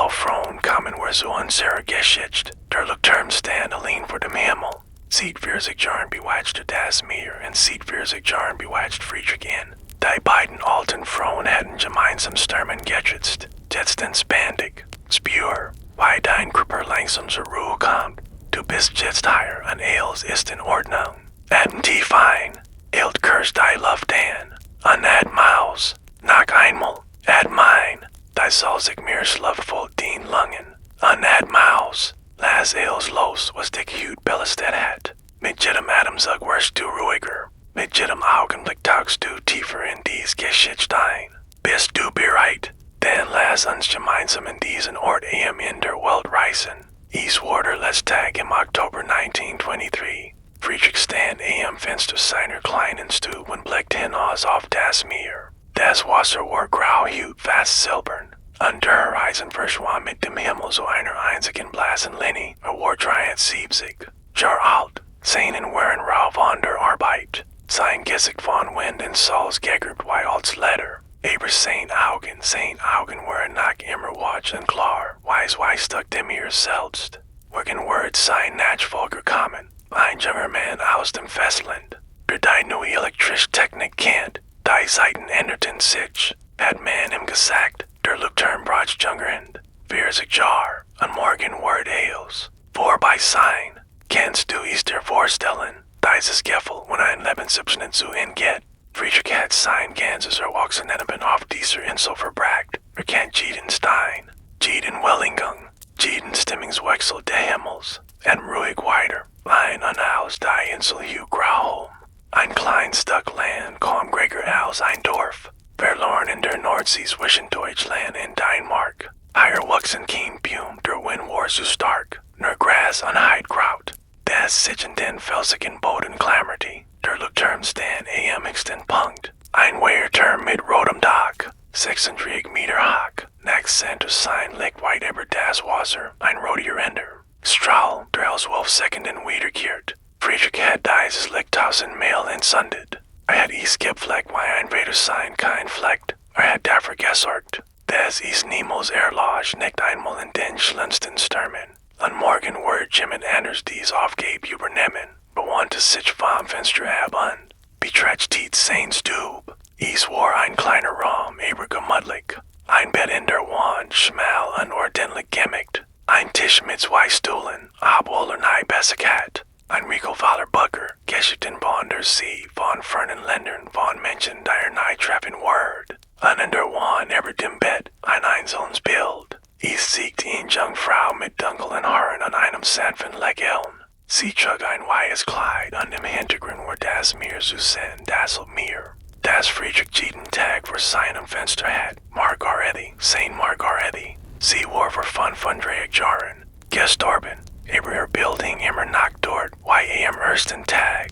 Frau Frohn kamen wir zu unserer Geschichte. Der Leuchtturmstand allein vor dem Himmel. Sieht 40 Jahren beweichte das Meer und sieht 40 Jahren beweicht Friedrich in. Die beiden alten Frauen hätten gemeinsam Stürmen geschützt. Jetzt entspandig. Spür, weil dein Körper langsam zur Ruhe kommt. Du bist jetzt hier und alles ist in Ordnung. Adem tief ein. Hielt kurz die Luft an. Und adem aus. Noch einmal. Adem ein. Die soll sich mehr slowful den Lungen. Und adem aus. Lass alles los, was dich gut belastet hat. Mit jedem Atemzug wirst du ruhiger. Mit jedem Augenblick tauchst du tiefer in dies Geschichte ein. Bist du bereit? Dann lass uns gemeinsam in diesen Ort in der Welt reisen. Es war der letzte Tag im Oktober 1923. Friedrich stand am Fenster seiner kleinen Stube und blickte hinaus auf das Meer. Das Wasser war grau-hut, fast silbern. Und der Horizon verschwamm mit dem Himmel so einer einzigen blassen Linie. War 73 Jahre alt. Seinen waren rauf an der Arbeit. Sein Gesicht von Wind und Salz geckert wie als Leder. Aber sein Augen waren noch immer wach und klar, wie stuck dem Meer selbst. Wegen Words sein Nachfolger kommen. Ein junger Mann aus dem Festland, der die neue elektrische Technik kennt. Die Seiten änderten sich, hat man ihm gesagt. Der Leuchtturmwärter jungeren, 40 Jahre, und morgen wird alles vorbei sein. Kannst du es dir vorstellen, dieses Gefühl, wenn ein Lebensabschnitt zu Ende geht? Friedrich hat sein ganzes Erwachsenenleben auf dieser Insel verbracht. Kennt jeden Stein, jeden Wellengang, jeden Stimmungswechsel des Himmels, und ruhig weiter, ein und aus die Insel grau. Ein klein Stück Land kam Gregor aus ein Dorf. Verloren in der Nordsee zwischen Deutschland und Dänemark. Hier wuchsen kein Baum, der Wind war so stark, nur Gras und Heidkraut. Das sich in den felsigen Boden klammerte. Der Leuchtturmstand am höchsten Punkt. Ein Wehrturm mit rotem Dach, 36 Meter hoch. Next center sein liegt weit über das Wasser, ein roter Ränder. Strahl, der als 12 Sekunden wiederkehrt. Friedrich hat dieses Lichthaus in Mail entzündet. Hat es gepflegt, wie ein Wetter sein kein Fleck. Hat dafür gesorgt, dass es niemals erlosch, nicht einmal in den schlimmsten Stürmen. Und morgen wird jemand anders dies Aufgabe übernehmen. Bewandte sich vom Fenster ab und betrat sein Stube. Es war ein kleiner Raum, aber gemütlich. Ein Bett in der Wand, schmal und ordentlich gemacht. Ein Tisch mit 2 Stühlen, obwohl Bessigkeit. Ein Riegel voller Böcker, Geschichten von der See, von fernen Ländern, von Menschen, die nicht treffen wird. Und in der Wand über dem Bett ein einzelnes Bild. Es siegt eine Jungfrau mit dunklen Haaren und einem sanften Lächeln. Sie trug ein weißes Kleid und im Hintergrund war das Meer zu sehen, das Meer. Das Friedrich jeden Tag vor seinem Fenster hat, Saint Margaretti. Sie war vor 35 Jahren gestorben. Aber ihr Bild hing immer noch dort, wie am ersten Tag.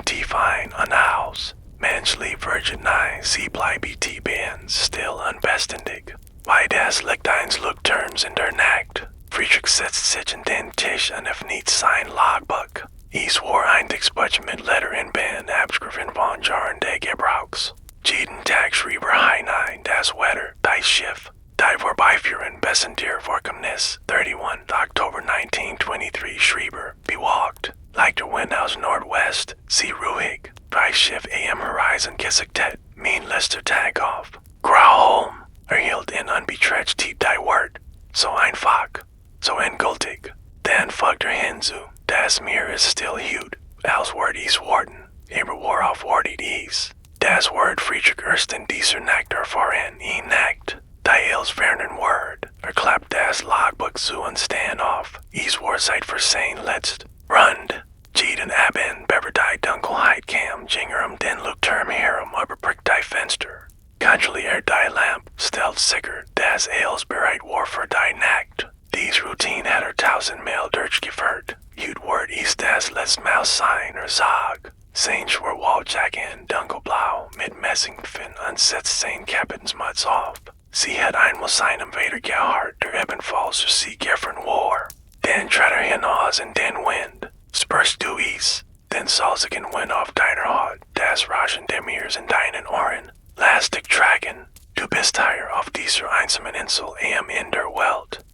Tief ein und aus. Menschlich wird nein, sie bleibt die Band still und beständig. Wie das liegt eins Leuchtturms in der Nacht. Friedrich setzt sich an den Tisch und öffnet sein Logbuch. Es war ein Dicksbuch mit Letter in Band abgeschrieben von Jahren des Gebrauchs. Jeden Tag schrieb hinein das Wetter, das Schiff. Die Vorbeiführen bessen der Vorkommnis, 31 Oktober 1923 schrieb bewalkt. Like der Wind aus Nordwest, sie ruhig. Das Schiff am Horizon gesichtet, mein letzter Tag auf. Grauholm, erhielt in unbeträgt die Wort. So einfach, so endgültig. Dann folgte hinzu, das Meer ist still hut, als wird es worden, aber worauf wartet es? Das Wort Friedrich erst in dieser Nacht erfahren, Nacht. Die els fernen Word, klappt das Logbuch zu und stand auf. Es war Zeit für sein letzt. Rund, jeden Abend bever die Dunkelheit kam, ging den Leuchtturm herum überbrückt die Fenster. Kontrolliert die Lamp, stellt sicher, dass els bereit war für die Nacht. Dies Routine hat 1000-mal durchgeführt. Hut Word ist das letzte Mal sein Sag. Sein war Walljacken, dunkelblau, mit Messingfin und setzt sein Kapitänsmütze auf. Sie hat einmal seinem Vater geharrt, der ebenfalls für sie geffen war. Dann trat hinaus in den Wind. Spürst du es? Dann soll sich ein Wind auf deiner Haut, das Rauschen der Meers in deinen Ohren. Lass dich tragen. Du bist hier auf dieser einsamen Insel in der Welt.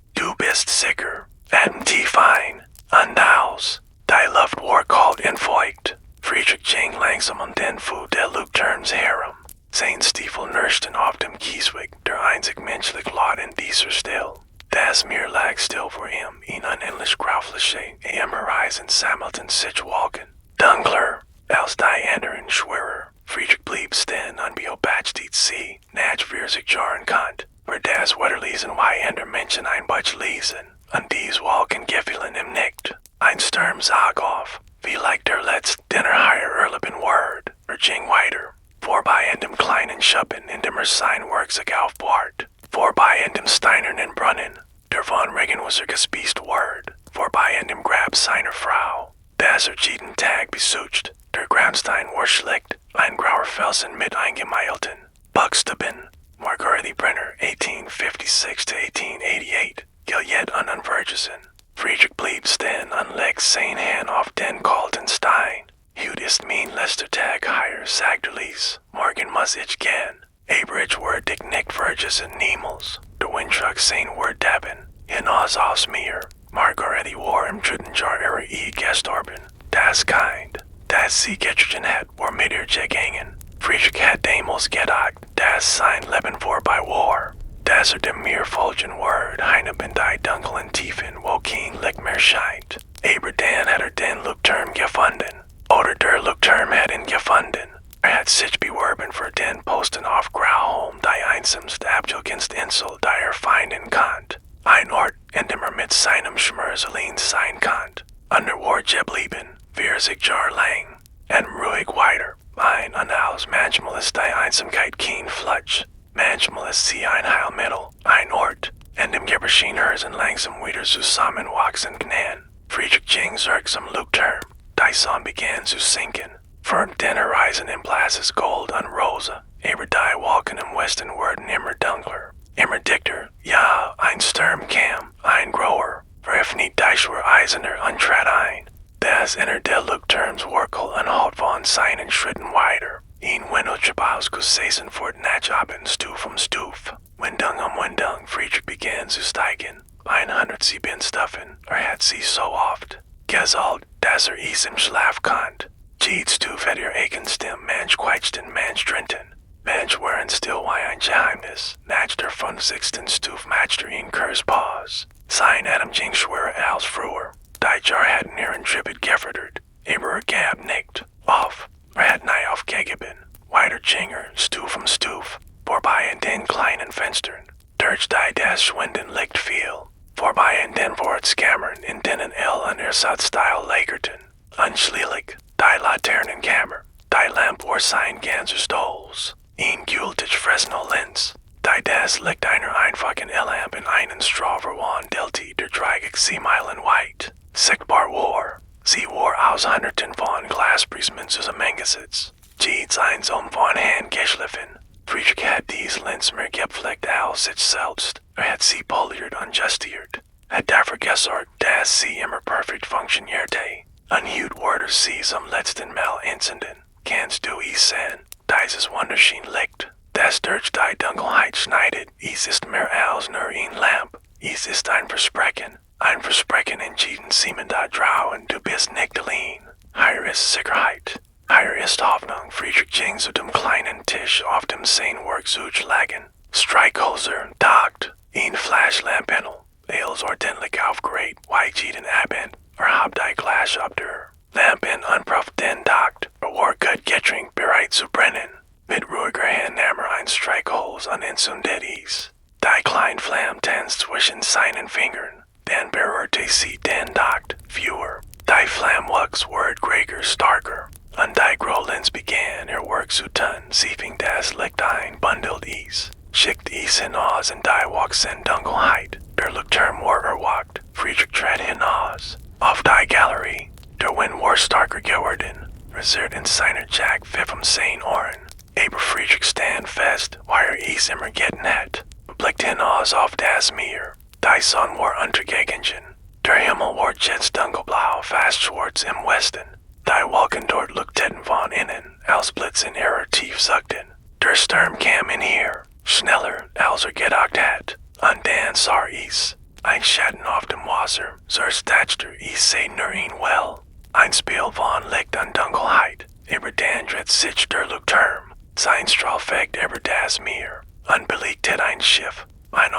Das mir lag still voor hem in unendlich graufliche Horizon sammelten sich Wolken. Dunkler, als die anderen schwerer. Friedrich blieb stehen unbeobacht die See, nach sich Jahren kant, waar das Wetterlesen wie ander Menschen ein Butch lesen, und dies Wolken gefielen im nicht. Ein Sturm sag auf, wie like der letzten dinner higher erleben word, ging weiter. Vorbei in dem kleinen Schuppen in dem sein Werkzeug aufbord. Vorbei in dem steinernen Brunnen, der von Regen was gespiest word. Vorbei in dem Grab seiner Frau, das jeden Tag besucht. Der Grabstein war schlicht, ein grauer Felsen mit eingemeilten Buchstaben. Margaret Brenner, 1856 to 1888, Gillet an Unvergessen. Friedrich blieb stehen und legte sein Hand auf den kalten Stein. Hut ist mein letzter Tag hier, sagte Lies. Morgen muss ich gehen. Abrich word dick nicht vergessen niemals. Der Windtruck sein word dabben. Hinaus aus mir. Margaret war im dritten Jahr ihrer Ehe gestorben. Das kind. Das sie getroffen hat, war mit ihr gegangen. Friedrich hat damals gedacht, dass sein Leben vorbei war. Dass dem mir folgenden Wort eine in die dunklen Tiefen, wo kein Licht mehr scheint. Aber dann hat den Leuchtturm gefunden. Oder der Leuchtturm hat ihn gefunden. Hat sich beworben für den Posten auf Grauholm, die einsamste abgelgenste Insel, die finden kann. Ein Ort, in dem mit seinem Schmerz allein sein kann. Under war geblieben, 40 Jahre lang. En ruhig weiter. Ein und aus, manchmal ist die Einsamkeit kein Flutsch. Manchmal ist sie ein Heilmittel, ein Ort, in dem Geberschenhörsen langsam wieder zusammenwachsen kann. Friedrich ging zurück zum Leuchtturm. Die Sonne begann zu sinken. Für den Horizon im blasses Gold und Rosa. Aber die Wolken im Westen wurden immer dunkler, immer dichter. Ja, ein Sturm kam, ein grower. Veröffnet die schwer eisener und trat ein. Das inner der Leuchtturms Workel und halt von seinen Schritten weiter. Ein Windeltrephaus gesessen vor den Abend, Stuf Stuf. Windung Windung, Friedrich begann zu steigen. 107 Stufen, hat sie so oft gesagt, dass is im Schlaf konnt. Jede Stuf hat ihr eigen Stimme, manch quetschten, manch drinten. Manch waren still wie ein Geheimnis. Nach der 50. Stuf matchte ihn Kurspause. Sein Adam ging schwerer als früher. Die Jar hatten ihren Trippet gefordert, aber gab nicht auf. Hat nie aufgegeben. Weiter ging Stuf Stuf, vorbei in den kleinen Fenstern. Durch die das schwinden Licht fiel. Vorbei in den Wortskammern, in denen und Ersatz-Style lagerten. Unschließlich, die Laternenkammer. Die Lamp war sein ganzes Stolz. Ein gültig Fresno Linz. Die das Licht einer einfachen Lamp in einen Strauverwan delti der dreieck 7 Meilen weit. Sichtbar war. Sie war aus Hunderten von Glasprismen zusammengesetzt. Jedes einsam von Hand geschliffen. Friedrich hat dies Linz mehr gepflegt als sich selbst. Hat sie poliert und justiert. Hat dafür gesorgt, dass sie immer perfekt funktionierte. Unhut wurde sie zum letzten Mal entzünden. Kannst du es sehen? Dieses wunderschön Licht, das durch die Dunkelheit schneidet. Es ist mehr als nur ein Lamp. Es ist ein Versprechen. Ein Versprechen in jeden Siemen da drauen, du bist nicht allein. Hier ist Sicherheit. Hier ist Hoffnung. Friedrich ging zu dem kleinen Tisch auf dem Seinwerkzeug lagen. Streichhölzer, taucht, ein Flashlampenel. Als ordentlich aufgeregt, wie jeden Abend, habt die Glas auf der Lampen unprüft den Taucht, war gut Getränk bereit zu brennen. Mit ruhiger Hand nahm ein Streichholz und entzündet es. Die kleine Flamme tanzt zwischen seinen Fingern. Dann berührte sie den Taucht fewer. Die Flamme wuchs ward greater, starker. Und die Grolens begann ihr Werk zu tun, siefing das Licht ein, bundelt es. Schickt es hinaus in die wachsende Dunkelheit. Der Leuchtturm war erwacht. Friedrich trat hinaus. Auf die Galerie. Der Wind war starker geworden. Reserved in seiner Jack pfiffen sein Ohren. Aber Friedrich stand fest, weil es immer getan hat. Blickt hinaus auf das Meer. Die Sonne war untergegangen. Der Himmel war jetzt dunkelblau, fast schwarz im Westen. Die Wolken dort leuchteten von innen, als Blitz in ihrer Tief suckten. Der Sturm kam in hier, schneller als gedacht hat. Und dann sah es. Ein Schatten auf dem Wasser, so statschte es sei nur ein Well. Ein Spiel von Licht und Dunkelheit. Aber dann dreht sich der Leuchtturm. Sein Strahl fegt über das Meer. Und belegte ein Schiff. ein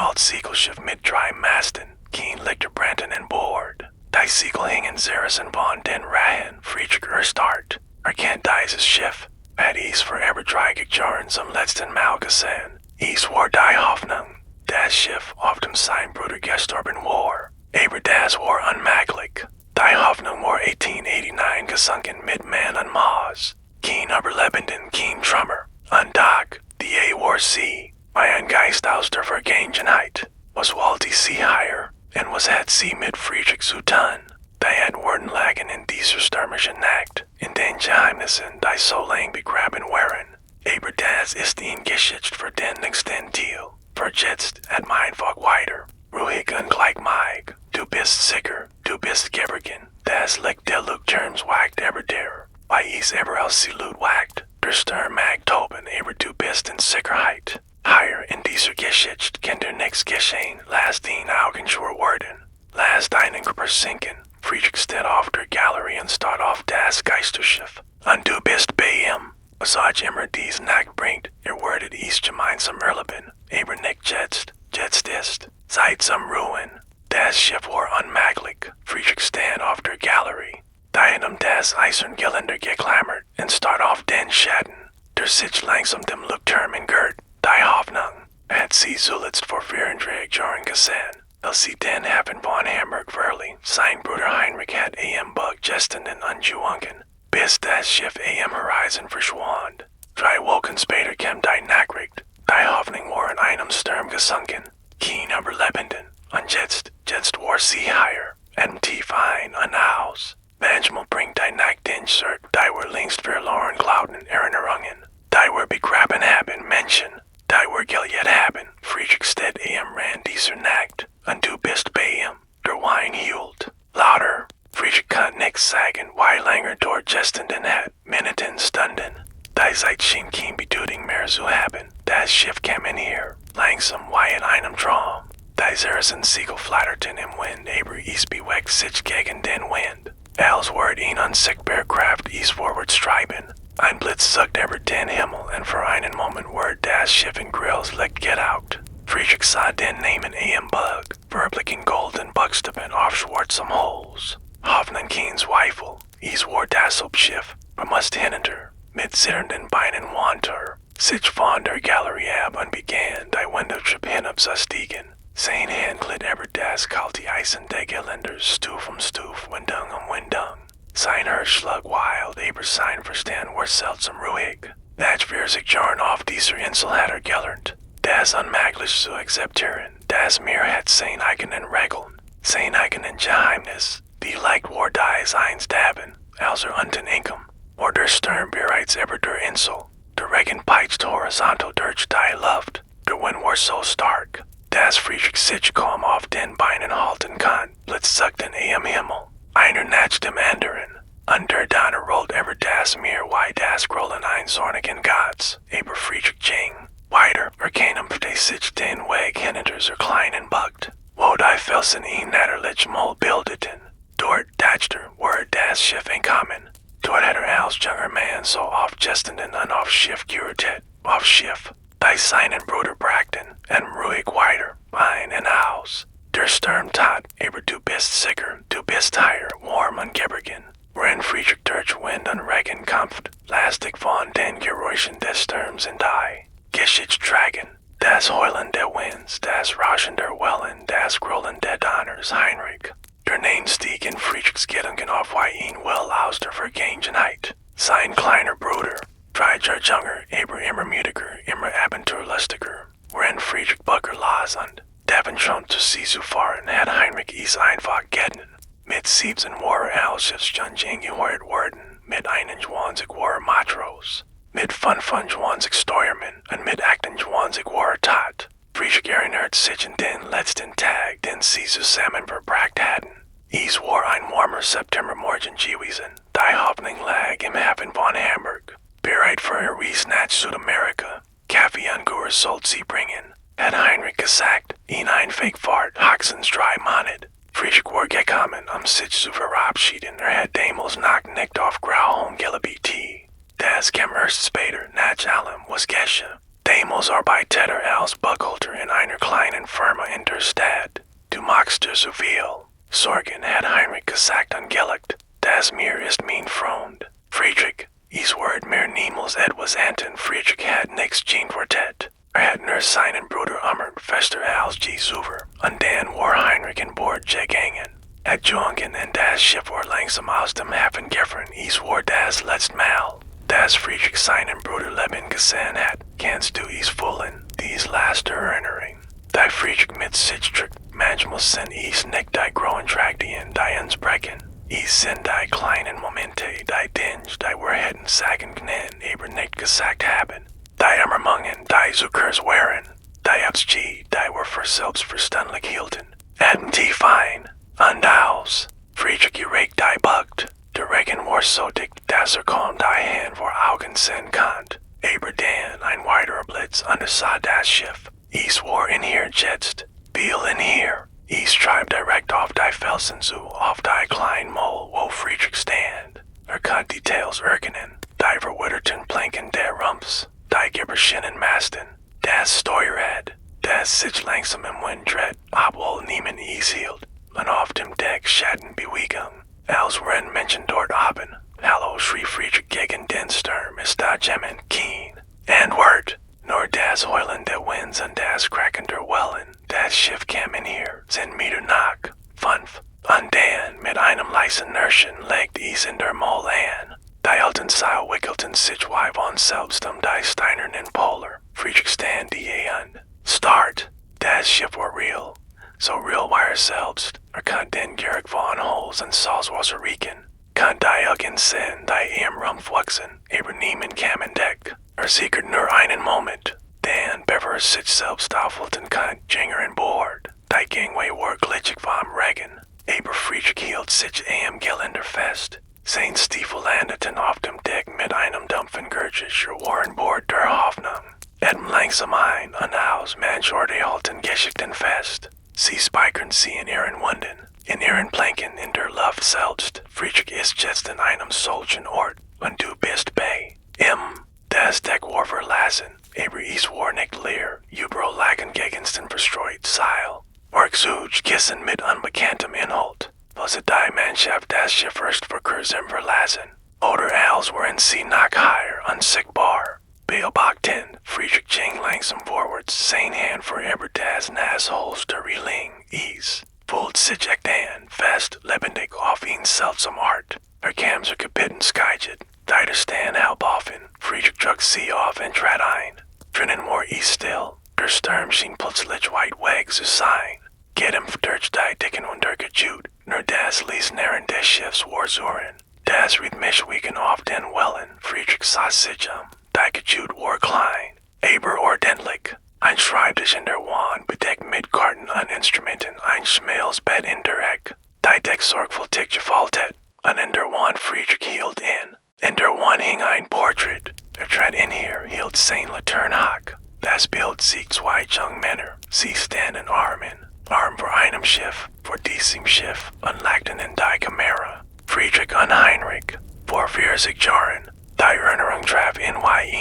Schiff mit drei Masten, kein Lichterbranden an Bord. Die Segel hingen Zerrissen von den Rahen, Friedrich Start. Erkennt dieses Schiff, hat is forever dreigig Jahren zum letzten Mal gesehen. Is war die Hoffnung, das Schiff auf dem sein Bruder gestorben war. Aber das war unmöglich. Die Hoffnung war 1889 gesunken mit Mann und Maß. Kein Überlebenden, kein Trümmer. An Tag, die war sie, bei ein Geist aus der Vergangenheit. Was wollte sie hier, und was hat sie mit Friedrich zu tun? Die hat worden lagen in dieser stürmischen Nacht, in den Geheimnissen, die so lang begraben waren. Aber das ist ein Geschichte für den nächsten Teil. Verjetzt at mir einfach weiter. Ruhig und gleichmäßig. Du bist sicher, du bist geborgen. Das liegt der Leuchtturmwärter ever der. Bei is ever als sie Lut wagt. Der Sturm mag toben, aber du bist in Sicherheit. Hier in dieser Geschichte kann dir nichts geschehen. Lass den Augen schwer werden. Lass deinen Körper sinken. Friedrich steht auf der Galerie und start auf das Geisterschiff. Und du bist bei ihm. Was euch immer dies Nacht bringt, werdet is gemeinsam erleben. Aber nicht jetzt ist. Seid zum Ruhen. Das Schiff war unmöglich. Friedrich stand auf der Galerie. Die das Eiserngeländer geklammert und start auf den Schatten. Der sitzt langsam dem Leuchtturm in Gurt. Die Hoffnung hat sie zuletzt vor 34 Jahren gesehen. Als sie den Hafen von Hamburg verließ, sein Bruder Heinrich hat Bug gestanden angewanken, bis das Schiff am Horizon verschwand. 3 Wochen später kam die Nachricht. Die Hoffnung war in einem Sturm gesunken. Kein Überlebenden. Und jetzt war sie hier, im tief ein und aus. Manchmal bringt die Nacht den Zert, die wir längst verloren glaubten Erinnerungen. Die wir begraben haben Menschen. Die wir geljet haben. Friedrich steht ran dieser Nacht. Und du bist bei ihm. Der Wein hielt. Lauter. Friedrich kann nichts sagen, wie länger dort gestanden hat. Minuten, Stunden. Die Zeit schien kein Bedeutung mehr zu haben. Das Schiff kam in hier. Langsam wie in einem Traum. Die Zerrissen Segel flatterten im Wind, aber is bewegt sich gegen den Wind. Als word ein unsichtbar Kraft is vorwärts treiben. Ein Blitz suckt über den Himmel, und für einen Moment word das Schiff in Grills Licht get out. Friedrich sah den Namen Bug, verblich in golden Buchstaben auf schwarzem Holz. Hoffnung kein Zweifel, is war das Schiff, musste hinter, mit zitternden Beinen wanter, sich von der Galerie ab und begann, die Windowtreppe hinabzustiegen. Sein Hand glitt über das kalte Eisen der Geländer, Stuf Stuf, Windung Windung. Sein Herz schlug wild, aber sein Verstand war seltsam ruhig. Das 40 Jahren auf dieser Insel hat gelernt. Das unmöglich zu akzeptieren, das mir hat seine eigenen Regeln, sein eigenen Geheimnis, die leicht war dies einst haben, als unten Inkom, war der Sturm bereits über der Insel. Der Regen peitscht horizontal durch die Luft, der Wind war so stark, dass Friedrich sich kaum auf den Beinen halten kann, Blitz zuckten am Himmel, einer nach dem anderen. Und der Donner rollt über das Meer wie das Grollen eines zornigen Gottes, aber Friedrich ging. Weiter erkennen die sich den Weg hinter der kleinen Bucht, wo die Felsen ihn natterlich Moll bildeten. Dort dachte war das Schiff entkommen. Dort hat als junger Mann so oft gestanden und auf Schiff gehört, auf Schiff, die seinen Bruder brachten, und ruhig weiter, ein und aus. Der Sturm tat, aber du bist sicher, du bist hier, warm und geborgen. Wenn Friedrich durch Wind und Regen kämpft, lastig von den Geräuschen des Sturms in die. Geschichtstragen, das Heulen der Winds, das Rauschen der Wellen, das Grollen der Donners, Heinrich. Der Name stieg in Friedrichs Gedanken auf wie ihn will aus der Vergangenheit. Sein kleiner Bruder, 3 Jahre jünger, aber immer mutiger, immer abenteuerlustiger. Wenn Friedrich Bucker las und davon schon zu sie zu fahren, hat Heinrich is einfach getten. Mit 17 war als schon gehört worden, mit 21 war Matros. Mit 25 Steuermann und mit 28 war Tat. Friedrich erinnert sich an den letzten Tag, den sie zusammen verbracht hatten. Es war ein warmer Septembermorgen gewesen. Die Hoffnung lag im Hafen von Hamburg. Bereit für eine Reise nach Südamerika. Kaffee und Gurs sollte sie bringen, hat Heinrich gesagt. In ein Wegfahrt, höchstens 3 Monate. Friedrich war gekommen, sich zu verabschieden. Hat damals noch nicht auf Grauholm geliebt. Das kam erst später, nach allem, was geschah. Demos are bei Tedder als Buckhalter in einer kleinen Firma in der Stadt. Du magst dir so viel. Sorgen hat Heinrich gesagt angelegt. Das mir ist mein Freund. Friedrich, is word mir niemals etwas anten Friedrich hat nix geantwortet. Hat nur seinen Bruder Ummert fester als Zuver. Und dann war Heinrich in Bord gegangen. At Jongen und das Schiff war langsam aus dem Hafen gefahren. Is war das letzte Mal. Das Friedrich seinen Bruder Leben gesehen hat. Kannst du is füllen, dies letzte Erinnerung. Die Friedrich mit sich drückt. Manchmal sind is nicht die großen Traktionen, die uns brechen. Is sind die kleinen Momente, die Dinge, die wir hätten sagen können, aber nicht gesagt haben. Die Ermannungen, die Zuckers wären. Die Abschied, die wir für selbstverständlich hielten. Hatten die fein. Und aus. Friedrich geregt die Bugt. Der Regen war so dick, dass kaum die Hand vor Augen sehen konnte. Aber dann ein weiterer Blitz untersah das Schiff. Is war in hier jetzt. Biel in hier. Is trieb direkt auf die Felsen zu, auf die kleinen Mol, wo Friedrich stand. Konnte die Tails erkennen. Die verwitterten Planken der Rumps. Die Gibberschinnen Masten. Das Steuerrad. Das sich langsam im Wind dreht, obwohl niemand is hielt. Und auf dem Deck schatten Bewegung. Als wir Menschen dort oben. Hallo, schrie Friedrich gegen den Sturm, ist da jemand keen. Antwort. Nur das Heulen der Winds und das Kraken der Wellen. Das Schiff kam in hier, 10 Meter nach. 5. Und dann, mit einem leisen Nörchen, legt is in der Mol an. Die alten Seil wickelten sich von selbst die steinernen Polar. Friedrich stand die an. Start. Das Schiff war real. So real war selbst. Konnte den Gehrig von Holes und Salzwasser riechen. Konnte die Augen sehen, die im Rumpf wachsen, aber niemand kam in Deck. Sichert nur einen Moment. Dann, bevor sich selbst aufhielten konnte, ging in Bord. Die Gangway war glitschig vom Regen. Aber Friedrich hielt sich am Geländer fest. Sein Stiefel landeten auf dem Deck mit einem dumpfen Gurgisch, war an Bord der Hoffnung. Langsam ein und aus, mancher die halten Geschichten fest. Sie spikern sie in ihren Wunden, in ihren Planken in der Luft selbst. Friedrich ist jetzt in einem solchen Ort, und du bist bei ihm. Das Deck war verlassen, aber es war nicht leer. Überall lagen Gegenstände verstreut, Seil. Werkzeug, Kissen mit unbekanntem Inhalt. Was die Mannschaft das Schiff erst vor kurzem verlassen. Oder als waren sie noch hier, unsichtbar. Beobachten, Friedrich ging langsam vorwärts, sein Hand forever das Nassholster Reling, is. Fühlt sich an, fest, lebendig auf ihn seltsam Art. Kam zur Kapitten Skyjet, deiter stand halb offen. Friedrich trug sie auf und trat ein. Drinnen war is still. Der Sturm schien plötzlich weit weg zu sein. Gedem verdurcht die Dicken und der Gejut, nur das ließ nähren des Schiffs war zuhren. Das rhythmisch wiegen auf den Wellen, Friedrich sah sich Die Gejut war klein, aber ordentlich. Ein Schreibtisch in der Wand, bedeckt mit Karten und Instrumenten, ein schmales Bett in der Ecke. Die Deck sorgfältig gefaltet, und in der Wand Friedrich hielt in. In der Wand hing ein Portrait. Trat in hier, hielt sein Laterne hoch. Das Bild sieht zwei junge Männer. Sie standen Arm in Arm vor einem Schiff, vor diesem Schiff, und lagten in die Kamera. Friedrich und Heinrich, vor 40 Jahren. Die Erinnerung traf ihn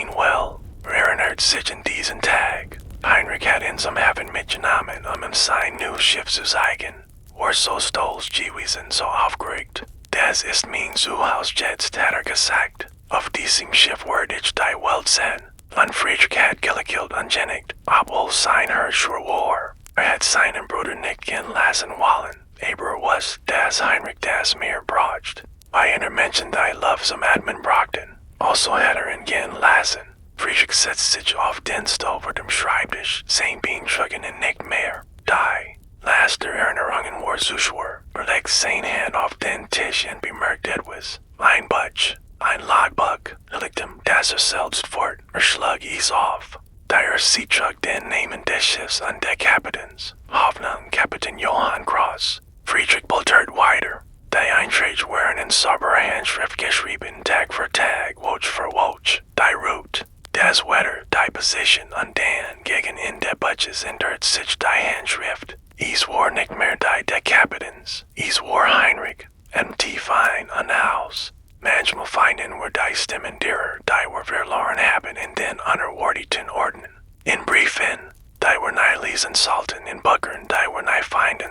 well. Erinnert sich an diesen Tag. Heinrich hat insam Hafen mitgenommen, ihm sein neues Schiff zu zeigen. War so stolz gewesen, so aufgeregt. Das ist mein Zuhause jetzt, hat gesagt. Auf diesem Schiff werde ich die Welt sehen. Und Friedrich hat gelächelt und genigt, obwohl sein Herz schwur war. Hat seinen Bruder nicht gehen lassen wollen, aber was das Heinrich das mir bracht. Bei einer Menschen die Love zum Atmen brachten. Also hat ihn gehen lassen. Friedrich setzt sich auf den Stuhl vor dem Schreibtisch, sein Bein trugen ihn nicht mehr. Die letzte Erinnerungen war zu schwer. Legt sein Hand auf den Tisch und bemerkt etwas. Ein Butch, ein Logbuch, liegt ihm das selbst fort, schlug es auf. Der sie trug den Namen des Schiffs an der Kapitäns. Hoffnung, Kapitän Johann Cross. Friedrich poltert weiter. Die Einträge waren in sauberer Handschrift geschrieben, Tag für Tag, Watch für Watch. Die Route, das Wetter, die Position, und dann gegen in der Butches ändert sich die Handschrift. Es war nicht mehr die der Kapitäns. Es war Heinrich, fein und aus. Manchmal finden wir die Stimmen derer, die wir verloren haben in den unerwarteten Orten.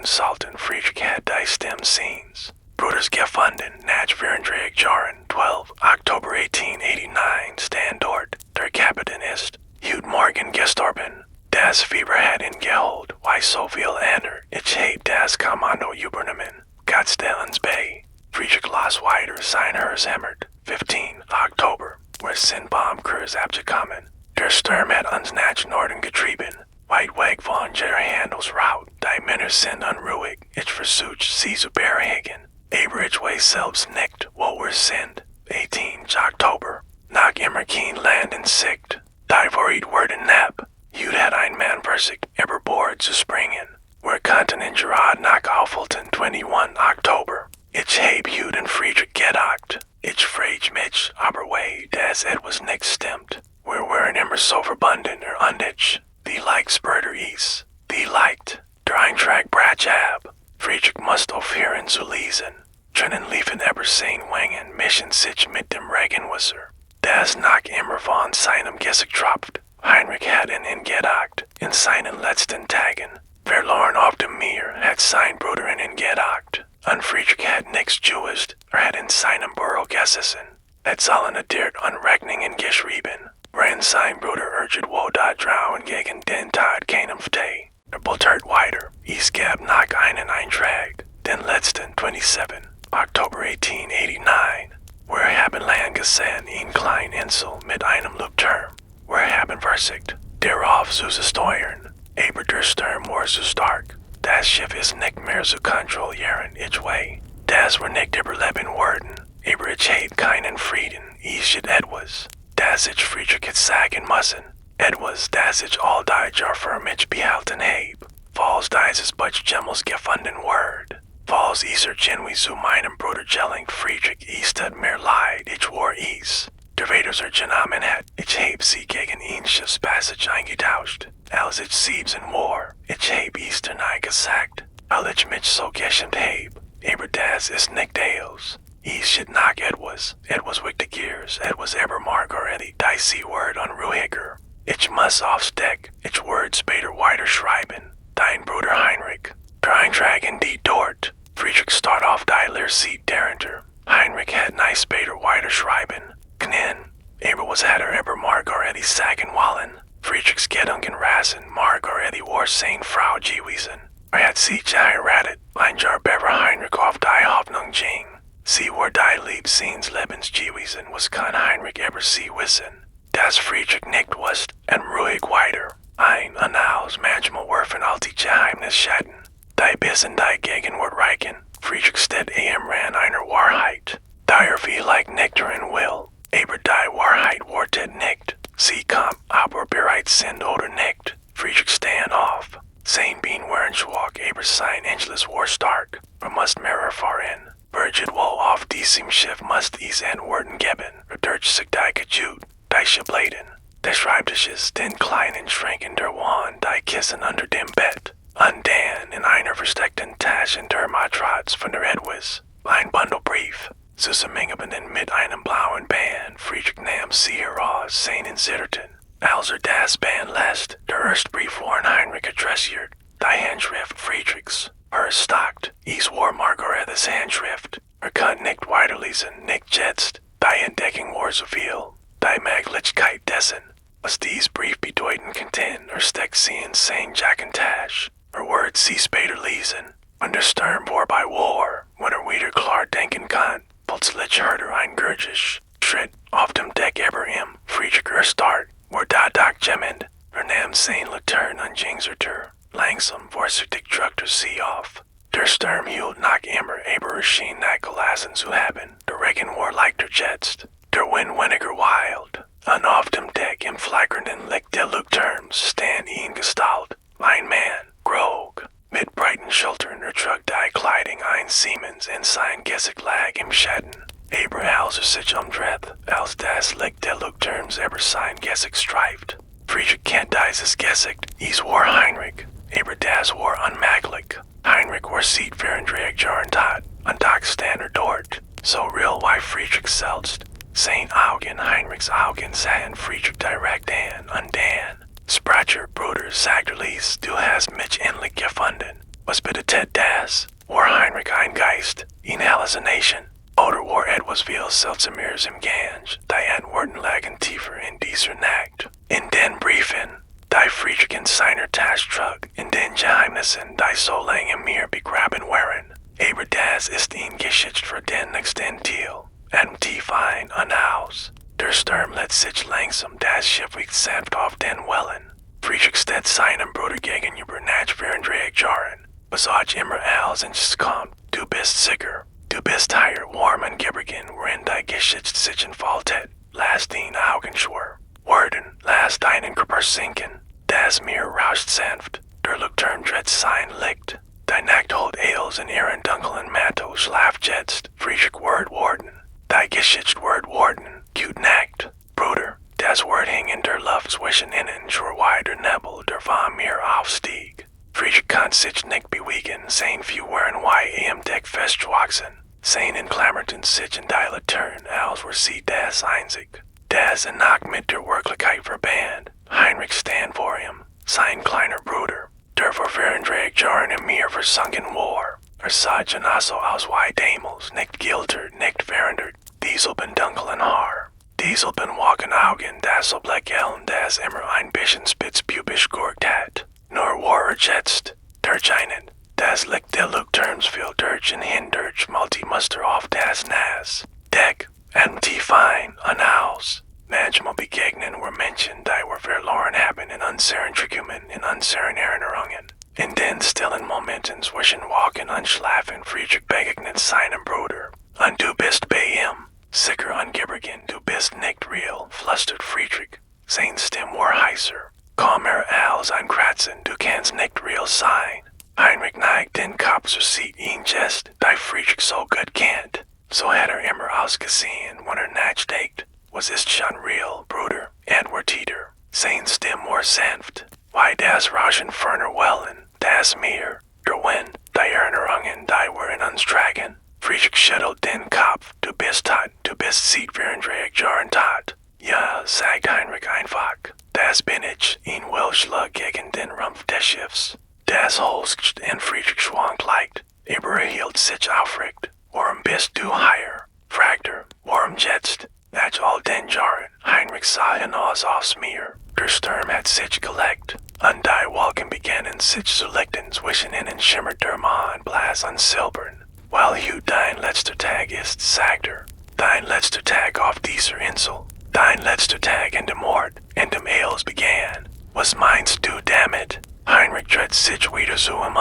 Alten, Salten, Friedrich had die stem scenes. Bruders gefunden, nach Friedrich Jahren, 12, October 1889, stand dort, der Kapitän ist, Hut Morgen gestorben. Das Fieber hat ihn geholt, why so viel Ander, ich heb das Kommando übernommen, Gottstellens Bay. Friedrich las weiter, seiner hämmert, 15, October, where sin Bombkurs abgekommen. Der Sturm hat uns nach Norden getrieben. Weit weg von der Handelsroute, die Männer sind unruhig, ich versuch sie zu beruhigen. Aber ich weiß selbst nicht, wo wir sind. 18 October, nach immer kein Land in Sicht. Die Vorried werden knapp. Jud hat ein Mann versigt, über Bord zu springen. Wir konnten in Gerard nach Aufhalten 21 October. Ich heb Jud und Friedrich gedacht. Ich frage mich, aber wei, dass etwas nicht stimmt. Wir waren immer so verbunden, undich. Die Like spurter is. Die Licht. Der Eintrag brach ab. Friedrich musste aufhören zu lesen. Drinnen liefen aber sein Wangen mischen sich mit dem Regenwasser. Das nach immer von seinem Gesicht tropft. Heinrich hat ihn gedacht, in seinen letzten Tagen. Verloren auf dem Meer hat sein Bruder ihn gedacht. Und Friedrich hat nichts gewusst, hat in seinem Büro gesessen. Het sollen het dirt unreckoningen geschrieben. Waarin sein Bruder urget wo da drauen gegen den Tod keinem Tee. Bultert weiter, es gab nach einen Eintrag, den letzten 27, October 1889. Wir haben lang gesehen in kleinen Insel mit einem Leuchtturm. Wir haben versigt, darauf zu steuern. Aber der Sturm war zu stark. Das Schiff ist nicht mehr zu kontrollieren, ich way. Das wir nicht überleben worden. Aber ich hätte keinen Frieden, ich etwas. Das ich Friedrich het sagen müssen. Etwas, das ich all die Jahr für mich behalten heb. Falls dieses Butch Gemmels gefunden word. Falls iser genui zu meinem Bruder gelingt Friedrich ist hat mehr Leid, ich war is. Der Vaders genommen hat, ich heb sie gegen ihn Schiffspassage eingetauscht. Als ich siebsen war, ich heb Easter nie gesagt. Al ich mich so geschämt heb. Aber das ist nicht Deus. Ich should nach etwas wichtig gears, etwas eber Margaretti, die word unruhiger. Ich muss aufs Deck, ich word später weiter schreiben. Dein Bruder Heinrich. Der Eintrag in die dort. Friedrich start auf die leer seat darunter. Heinrich hat nie später weiter schreiben. Knin. Aber was hat eber Margaretti sagen wollen? Friedrichs Gedanken rasen, Margaretti war sein Frau gewesen. Hat sie geheiratet, ein Jahr bever Heinrich auf die Hoffnung ging. Sie war die lieb seines Lebens gewesen, was kann Heinrich eber sie wissen. Das Friedrich nicht wusst, und ruhig weiter. Ein Annaus manchmal werfen all die Geheimnis Schatten. Die bissen die Gegenwart reichen. Friedrich steht ran einer Wahrheit. Die vielleicht nicht darin will, aber die Wahrheit wartet nicht. Sie kommt, aber bereit sind oder nicht. Friedrich stand auf. Sein Bein waren schwach, aber sein Angeles war stark. Must mehr erfahren. Birgt wohl auf diesem Schiff must es Antworten geben. Durch sich die gejut, die Schabladen. Der Schreibtisch ist den kleinen Schränken der Wand, die Kissen unter dem Bett. Und dann in einer versteckten Tasche der Matratz von der Edwis. Ein Bundelbrief. Zusammengebunden mit einem blauen Band. Friedrich nahm sie heraus, seinen Zitterten. Als das Band lässt, der erste Brief war an Heinrich adressiert. Die Handschrift Friedrichs. Stockt, es war Margaretas Handschrift. Kann nicht weiterlesen, nicht jetzt. Die Entdeckung war so viel. Die Möglichkeit dessen, was dies Brief bedeuten könnte, steckt sie in sein Jackentasche. Wird sie später lesen. Und der Sturm war bei war, wenn wieder klar denken kann. Plötzlich hört ein Gurgisch Schritt auf dem Deck über ihm. Friedrich start, war da gemmend. Nahm sein Lantern an Jingserter. Langsam vorsichtig drückte sie auf. Der Sturm hielt nach immer, aber schien nicht gelassen zu haben. Der Regen war leichter jetzt. Der Wind weniger wild. Und auf dem Deck im flackernden Licht der Leuchtturms stand in Gestalt. Ein Mann, grog, mit breiten Schultern trug die Kleidung einsamens in sein Gesicht lag im Schatten. Aber als sich umdreht, als das Licht der Leuchtturms über sein Gesicht streift. Friedrich kennt dieses Gesicht, es war Heinrich. Aber das war unmöglich. Heinrich war seit 34 Jahren tot, und doch stand dort. So real wie Friedrich selbst. Sein Augen, Heinrichs Augen sahen Friedrich direkt an, und dann. Spracher, Bruder, sagte Lies, du hast mich endlich gefunden. was bitte Ted das, war Heinrich ein Geist, in Hallucination, oder war etwas viel Seltsameres im Gange, die Antworten lagen tiefer in dieser Nacht. In den Briefen, die Friedrich in seiner Tasche trug, in den Geheimnissen, die so lange mir begraben waren, aber das ist in Geschichte für den nächsten Teil, tief ein aus. Der Sturm lässt sich langsam das Schiff wiegt sanft auf den Wellen. Friedrich steht seinem Bruder gegenüber nach 34 Jahren. Besagt immer als es kommt, du bist sicher. Du bist hier warm und geborgen, worin die Geschichte sich entfaltet. Lass den Augen schwör. Worden, lass deinen Körper sinken. Das Meer rauscht sanft. Der Leuchtturm dreht sein Licht. Die Nacht holt eils in ihren dunklen Mantel schlaft jetzt. Friedrich Wort worden. Die Geschichte Wort worden. Gute Nacht, Bruder. Das Wort hing in der Luft zwischen ihnen, zur der Nebel, der von mir aufstieg. Friedrich kann sich nicht bewegen, sein Few waren im Deck festgewachsen. Seinen klammerten sich in die Laternen, als were sie das einzig. Das in Nacht mit der Wirklichkeit verband. Heinrich stand vor ihm, sein kleiner Bruder, der vor 34 Jahren im Meer versunken war. Sah genauso aus wie damals, nicht gealtert, nicht verändert. Diesel bin dunklen Haar. Diesel bin walken Augen, das so bläckeln, das immer ein bisschen spitzbubisch gurkt hat. Nur war jetzt, durch einen, das Licht der Leuchtturms fiel durch und hin durch Multimuster auf das Nas. Deck, tief ein, aus. Manchmal begegnen wir Menschen, die wir verloren haben in unseren Trickumen, in unseren Erinnerungen. In den stillen Momenten zwischen Walken und Schlafen Friedrich begegnet seinem Bruder. Und du bist bei ihm. Sicher ungeborgen, du bist nicht real, flüstert Friedrich. Sein Stimme war heißer. Komm als ein Kratzen, du kannst nicht real sein. Heinrich neigt den Kopf, so sieht ihn just, die Friedrich so gut kennt. So hat immer ausgesehen, wenn nachdenkt. Was ist schon real, Bruder? Antwortet Sein Stimme war sanft. Wie das Rauschen ferner Wellen, das Meer, der Wind, die Erinnerungen, die wir in uns tragen. Friedrich schüttelt den Kopf. Du bist tot, du bist seit 34 Jahren tot. Ja, sagt Heinrich einfach. Das bin ich, ein Welschlag gegen den Rumpf des Schiffs. Das holst in Friedrich schwank leicht, aber hielt sich aufrecht. Warum bist du hier? Fragt warum jetzt? Nach all den Jahren, Heinrich sah hinaus aufs Meer. Der Sturm hat sich gelegt, und die Wolken begannen sich zu lichten zwischen ihnen schimmert der Mond blass und silbern. Weil heute dein letzter Tag ist, sagt dein letzter Tag auf dieser Insel, dein letzter Tag in dem Ort, in dem alles begann. Was meinst du damit? Heinrich dreht sich wieder zu ihm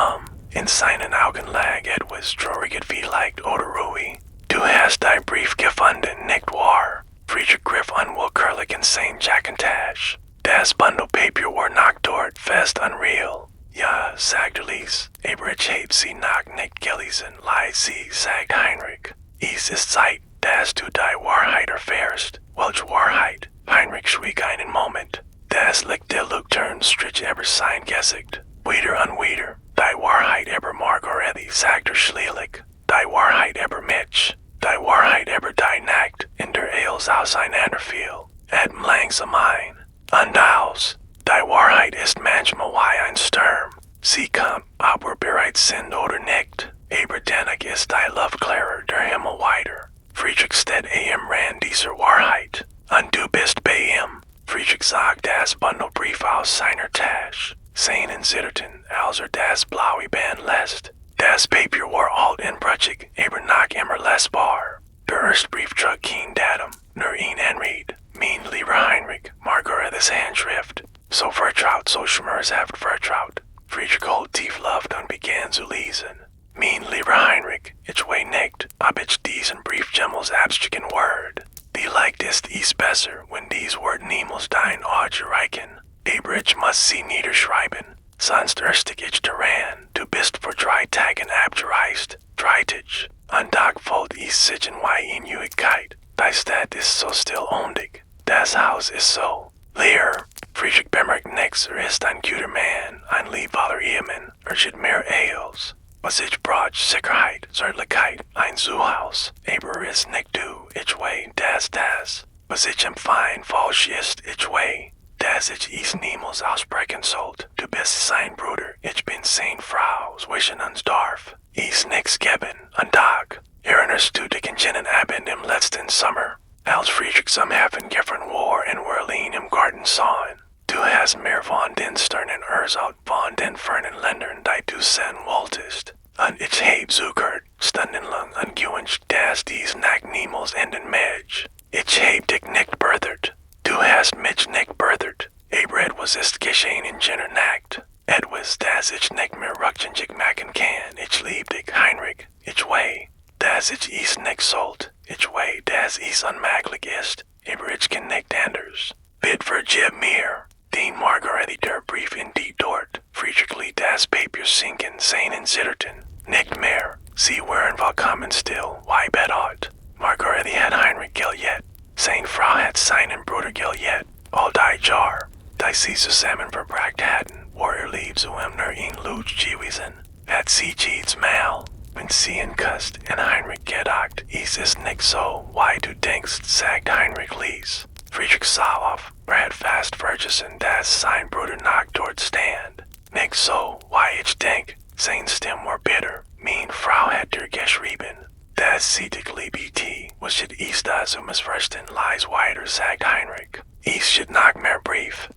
in seinen Augen lag etwas Trauriges vielleicht oder ruhig. Du hast dein Brief gefunden, nicht wahr? Friedrich griff unwillkürlich in sein Jackentasche. Das Bundle Papier war noch dort, fest unreal. Ja, sagt Elise, aber ich hab sie noch nicht gelesen, leise, sagt Heinrich. Es ist Zeit, dass du die Wahrheit erfährst. Welche Wahrheit? Heinrich schwieg einen Moment. Das Licht der Leuchtturm strich über sein Gesicht. Wieder und wieder. Die Wahrheit über Margaretti, sagt schließlich. Die Wahrheit über mich. Die Wahrheit über die Nacht, in der alles auseinanderfiel. Atmen langsam ein. Und aus. Die Wahrheit ist manchmal wie ein Sturm. Sie kommt, ob wir bereit sind oder nicht. Aber dennoch ist die Luft klarer, der Himmel weiter. Friedrich steht im Rand dieser Wahrheit. Und du bist bei ihm. Friedrich sagt das Bundelbrief aus seiner Tasche. Seinen zitterten, als das blaue Band lässt. Das Papier war alt und brüchig, aber noch immer lesbar. Der erste Brief trug kein Datum, nur ein Anried. Mein lieber Heinrich, Margarettes Handschrift. So vertraut, so schmerzhaft vertraut. Friedrich holt tief Luft und begann zu lesen. Mein lieber Heinrich, ich weiß nicht, ob ich diesen Brief jemals abstrichen werde. Vielleicht ist es besser, wenn dies Wort niemals dein Auge reichen. Aber ich muss sie niederschreiben, sonst erstig ich daran. Du bist vor 3 Tagen abgereist, 3 Tage. Und doch folgt es sich in Einigkeit. Die Stadt ist so still undig. Das Haus ist so leer. Friedrich bemerkt nichts, ist ein guter Mann, ein liebvoller Ehemann, steht mehr Eels. Was ich brauch, Sicherheit, Zärtlichkeit, ein Zuhause, aber ist nicht du, ich weiß, das. Was ich empfein, falsch ist, ich weiß, dass ich es niemals aussprechen sollte. Du bist sein Bruder, ich bin sein Frau, zwischen uns darf es nichts geben, ein Tag. Erinnerst du dich an jenen Abend im letzten Sommer, als Friedrich am Hafen gefahren war und wir allein im Garten sahen? Du hast mehr von den Sternen Ursaut von den fernen Ländern, die du sehen wolltest. Und ich heb zugehört, stundenlang ungewünscht, dass dies Nacht niemals enden mag. Ich heb dich nicht berthert. Du hast mich nicht berthert. Aber etwas ist geschehen in jener Nacht. Etwas, das ich nicht mehr rückgängig machen kann. Ich lieb dich, Heinrich. Ich wei, dass ich es nicht sollt. Ich wei, dass es unmöglich ist. Aber ich kann nicht anders. Bitte vergib mir. Den Margarete der Brief in die dort. Friedrich liet das Papier sinken, seinen zitterten. Nicht mehr. Sie waren vollkommen still, wie bedauert. Margarete hat Heinrich geljet. Seine Frau hat seinen Bruder geljet. All die Jahr, die sie zusammen verbracht hatten, war lieb zu ihm in Lutsch gewesen. Hat sie Jeets Mal. Wenn sie ihn küsst und Heinrich gedacht, es ist nicht so, wie du denkst, sagt Heinrich Lies. Friedrich sah auf, hat fast vergessen, dass sein Bruder noch dort stand. Nicht so, wie ich denk, sein Stimme war bitter. Meine Frau hat dir geschrieben. Das sie dich liebte, was it is das missverstehen lies weiter, sagt Heinrich. Es steht noch mehr Brief.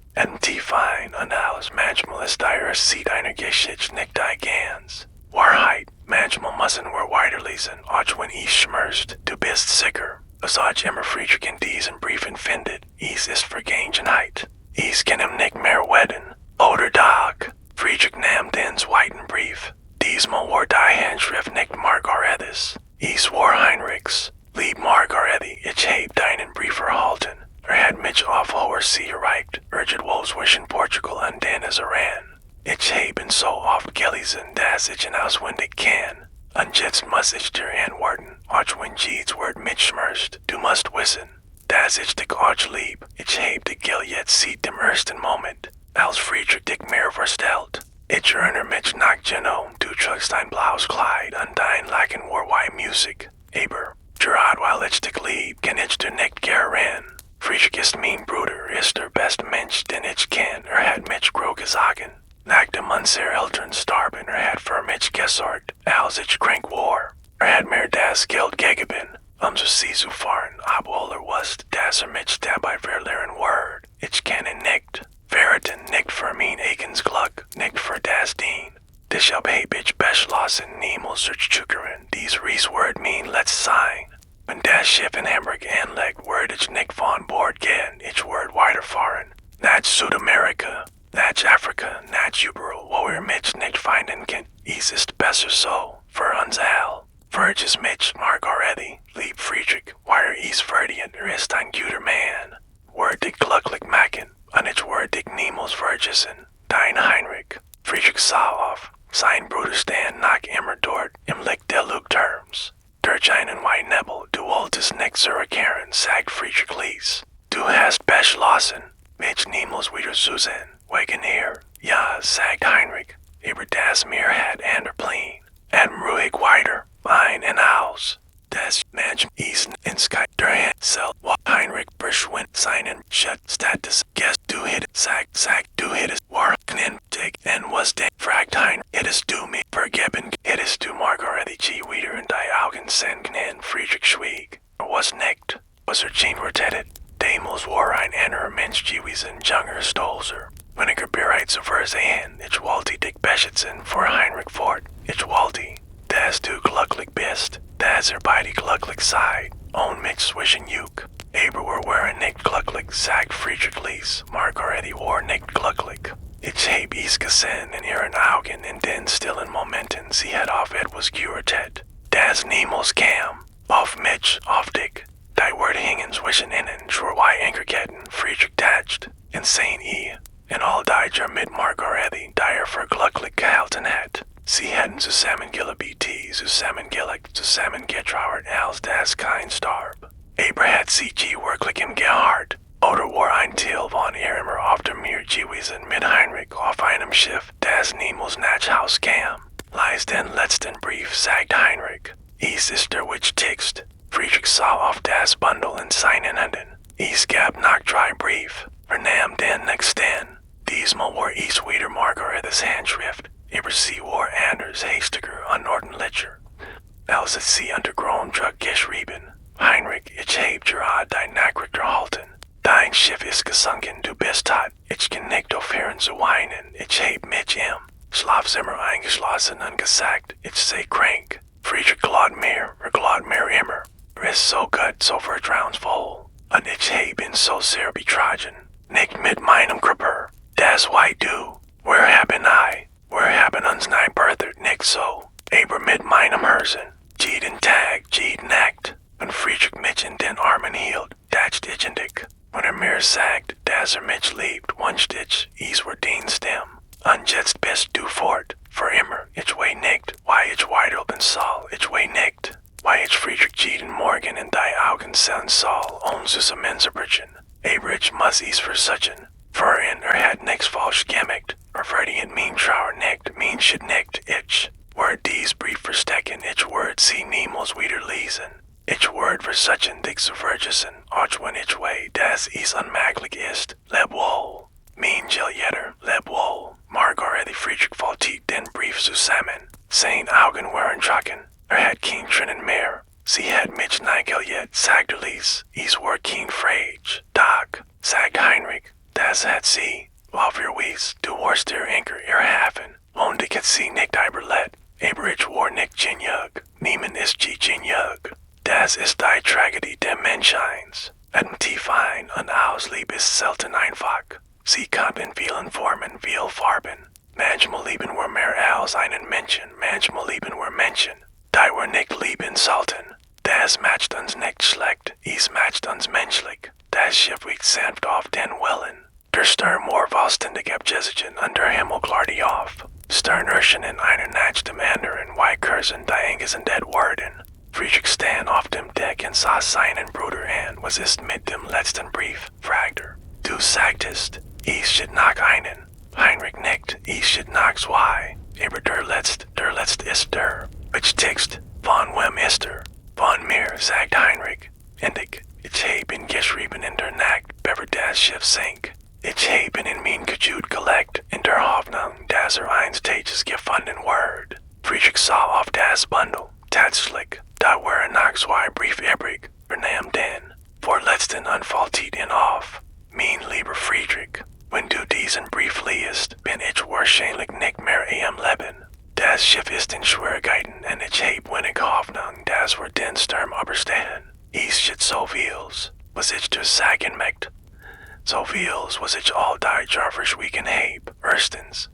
Die fein und alles, manchmal ist dir sieht einer Geschichte nicht die ganz. Wahrheit, manchmal müssen wir weiterlesen, auch wenn es schmerzt, du bist sicher. Als ich immer Friedrich in diesen Briefen findet, es ist Vergangenheit. Es kann ihm nicht mehr wedden. Oder Tag. Friedrich nahm den zweiten Brief. Diesmal war die Handschrift nicht Margaretes. Es war Heinrichs. Lieb Margarete, ich heb deinen Brief erhalten. Hat mich auf hoher See erreicht, urget wohl zwischen Portugal und den Iran. Ich heb ihn so oft gelesen, dass ich ihn auswendig kann. Und jetzt muss ich dir antworten, auch wenn jedes Wort mich schmerzt. Du musst wissen, dass ich dich auch lieb. Ich heb dich geljet seit dem ersten Moment, als Friedrich dich mehr verstellt. Ich erinnere mich noch genau, du trugst ein blaues Kleid und dein Lachen war wie Musik. Aber, gerade weil ich dich lieb, kann ich dir nicht gern. Friedrich ist mein Bruder, ist der beste Mensch, den ich kenn, hat mich groß gesagt. Nach dem unserer Eltern starben, hat für mich gesorgt, als ich krank war. Hat mir das Geld gegeben, zu sie zu fahren, obwohl wusste, dass mich dabei verlieren wird. Ich kann ihn nicht. Verraten nicht für mein eigenes Glück, nicht für das Dien. Deshalb heb ich beschlossen, niemals zu zögern, dies Reis wird mein letztes sein. Wenn das Schiff in Hamburg anlegt, werd ich nicht von Bord gehen, ich werd weiterfahren. Nach Südamerika, nach Afrika, nach überall, wo mich nicht finden kann. Es ist besser so, für uns all. Vergiss mich, Margarete, lieb Friedrich, weil es verdient, ist ein guter Mann. Werd dich glücklich machen, und ich werd dich niemals vergessen. Dein Heinrich. Friedrich sah auf. Sein Bruder stand noch immer dort, im Licht der Leuchtturms. Durch einen white Nebel, du wolltest nicht zurückkehren, sagt Friedrich Lies. Du hast beschlossen, mich niemals wieder zu sehen. Wegen ihr, ja, sagt Heinrich. Aber das mir hat ander Plan. Ruhig weiter, ein und aus. Das Mensch ist in Sky der Sel, Heinrich verschwindet seinen Status. Guess du hit, sagt du hittest, war knin, dig, and was dead. Fragt Heinrich, hittest du mich vergeben, hittest du Margarete G. wieder in die Augen sehen knin, Friedrich schwieg. Was nicht, was Jean vertettet. Damals war ein anderer Mensch gewesen, junger Stolzer. Wenn ich bereit zu versehen, ich wollte dich beschützen vor Heinrich fort. Ich wollte, dass du glücklich bist, dass beide glücklich seid, und mich zwischen Juk. Aber wir waren nicht glücklich, sagt Friedrich Lies. Margarete war nicht glücklich. Ich heb es gesehen in ihren Augen in den stillen Momenten, sie hat auf etwas geurteilt. Das niemals kam, auf mich, auf dich. Die Wort hingen zwischen ihnen, zur Ankerketten, Friedrich tätscht, in sein in all die mit Margarete, die für glücklich gehalten hat. Sie hatten zusammengelebt, zusammengetrauert, als das kein starb. Aber hat sie wirklich im Gehart, oder war ein Teil von ihr immer auf der Meer gewesen mit Heinrich auf einem Schiff, das niemals nach Haus kam. Lies den letzten Brief, sagt Heinrich. Es ist der Witch Text. Friedrich sah auf das Bundle in seinen Händen. Es gab noch 3 Brief. den letzten. Diesmal war ich wieder Margaretes Handschrift. Aber sie war anders hastiger unordentlicher. Als het sie undergrond druk geschrieben. Heinrich, ich heb dir dein Nachrichter halten. Dein Schiff ist gesunken, du bist tot. Ich kann nicht aufhören zu weinen. Ich heb mich im Schlafzimmer eingeschlossen und gesagt, ich sei krank. Friedrich glaubt mir immer. Ist so gut, so vertrauensvoll. Und ich heb ihn so sehr betrogen. Nicht mit meinem Körper. Das why du. Where haben uns nicht berthert, nicht so. Aber mit meinem Herzen. Jeden Tag, jede Nacht. Und Friedrich mich in den Armen hielt, dacht ich in dich. Wenn mir sagt, dass mich liebt, wünscht ich war Stem. Und jetzt bist du fort, für immer. Ich wei nicht, why ich weit open soll, ich wei nicht. Why ich Friedrich jeden Morgen in die Augen sehen soll, uns Mensenbrüchen. Aber ich muss es versuchen. Für ihn hat nichts falsch gemacht. Verdient mein Trauer nicht, mein Shit nicht, ich. Word dies Brief verstecken, ich word sie niemals wieder lesen. Ich word versuchen, dich zu vergessen, auch wenn ich wei, dass es unmöglich ist. Leb wohl. Mein Giljetter, leb wohl. Margaret Friedrich faltiert den Brief zusammen. Sein Augen waren trocken. Hat kein Tränen mehr. Sie hat mich nicht geljet, sagte Lies. Es war kein Frage. Doch, sagt Heinrich, das hat sie. Lauferwies, du warst der Anker, Hafen. Und ich hat sie nicht überlet. Aber ich war nicht genug. Niemand ist genug. Das ist die Tragödie der Menschseins. Ein tief ein und Auslieb ist selten einfach. Sie kommt in vielen Formen, viel Farben. Manchmal lieben wir mehr als einen Menschen, manchmal lieben wir Menschen. Die wir nicht lieben sollten. Das macht uns nicht schlecht, es macht uns menschlich. Das Schiff wiegt sanft auf den Wellen. Der Sturm war vollständig abgesichert und der Himmel klarte auf. Sternurchen in einer nach dem anderen, Weikursen, die Engel dead worden. Friedrich stand auf dem Deck und sah seinen Bruder an. Was ist mit dem letzten Brief? Fragte. Du sagtest, ich should noch einen. Heinrich nickt, ich should noch zwei. Aber der letzte ist der. Which Text? Von wem ist er? Von mir, sagt Heinrich. Und ich heb ihn geschrieben in der Nacht, bevor das Schiff sank. Ich heb ihn in mein Gejut gelegt, in der Hoffnung, dass einst gefunden wird. Friedrich sah auf das Bundle. Tatsächlich, da waren noch zwei Briefe übrig, vernahm den. Letzten unfaltet ihn auf. Mein lieber Friedrich, wenn du diesen Brief liest, bin ich wahrscheinlich nicht mehr am Leben. Das Schiff ist in Schwierigkeiten und ich heb wenig Hoffnung, dass wir den Sturm überstehen. Es steht so vieles, was ich zu sagen möchte. So vieles, was ich all die Jahre verschwiegen heb. Erstens,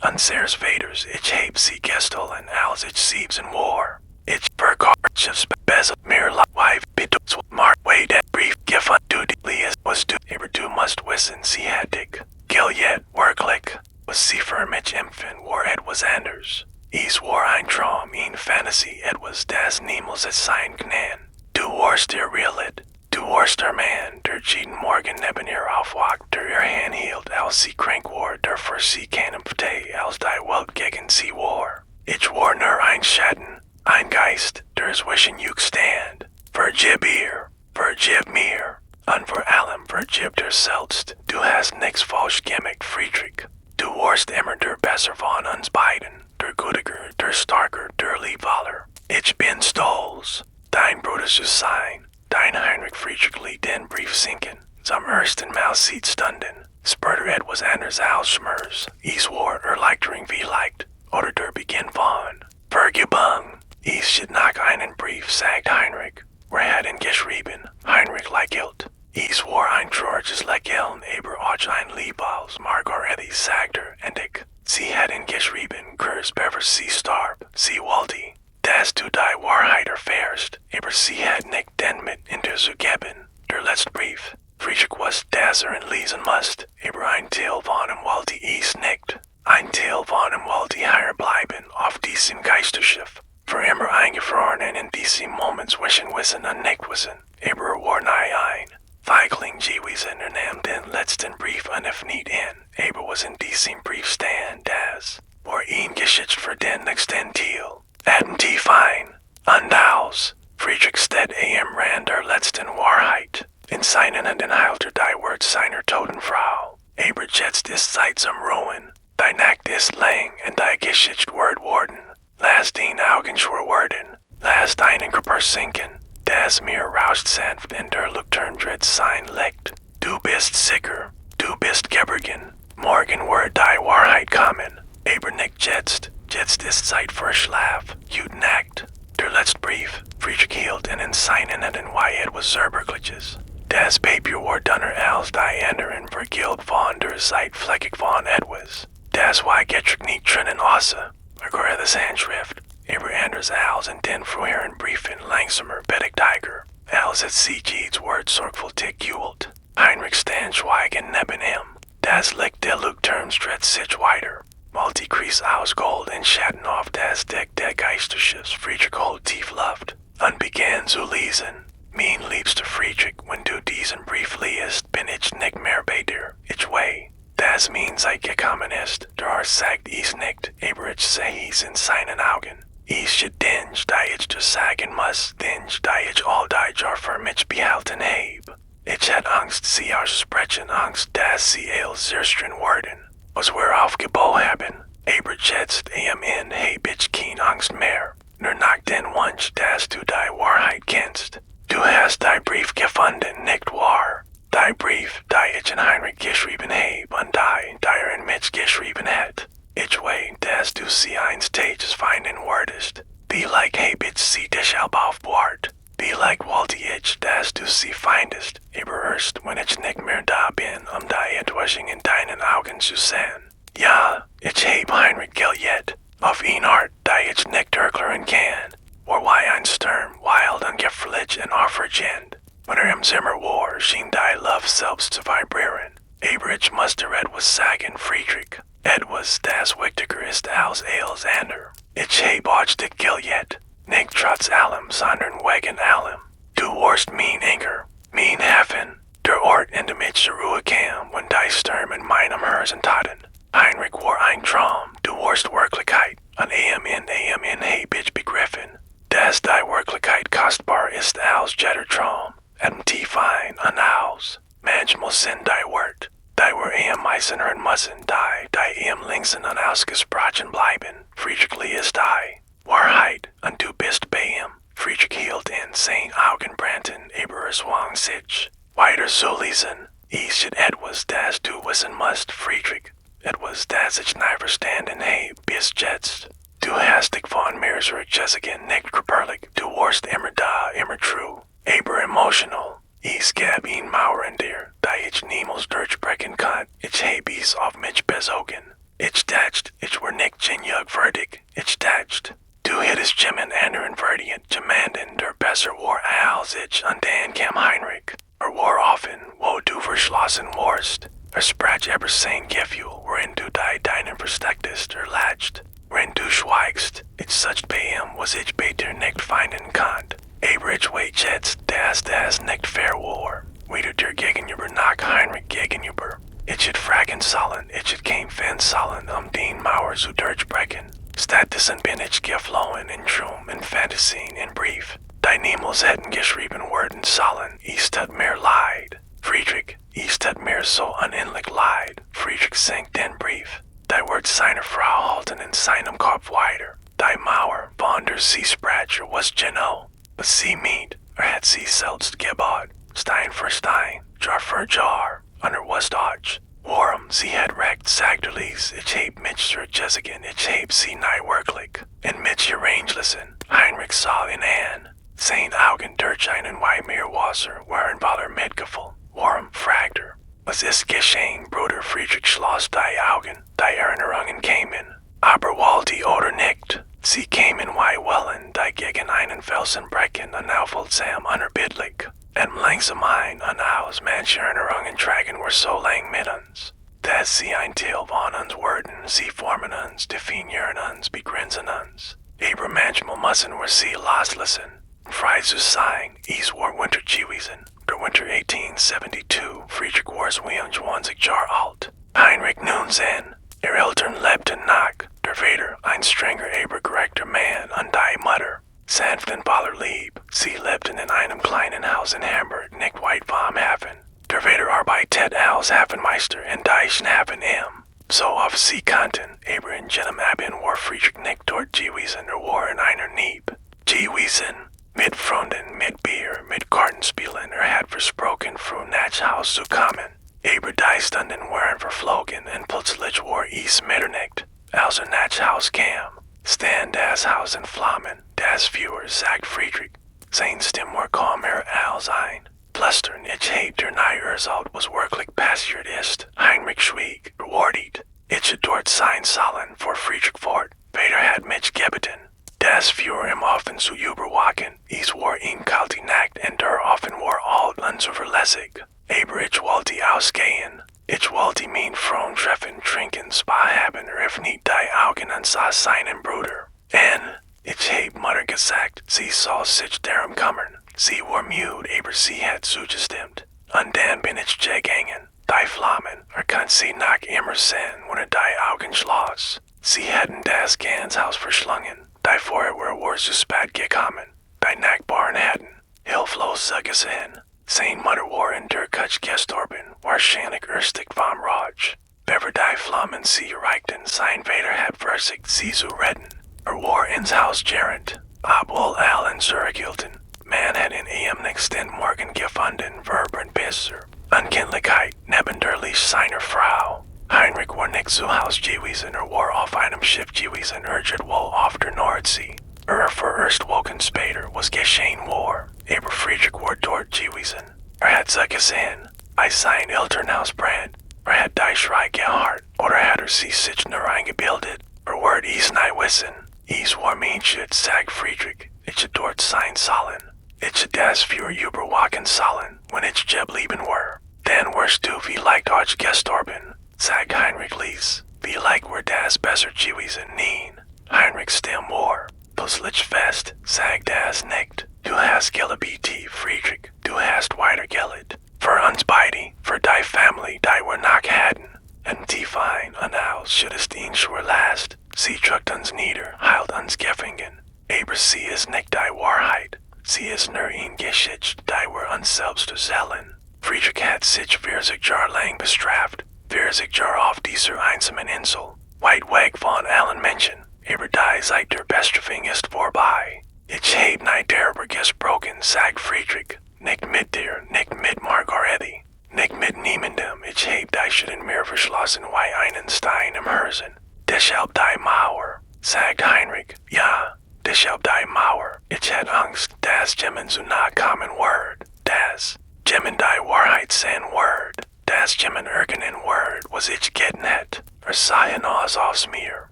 unseres Vaters, ich heb sie gestohlen, als ich siebs in war. Ich verkauft Schiffs bezel mir live bedeuts Mark way that brief gefunden du die liest was du, aber du musst wissen, sie hat dich. Giljet, wirklich. Was sie für mich empfand, war etwas anders. Es war ein Traum, eine Fantasy, etwas, das niemals es sein kann. Du warst der Realit. Du warst der Mann, der jeden Morgen neben ihr aufwacht, der ihr Hand hielt, als sie krank war, der für sie kämpfte, als die Welt gegen sie war. Ich war nur ein Schatten, ein Geist, der es wischen you stand. Vergib ihr, vergib mir, und vor allem vergib dir selbst. Du hast nichts falsch gemacht, Friedrich. Du warst immer der Besser von uns beiden, der Gütiger, der Starker, der Liebhaber. Ich bin stolz, dein Bruder zu sein. Dein Heinrich Friedrich liet den Brief sinken. Zum ersten Mal sieht stunden. Spurte etwas anders als Schmers. Es war Erleichterung vielleicht. Oder der Beginn von Vergebung. Es should noch einen Brief, sagt Heinrich. Wir hatten geschrieben, Heinrich lächelt. Es war ein trauriges Lächeln, aber auch ein Liebhaus, Margaret sagte, und sie hatten geschrieben, kurz bevor sie starb. Sie wollte, dass du die Wahrheit erfährst, aber sie hat nicht den mit hinterzugeben. Der letzte Brief. Friedrich wusste, dass lesen musste, aber ein Teil von ihm wollte es nicht. Ein Teil von ihm wollte hier bleiben, auf diesem Geisterschiff. Für immer eingefroren in diesem Moment zwischen Wissen und Nichtwissen, aber war nahe ein. Feigling gewesen nahm den letzten Brief unöffnet in, aber was in diesem Brief stand, das war ihm geschickt für den nächsten Teil. Hatten tief ein, und aus, Friedrich steht am Rand der letzten Wahrheit. In seinen und den Halter die word seiner Totenfrau. Aber jetzt ist Zeit zum Ruhen. Die Nacht ist lang und die Geschichte wird worden. Lass den Augen schwör werden. Lass deinen Körper sinken. Das Meer rauscht sanft und der Leuchtturmwärter sein Licht. Du bist sicher, du bist geborgen. Morgen wird die Wahrheit kommen. Aber nicht jetzt. Jetzt ist Zeit für Schlaf. Gute Nacht. Der letzte Brief. Friedrich hielt in seinen Händen etwas Zerbrechliches. Das Papier war dünner als die anderen vergilbt von der Seite fleckig von etwas. Das war getrig nicht drinnen außer. Das Handschrift. Aber anders als in den früheren Briefen langsamer bedigtiger. Als het Seeds word sorgfältig gewählt. Heinrich stand schweigend neben ihm. Das Licht der Leuchtturmwärter sich weiter. Multikreis aus Gold und Schatten auf das Deck der Geisterschiffs. Friedrich holt tief Luft und begann zu lesen. Mein liebster Friedrich, wenn du diesen Brief liest, bin ich nicht mehr bei dir. Ich weiß, das mein Zeit gekommen ist. Der sagt ich nicht, aber ich sehe es in seinen Augen. Ich denke, da ich dir sagen muss, denke, da ich all die Jahr für mich behalten habe. Ich hatte Angst, sie auszusprechen, Angst, dass sie zerstört werden. Was wir aufgebaut haben, aber jetzt am Ende habe ich keine Angst mehr. Nur nach dem Wunsch, dass du die Wahrheit kennst. Du hast die Brief gefunden, nicht wahr? Die Brief, die ich an Heinrich geschrieben habe und die er an mich geschrieben hat. Ich weiß, dass du sie eines Tages finden würdest. Vielleicht habe ich sie deshalb aufbewahrt. Vielleicht wollte ich, dass du sie findest, aber erst, wenn ich nicht mehr da bin, die Enttäuschung in deinen Augen zu sehen. Ja, ich habe Heinrich geliebt, auf eine Art, die ich nicht erklären kann. Wobei ein Sturm, wild und gefährlich und aufregend. Wenn im Zimmer war, schien die Love selbst zu vibrieren. Aber ich musste etwas sagen, Friedrich. Etwas, das wichtiger ist als alles andere. Ich habe euch dich geliebt. Nicht trotz allem, sondern wegen allem. Du warst mein Anker, mein Hafen, der Ort, in dem ich zur Ruhe kam, wenn die Sturm in meinem Herzen taten. Heinrich war ein Traum, du warst Wirklichkeit, und am hab ich begriffen, dass die Wirklichkeit kostbar ist als jeder Traum, und tief ein und aus. Manchmal sind die Wort, die wir meisten hören müssen, die längsten und ausgesprochen bleiben. Friedrich ist die Wahrheit, und du bist bei ihm. Friedrich hielt in seinen Augen brannten, aber zwang sich weiter zu lesen. Ich etwas, das du wissen musst, Friedrich. Etwas, das ich nicht verstanden habe bis jetzt. Du hast dich von mir zurückgezogen, nicht körperlich. Du warst immer da, immer true, aber emotional. Ich gab ihn Mauern dir, die ich niemals durchbrechen kann. Ich habe es auf mich bezogen. Ich dachte, ich war nicht genugwürdig. Ich dachte, du hättest jemand anderen verdient, jemanden, der besser war als ich, und dann kam Heinrich. War offen, wo du verschlossen warst. Sprach aber sein Gefühl, worin du deinen verstecktest, latcht. Wenn du schweigst, ich sucht bei ihm, was ich bei dir nicht finden kann. Aber ich weiß jetzt, dass das nicht fair war. Weder dir gegenüber noch Heinrich gegenüber. Ich hätte fragen sollen, ich hätte kämpfen sollen, den Mauer zu durchbrechen. Stattdessen bin ich geflohen in Traum, in Fantasien, in Brief. Die niemals hätten geschrieben werden sollen, ich tat mir leid. Friedrich, ich tat mir so unendlich leid. Friedrich senkt den Brief. Die wird seiner Frau halten in seinem Kopf weiter. Die Mauer von der Seespracher was genau. Was sie meint, hat sie selbst gebaut. Stein für Stein, Jar für Jar. Und was Dodge. Warum, sie hat recht, sagte Lies, ich heb mich zurückgezogen, ich heb sie nicht wirklich. In mich gerangelesen, Heinrich sah ihn an. Sein Augen durch einen Weihmeerwasser waren voller Mitgefühl. Warum, fragte was ist geschehen, Bruder Friedrich schloss die Augen, die Erinnerungen kämen. Aber wollte oder nicht, sie kämen Wellen, die gegen einen Felsen brechen und aufhaltsam unerbittlich. Und langsam ein und aus manche Erinnerungen tragen wir so lang mit uns, dass sie ein Teil von uns werden, sie formen uns, definieren uns, begrenzen uns. Aber manchmal müssen wir sie loslassen. Frei zu sein, es war Winter gewesen. Der Winter 1872, Friedrich war 22 Jahre alt. Heinrich nun sehen, Eltern lebten noch, der Vater ein strenger, aber gerechter Mann und die Mutter. Sanft und voller Lieb, sie lebten in einem kleinen Haus in Hamburg, nicht weit vom Hafen. Der Vader arbeitet als Hafenmeister in Deutschen Hafen im. So auf sie kannten, aber in jenem Abend war Friedrich nicht dort gewesen, war in einer Nieb. Gewesen, mit Freunden, mit Bier, mit Kartenspielen, hat versprochen, früh nach Haus zu kommen. Aber die Stunden waren verflogen und plötzlich war es Mitternacht, als nach Haus kam. Stand das Haus in Flammen, das Feuer, sagt Friedrich. Sein Stimme war kalmer als ein. Plustern, ich heb der Neuersalt was wirklich passiert ist. Heinrich schwieg, wartet. Ich dort sein sollen, vor Friedrich fort. Vader hat mich gebeten. Das Feuer im Ofen zu überwachen. Es war in kalte Nacht und der Ofen war alt unzuverlässig. Aber ich wollte ausgehen. Ich wollte mein Freund treffen, trinken, Spa haben, öffnet die Augen und sah seinen Bruder. Und ich heb Mutter gesagt, sie soll sich darum kümmern. Sie war müde, aber sie hat zugestimmt. Und dann bin ich gegangen. Die Flammen, kann sie nach immer sehen, wenn die Augen schloss. Sie hatten das ganze Haus verschlungen. Die Feuerwehr war zu spät gekommen. Die Nachbarn hatten hilflos gesehen. Sein Mutter war in der Kutsch gestorben, wahrscheinlich erstig vom Rauch. Bever die Flammen sie reichten, sein Vater hat versigt, sie zu retten. War ins Haus gerent, obwohl allen zurückhielten. Man hat in ihm nächsten Morgen gefunden, Verben besser. Unkenntlichkeit neben der Licht seiner Frau. Heinrich war nicht zu Haus gewesen, war auf einem Schiff gewesen, wohl auf der Nordsee. Vererst Wochen später was geschehen war, aber Friedrich war dort gewesen. Hat sie gesehen, sein Elternhaus brennt. Hat die Schrei gehört, oder hat sie sich nur eingebildet. Wird es nicht wissen. Es war mein Schuld, sagt Friedrich. Ich dort sein sollen. Ich das für überwachen sollen, wenn ich geblieben war. Dann warst du vielleicht auch gestorben, sagt Heinrich Lies. Vielleicht war das besser gewesen, nein. Heinrich Stimme war plötzlich fest, sagt das nicht. Du hast geliebt, Friedrich. Du hast weitergelebt. Für uns beide, für die Familie, die wir noch hatten. Und die fein und aus schüttest ihn schwer last. Sie drückt uns nieder, heilt uns Gefangen. Aber sie ist nicht die Wahrheit. Sie ist nur ein Geschichte, die wir uns selbst erzählen. Friedrich hat sich 40 Jahre lang bestraft. 40 Jahre auf dieser einsamen Insel. Weit weg von allen Menschen. Aber die Zeit der Bestrafung ist vorbei. Ich heb nicht darüber gesprochen, sagt Friedrich. Nicht mit dir, nicht mit Margaretti. Nicht mit niemandem. Ich heb die Schütten mehr verschlossen wie einen Stein im Hörsen. Deshalb die Mauer, sagt Heinrich. Ja, deshalb die Mauer. Ich hatte Angst, dass jemand so nah kommen wird. Dass jemand die Wahrheit sehen wird. Dass jemand irgendein Wort, was ich getten hätt. Versehen aus mir.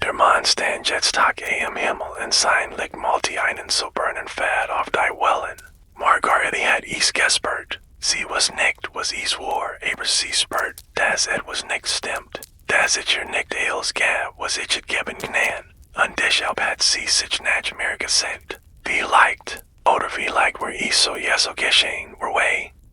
Der Mann stand jetzt Tag am Himmel und sein Licht malte einen so burnen Fett auf die Wellen. Margaretti hat es gespürt. Sie was nicht, was es war, aber sie spürt, dass etwas nicht stimmt. Dass ich ihr nicht alles gab, was ich it geben kann. Und deshalb hat sie sich nicht mehr gesinnt. Vielleicht, oder vielleicht war es so geschehen, war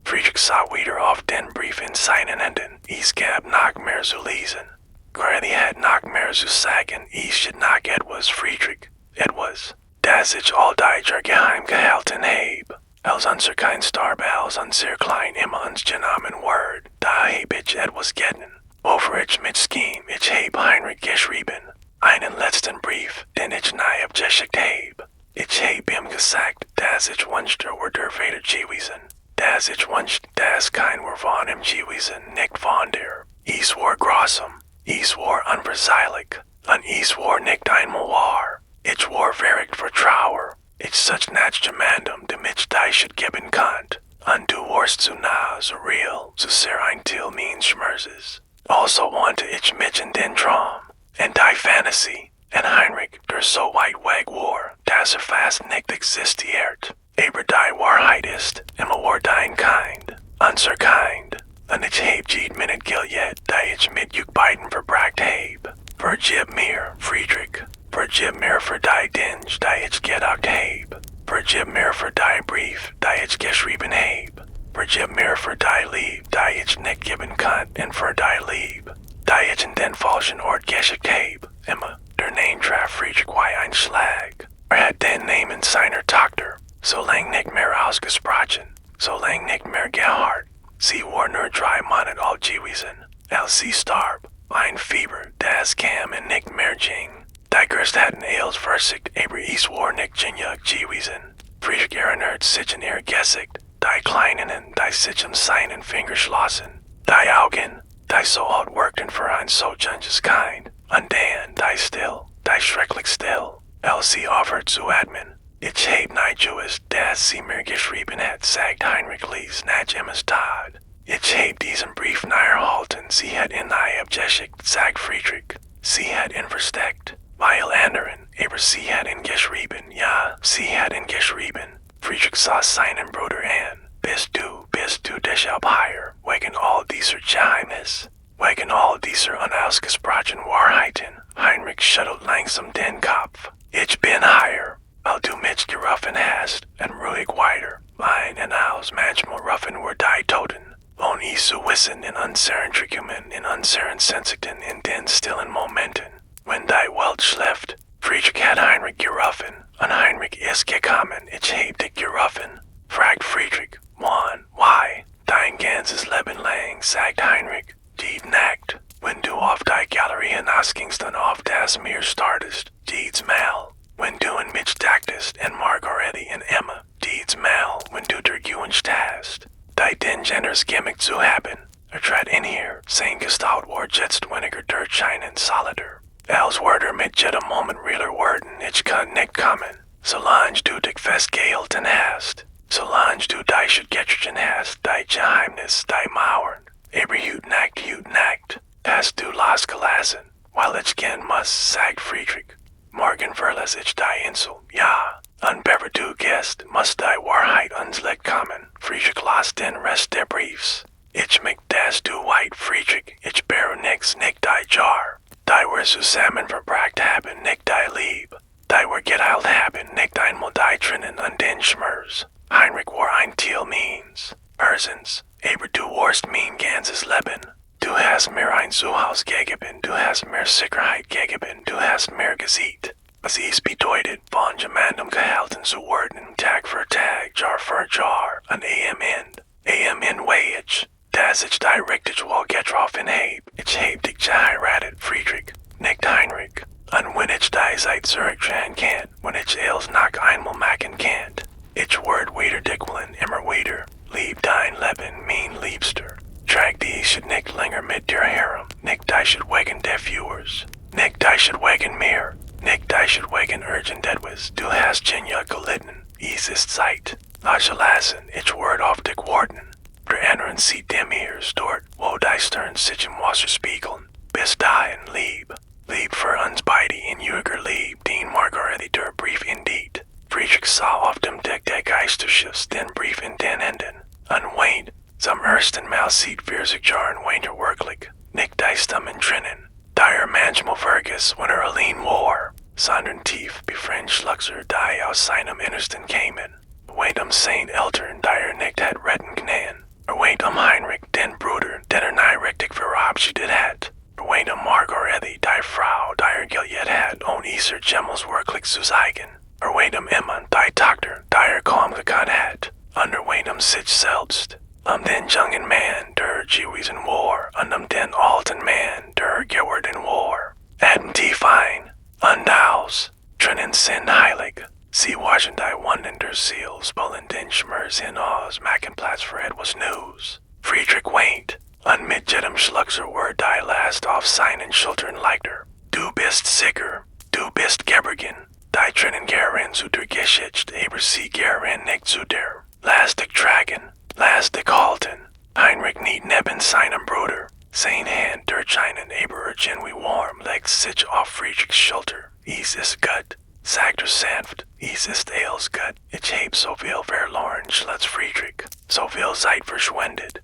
Friedrich sah wieder auf den Brief in seinen Händen. Es gab noch mehr zu lesen. Grady had noch mehr zu sagen, es should not etwas Friedrich. Etwas, dass ich all die geheim gehalten heb. Als unser kein Starb, als unser klein immer uns genommen Word, da heb ich etwas getten. Wofür ich mit Scheme, ich heb Heinrich geschrieben. Einen letzten Brief, den ich nahe abgeschickt heb. Ich heb ihm gesagt, dass ich wünschte, der Vater gewesen. Dass ich wünschte, dass kein von ihm gewesen, nicht von dir. Es war grausam. Es war unverzeihlich. Und es war nicht einmal wahr. Ich war verrückt vor Trauer. Ich such nach jemandem, dem ich die should geben konnt. Und du warst so nah, so real, so sehr ein Teil meines Schmerzes. Also wante ich mich in den Traum. In die Fantasy. Und Heinrich, der so weit weg war, dass fast nicht existiert. Aber die Wahrheit ist, immer war dein Kind. Unser Kind. Und ich heb jede Minute giljet, die ich mit juk beiden verbracht heb. Vergib mir, Friedrich. Vergib mir für die Dinge, die ich gedacht heb. Vergib mir für die Brief, die ich geschrieben heb. Vergib mir für die Liebe, die ich nicht geben kann, und für die Liebe, die ich in den falschen Ort geschickt heb. Immer, der Name traf Friedrich wie ein Schlag. Hat den Namen seiner Tochter, so lang nicht mehr ausgesprochen, so lang nicht mehr gehört. Sie war nur 3 Monate alt gewesen. Als sie starb, ein Fieber, das kam in nicht mehr ging. Die Gerst hatten eels versicht, aber es war nicht genug gewesen. Friedrich erinnert sich an Gesicht, die kleinen, die sich am seinen Finger schlossen. Die Augen, die so alt workten für ein so junges Kind. Und dann, die still, die schrecklich still. Als sie aufhört zu atmen. Ich heb nicht gewusst, dass sie mir geschrieben hat, sagt Heinrich Lies nach Emmas Tod. Ich heb diesen Brief erhalten, sie hat ihn abgeschickt, sagt Friedrich. Sie hat ihn versteckt. Weil anderen, aber sie hat ihn geschrieben, ja, sie hat ihn geschrieben. Friedrich sah seinen Bruder an. Bist du deshalb hier, wegen all dieser Geheimnis, wegen all dieser unausgesprochenen Wahrheiten? Heinrich schüttelt langsam den Kopf. Ich bin hier, weil du mich gerufen hast, und ruhig weiter. Ein und als manchmal rufen wir die Toten. Ohne zu wissen in unseren Trickumen, in unseren Sensichten, in den stillen Momenten. Wenn die Welt schläft, Friedrich hat Heinrich gerufen, und Heinrich ist gekommen, ich heb dich gerufen. Fragt Friedrich, Mann, why? Dein ganzes Leben lang, sagt Heinrich, die Nacht, wenn du auf die Galerie hinausgingst und auf das Meer startest, die's Mal, wenn du an mich dachtest, und Margarete und Emma, die's Mal, wenn du dir gewünscht hast, die den Genders gimmick zu haben. Trat in hier, sein Gestalt war jetzt weniger durchscheinend solider. Als wordt mit jedem Moment realer worden, ich kann nicht kommen. Solange du dich festgehalten hast, solange du die Schutgetchen hast, die Geheimnis, die Mauern, aber hut Nacht, hast du losgelassen, weil ich gehen muss, sagt Friedrich. Morgen verlasse ich die Insel, ja, und bevor du gehst, muss die Wahrheit ans Licht kommen. Friedrich las den Rest der Briefs. Ich mich das du weit, Friedrich, ich bear nix, nicht die Jar. Die wir zusammen verbracht haben, nicht die Lieb. Die wir geteilt haben, nicht einmal die Drinnen an den Schmers. Heinrich war ein Teil meins. Erstens, aber du warst mein ganzes Leben. Du hast mir ein Zuhause gegeben, du hast mir Sicherheit gegeben, du hast mir gesehen. Was es bedeutet, von jemandem gehalten zu werden, Tag für Tag, Jahr für Jahr, an AM wage. Das ich die richtig wohl getroffen heb. Ich heb dich geheiratet, Friedrich, nicht Heinrich. Und wenn ich die Zeit zurückdrehen kann, wenn ich els noch einmal machen kann, ich werd wieder dich wollen, immer wieder. Lieb dein Leben, mein Liebster. Trag die should nicht länger mit dir herren, nicht die should wegen der Viewers, nicht die should wegen mir, nicht die should wegen urgent etwas. Du hast genug gelitten, es ist Zeit. Nachgelassen, ich werd auf dich warten. Der anderen sieht dem Ears dort, wo die Stern sich im Wasser spiegeln. Bis dahin, lieb. Lieb für uns beide in Jüger lieb, den Margarete der Brief indeed. Friedrich sah auf dem Deck der Geisterschiffs den Brief in den Händen. Und weint, zum ersten Mal sieht sich Jahren weint wirklich, nicht die Stimmen drinnen. Da manchmal vergiss, wenn allein war, sondern tief befremd Schluchser die aus seinem Innersten kämen. Weint sein Eltern, die nicht hat retten können. Weint Heinrich, den Bruder, den nie richtig verabschiedet hat. Weint Margarete, die Frau, die Gilliet hat, ohne ihr Gemmels wirklich zu zeigen. Weint Emma, die Tochter, die kaum gekannt hat. Und weint sich selbst. Den jungen Mann, der gewesen war, und den alten Mann, der geworden war. Die fein, und aus, drinnen sind heilig. Sie waschen die Wunden der Seele, spullen den Schmerz hinaus, machen Platz für etwas News. Friedrich weint, und mit jedem Schluchser wird die Last auf seinen Schultern leichter. Du bist sicher, du bist geborgen. Die drinnen gern zu der Geschichte, aber sie gern nicht zu der. Lass dich tragen, lass dich halten. Heinrich nicht neben seinem Bruder. Sein Hand durchscheinen, aber irgendwie warm, legt sich auf Friedrichs Schulter. Es ist gut. Sagt sanft, es ist els gut. Ich heb so viel verloren, schlitz Friedrich. So viel Zeit verschwendet.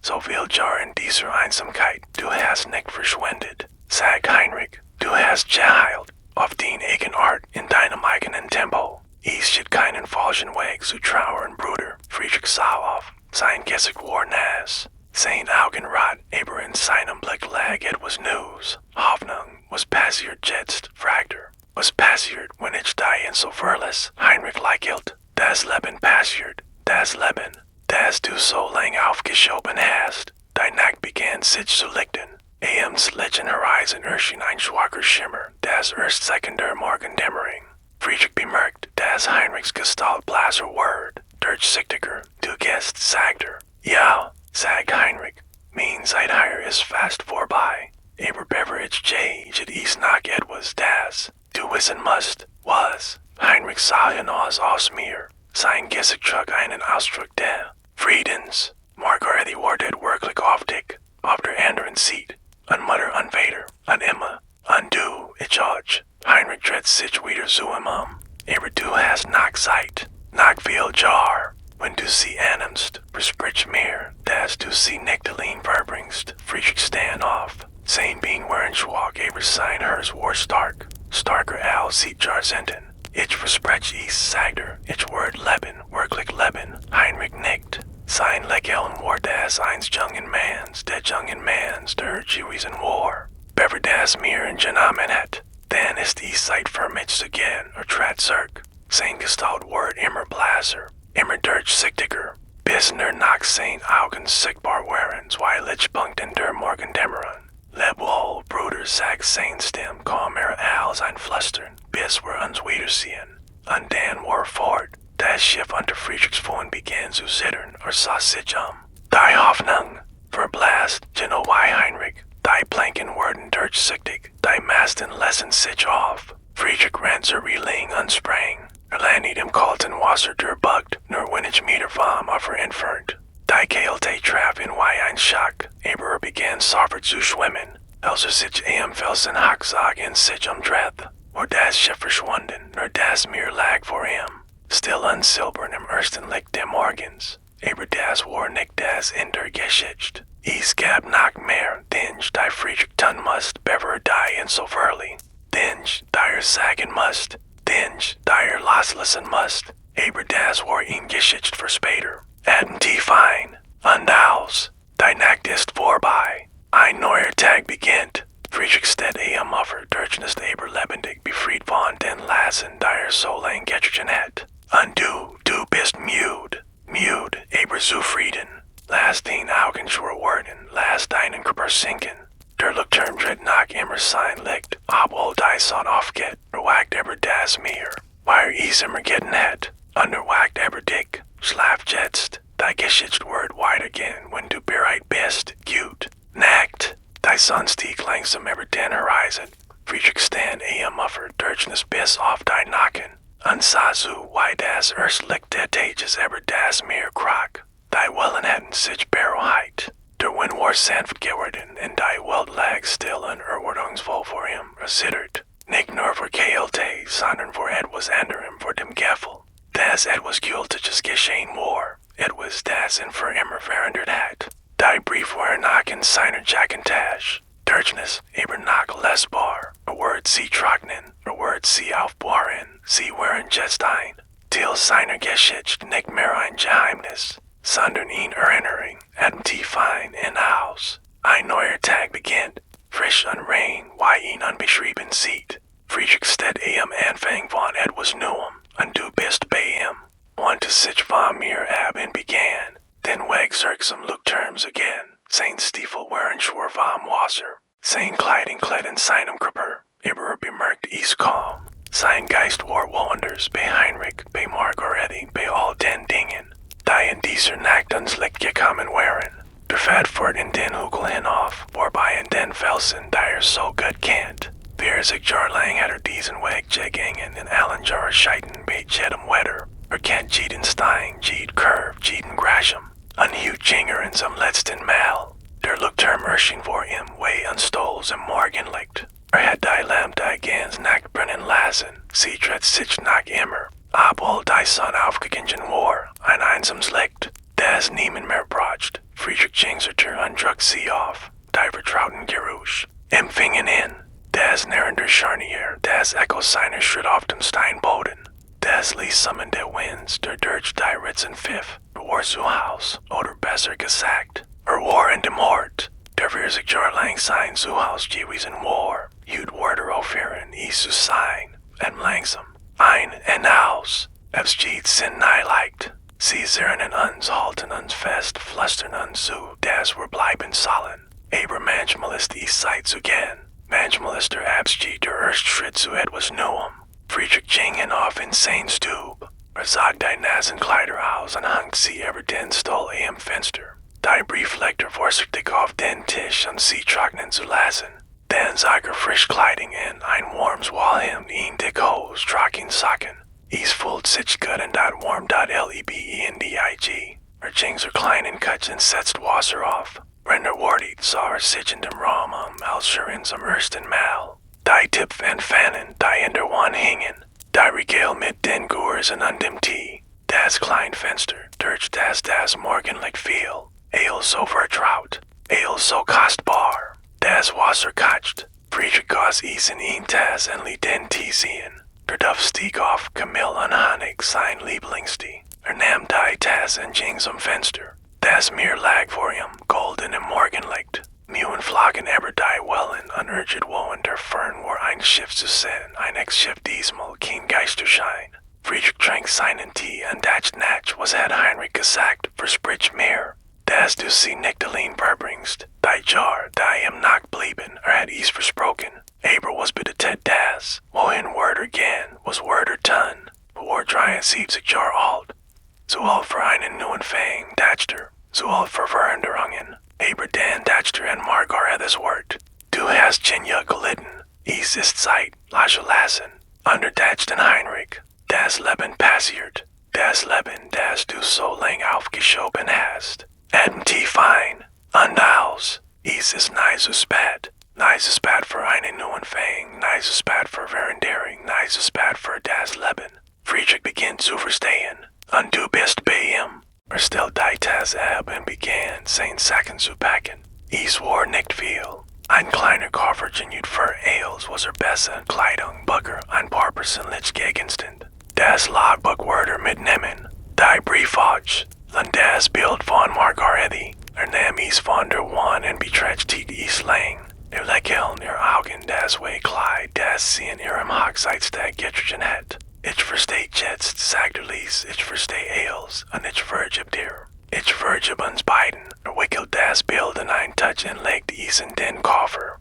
So viel Jahr in dieser Einsamkeit. Du hast nicht verschwendet. Sagt Heinrich, du hast geheilt. Auf den eigenen Art, in deinem eigenen Tempo. Es steht keinen falschen Weg zu trauern, Bruder. Friedrich sah auf. Sein Gesicht war nass. Sein Augen rot, aber in seinem Blick lag etwas News. Hoffnung, was passiert jetzt, fragt er. Was passiert, wenn ich die Insel verlasse? Heinrich lächelt. Das Leben passiert. Das Leben. das du so lang aufgeschoben hast. Dein Nacht begann sich zu lichten. Abends legten Horizon erschien ein schwacher Schimmer, das erst sekundär Morgendämmering. Friedrich bemerkt, dass Heinrichs Gestalt blasser word. Durchsichtiger, du gehst, sagt Ja, sagt Heinrich. Mein Zeithaar ist fast vorbei. Aber Beverage J, it is not etwas das. Du wissen musst, was. Heinrich sah hinaus aus mir. Sein Gesicht trug einen Ausdruck der Friedens. Margaret wordet wirklich auf dich, auf der anderen Seite. An Mutter, an Vater, an immer, an du, ich auch. Heinrich dreht sich wieder zu ihm Aber du hast nach Zeit, nach viel Jar. Wenn du sie annimmst, versprich mir, dass du sie nicht allein verbringst. Friedrich stand auf. Sein Bein waren schwach, aber sein Herz war stark. Starker als sie Jahrzehnten. Ich versprech sagt ich word Leben, wirklich Leben. Heinrich nickt. Sein Legelm war das eines jungen Manns, der Jewish in war. Bever das mir in Genamen hat. Dann ist die Zeit für mich zu gehen, trat zurück. Sein Gestalt ward immer blasser, immer durchsichtiger, bis nach sein Augen sichtbar waren zwei Lichtpunkten der Morgendämmerung. Lebwohl, Bruder, sagt sein Stimme, kaum als ein Flüstern, bis wir uns wiedersehen. Und dann war fort. Das Schiff unter Friedrichs Fuhren begann zu zittern, sah sich Die Hoffnung, verblasst, why Heinrich. Die Planken wurden durchsichtig, die Masten lassen sich auf. Friedrich ran zur Reling und sprang. Landete im kalten Wasser durchbugt, nur wenig Meter vom Ufer entfernt. Die Kälte traf ihn wie ein Schock, aber begann sofort zu schwimmen, als sich Felsen Hacksag in sich umdreht. War das Schiff verschwunden, nur das Meer lag vor ihm. Still unsilbern im ersten Licht der Morgens, aber das war nicht das in der Geschichte. Es gab noch mehr, den die Friedrich tun musst, bever die insofern. Den die sagen musst, den die loslassen musst, aber das war in Geschichte für später. Abend fein, und aus, die Nacht ist vorbei, ein neuer Tag beginnt. Friedrich steht auf Durchnis aber lebendig befreit von den Lassen, die so lang getreten hat. Und du bist müde, aber zufrieden. Lass den Augen schwer werden, lass deinen Körper sinken. Der Leuchtturm dreht nach immer sein Licht, obwohl die Sonne aufgeht, wagt aber das Meer, weil immer getting hat, und wagt aber dich, schlaf jetzt, die Geschichte wird weitergehen, wenn du bereit bist, Gute Nacht. Die Sonne stieg langsam über den Horizon. Friedrich stand auf Durchnis bis auf die Nacken. Und sah so, wie das erst Licht der Tages über das Meer krach. Die Wellen hatten sich beruhigt. Der Wind war sanft geworden, und die Welt lag still und erwartungsvoll vor ihm, erzittert. Nicht nur für Kälte, sondern für etwas anderem, für dem Gefühl. Das etwas Gültiges geschehen war. Etwas, das ihn für immer verändert hat. Die Brief war noch in seiner Jackentasche. Durchnis, aber noch lesbar. Word sie trocknen, word sie aufbohren. Sie waren just till seiner Geschichte nicht mehr ein Geheimnis, sondern in Erinnerung, fein in Haus. Ein neuer Tag beginnt, frisch und rein, wie ihn unbeschrieben sieht. Friedrich steht am Anfang von etwas Neuem, und du bist bei ihm. Und sich von mir ab und began, den Weg zurück zum Leuchtturm again. Sein Stiefel waren schwer vom Wasser, sein Kleidung klädt in seinem Körper, aber bemerkt es kaum. Sein Geist war woanders, bei Heinrich, bei Margaret, bei all den Dingen, die in dieser Nacht ans Licht gekommen waren. Der Pfad fort in den Hügel hinauf, vorbei in den Felsen, die so gut kennt. 40 Jahre lang hat diesen Weg gegangen, in allen Jahren scheiden bei jedem Wetter. Kennt jeden Stein, jeden Curve, jeden Grasham. Ein Huginger in zum letzten Mal. Der Leuchtturm erschien vor ihm, way an Stolz im Morgenlicht. Hat die Lampe ganz Nacht brennen lassen. Sie tritt sich nach immer, obwohl die Sonne aufgegangen war, ein einsames Licht, das niemand mehr bracht. Friedrich jingerte und drückt sie auf, die vertrauten Geruch. Empfingen ihn, das nährende Scharnier, das Echo seiner Schritt auf dem Steinboden. Das ließ summen der Winds, der durch die Ritzen pfiff, war zu Haus, oder besser gesagt, war in dem Ort. Der 40 Jahre lang sein Zuhause gewesen war, Jud wurde aufhören, zu sein, und langsam, ein und aus, es geht sin neileicht. Sie zernen uns, halten uns fest, flüstern uns zu, dass wir bleiben sollen. Aber manchmal ist die Zeit zu gehen. Manchmal ist der Abschied der erste Schritt zu etwas Neuem. Friedrich ging hinauf in sein Stub. Sagt die Nasenkleider aus und hangt sie über den Stuhl am Fenster. Die Brieflechter vorsichtig auf den Tisch und sie trocknen zu lassen. Dann zag frisch Kleiding in, ein warmes Wollhemd, een dick Hose, trocken Socken. Voelt sich gut in dat warm.lebenig. Ging kleinen Cuts und setzt Wasser auf. Render wordigt sah sich in dem Raum als in zum ersten Mal. Die Tipf und Fannen, die in der Wand hingen. Die Regal mit den Gurs und an dem Tee. Das klein Fenster, durch das Morgenlicht fiel. Ale so vertraut, Ale so kostbar. Das Wasser katscht. Friedrich goss in een Tas und liet den Tee sehen. Der Duft stieg auf, Camille und Honig, sein Lieblingstee. Nahm die Tas und ging zum Fenster. Das Meer lag vor ihm, golden im Morgenlicht. Mewen flogen über die Wellen, unerget wohin der Fern war ein Schiff zu sehen, ein Ex-Schiff diesmal kein Geisterschein. Friedrich trank seinen Tee und dacht nach, was hat Heinrich gesagt, versprich mehr. Dass du sie nicht allein verbringst, die Jar, die im Nacht blieben, hat versprochen. Aber was bedeutet das? Wohin wird gehen, was wird tun? Vor 73 Jahre alt. So alt für einen neuen Fang, dacht so alt für Veränderungen. Aber dann dacht und Margar das Wort. Du hast Jinja gelitten. Ist Zeit, lasse lassen. Under dachten Heinrich. Das Leben passiert. Das Leben, das du so lang aufgeschoben hast. Tee fein. Und als. Ist nicht so spät. Nicht so spät für einen neuen Fang. Nicht so spät für Veränderung. Nicht so spät für das Leben. Friedrich beginnt zu verstehen. Und du bist bei ihm. Stellt die Tas ab und begann, sein Sacken zu packen. War nicht viel. Ein kleiner Kofferchen für Ales was besser Kleidung, Bugger, ein paar persönliche Gegenstände. Das Logbuch wurde mitnehmen. Die Briefage. Und das Bild von Margaretti. Nahm von der Wand und betrachtete lang. Lächeln ihr Augen das way Kleid, das sie in ihrem Hochzeitstag getragen hat. Ich verstehe jetzt, sagt Lies, ich verstehe Ales, und ich vergib dir. Ich vergib uns beiden, wickelt das Bild in ein Touch und legt in den Koffer.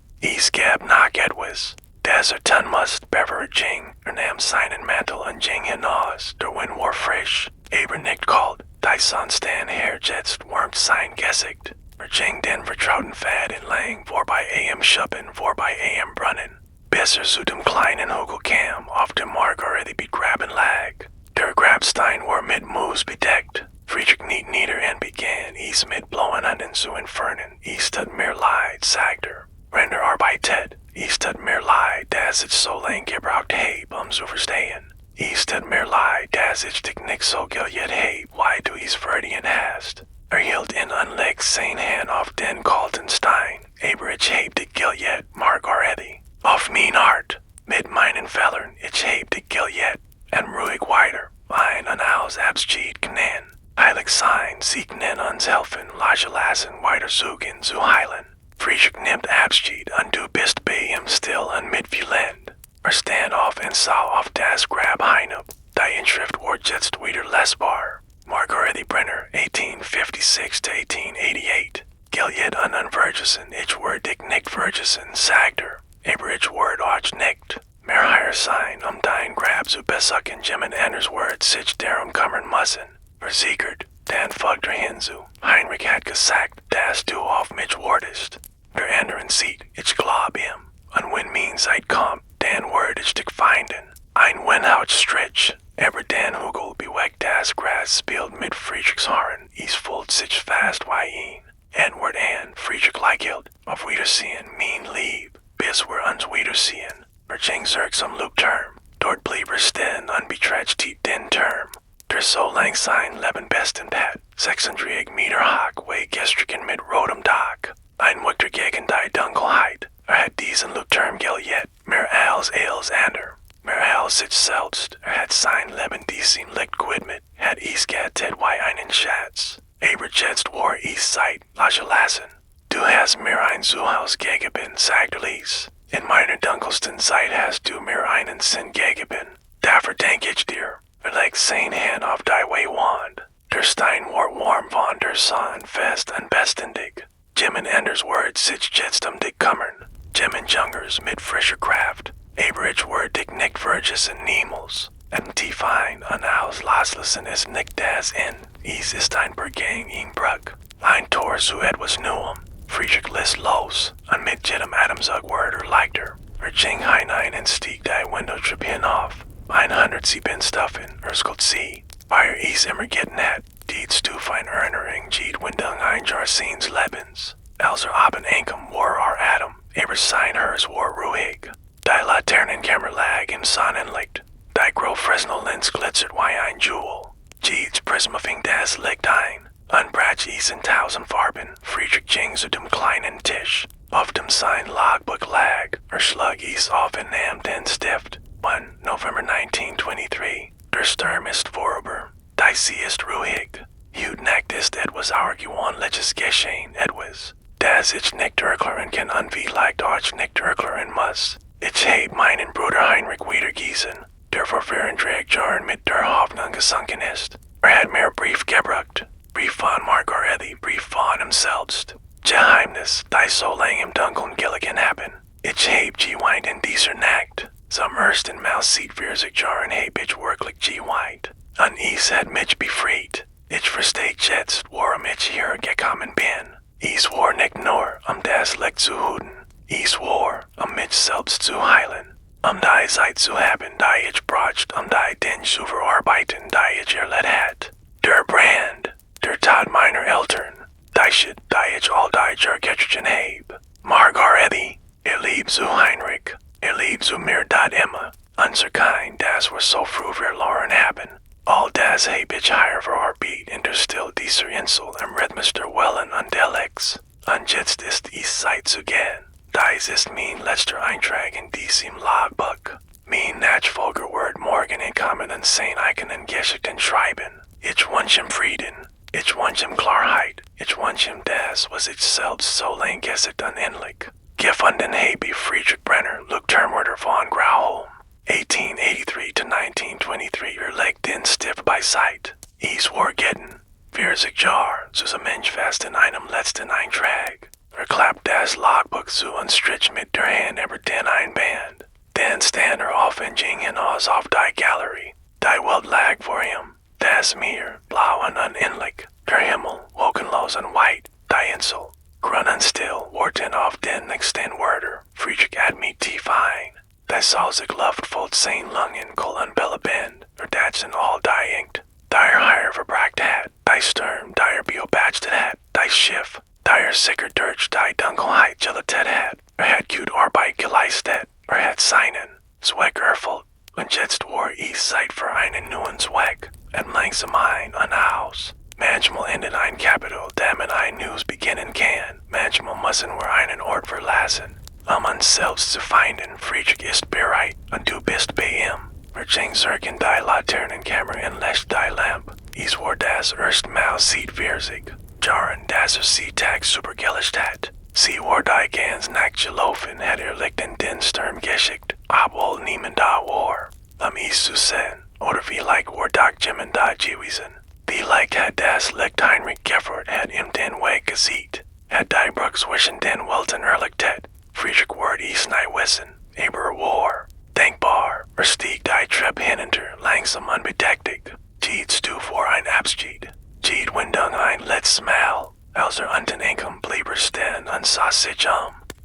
Gab nach etwas. Das tun musst, bever ging, nahm seinen Mantel und ging hinaus, der Wind war frisch, aber nicht kalt, die Sonnenstein her jetzt wärmt sein Gesicht. Ging den vertrauten Pfad entlang, vorbei Schuppen, vorbei Brunnen. Bis zu dem kleinen Hügel kam, auf dem Margaretti begraben lag. Der Grabstein war mit Moos bedeckt. Friedrich kniet nieder und begann, mit blauen Händen zu entfernen. Tut mir leid, sagt Render arbeitet. Tut mir leid, dass ich so lang gebraucht habe, zu verstehen. Tut mir leid, dass ich dich nicht so geljet habe, why du verdient hast. Hielt in und legte seine Hand auf den kalten Stein, aber ich habe dich geljet, Margaretti. Auf mein Hart, mit meinen Fellern, ich heb dich geljet, und ruhig weiter, ein und aus Abschied knän. Heilig sein, sie können uns helfen, lasse lassen, weiter suchen zu heilen. Friedrich nimmt Abschied, und du bist bei ihm still und mitfühlend. Stand auf und sah auf das Grab hinab, die Inschrift wird jetzt wieder lesbar. Margaretti Brenner, 1856 to 1888. Geljet und unvergessen, ich word dich nicht vergessen, sagt aber ich word euch nicht. Mehr higher sein, dein Grab zu besuchen, Jim und Anders word sich darum kümmern müssen. Versichert, dann folgt hinzu. Heinrich hat gesagt, dass du auf mich wurdest. Der anderen sieht, ich glaub ihm. Und wenn mein Zeit kommt, dann word ich dich finden. Ein Windhautstrich. Aber den Hügel bewegt das Gras spielt mit Friedrichs Haaren. Fühlt sich fast wie ihn. Edward and Friedrich lächelt. Auf Wiedersehen, mein Lieb. Bis wir uns wiedersehen. Ging zum Leuchtturm. Dort blieb stehen und betrachtete den Turm. Der so lang sein Leben besten Pat. 600 Meter hoch, way gestrichen mit rotem Dach. Ein Wächter gegen die Dunkelheit. Hat diesen Leuchtturm geljet. Mehr als ander. Mehr als sich selbst. Hat sein Leben diesen Licht gewidmet. Hat gehabt wie einen Schatz. Aber jetzt war Zeit, lasse lassen. Du hast mir ein Zuhause gegeben, sagte Lies. In meiner dunkelsten Zeit hast du mir einen Sinn gegeben. Dafür denk ich dir. Leg seine Hand auf die Wand. Stein war warm von der Sonne fest und bestendig. Jim and Enders word sich jetzt dick kummern. Jim and Jungers mit frischer Kraft. Aberich word dick nicht Verges and Niemals. T fine an aus Laslassen is nicht das in. Is ist ein Bergang in Bruck. Ein Tor zu etwas Neuem. Friedrich list los. An mit jedem Adamsug word or leichter. Jing hinein and stieg die Window trip hinauf. 100 sie bin stuffen, skuld sie. Fire is immer getting at. Dietz du fein Ernering, Jeed Windung ein Jarseens Lebens. Elser Abend Ankum war our Adam. Aber sein hers war ruhig. Die Laternen Kämmerlag im Sonnenlicht. Die Gro Fresno Lens glitzert wie ein Jewel. Jeeds Prismafing das Licht ein. Unbrach is in tausend Farben. Friedrich Jing zu dem kleinen Tisch. Auf dem sein Logbook lag. Slug is auf in Nam den Stift. 1 November 1923. Der Sturm ist vorüber. Die See ist ruhig. Heute Nacht ist etwas außergewöhnliches geschehen, etwas, das ich nicht erklären kann und vielleicht euch nicht erklären muss. Ich habe meinen Bruder Heinrich wiedergesehen, der vor 34 Jahren mit der Hoffnung gesunken ist. Hat mir Brief gebracht. Brief von Margaretti, Brief von ihm selbst. Geheimnis, die so lang im Dunkeln gelegen haben. Ich habe geweint in dieser Nacht. Zum ersten Mal seit 40 Jahren habe ich wirklich geweint. Und ich hat mich befreit. Ich verstehe jetzt, warum ich hier gekommen bin. Ich war nicht nur, das Licht zu hüten. Ich war, mich selbst zu heilen. Die Zeit zu haben, die ich braucht, die Dinge zu verarbeiten, die ich erlebt hat. Der Brand, der Tod meiner Eltern, die Shit, die ich all die Jergetchen habe. Margaretti, lieb zu Heinrich, lieb zu mir dat immer. Unser Kind, das wir so früh verloren haben. All das habe ich hier verarbeitet in der Still dieser Insel im Rhythmus der Wellen und der Lecks. Und jetzt ist die Zeit zu gehen. Dies ist mein letzter Eintrag in diesem Logbook. Mein Nachfolger wird morgen in kommen und sein eigenen Geschichten schreiben. Ich wünsche ihm Frieden. Ich wünsche ihm Klarheit. Ich wünsche ihm das, was ich selbst so lang gesagt und endlich. Gefunden habe ich Friedrich Brenner, Leuchtturmwärter von Grauholm. 1883 to 1923 erlegt den Stift bei Sight. Ich war getting 40 Jahre zu Mensch fest in einem letzten Eintrag. Klappt das Logbook zu und strich mit der Hand über den Einband. Dann stand auf und ging hinaus auf die Galerie. Die Welt lag vor ihm. Das Meer, blau und unendlich. Der Himmel, wolkenlos und weit. Die Insel, grün und still, warten auf den nächsten Wörter. Friedrich hat mich tief ein. Die salzig Luft voll 10 Lungen, Kollen Billebend, dat in all die inkt. Die hier verbracht hat, die Sturm, die beobacht hat, die Schiff, die sicher durch die Dunkelheit gelatet hat. Hat gut Arbeit geleistet, hat seinen Zweck erfüllt. Und jetzt war ich Zeit für einen neuen Zweck. Langsam ein Haus. Manchmal endet ein Kapitel, damit ein News beginnen kann. Manchmal müssen wir einen Ort verlassen. Uns selbst zu finden, Friedrich ist bereit, und du bist bei ihm. Ging cirken die Laternenkammer in Lesch die Lamp. Ich war das erste Mal seit 40 Jahren, dass sie Tag supergelöscht hat. Sie war die ganz Nacht gelaufen, hat Licht in den Sturm geschickt, obwohl niemand da war. Ich zu sehen, oder vielleicht war Doc Jim da gewesen. Vielleicht hat das Licht Heinrich Gifford hat ihm den Weg gesehen. Hat die Bruck zwischen den Welten erlegt hat. Friedrich word is nicht wissen, aber war denkbar, stieg die Treppe hinunter, langsam unbedächtig. Jeeds du vor ein Abschied. Jeed Windung ein letztes Mal, als unten Inkom blieb stehen und sah sich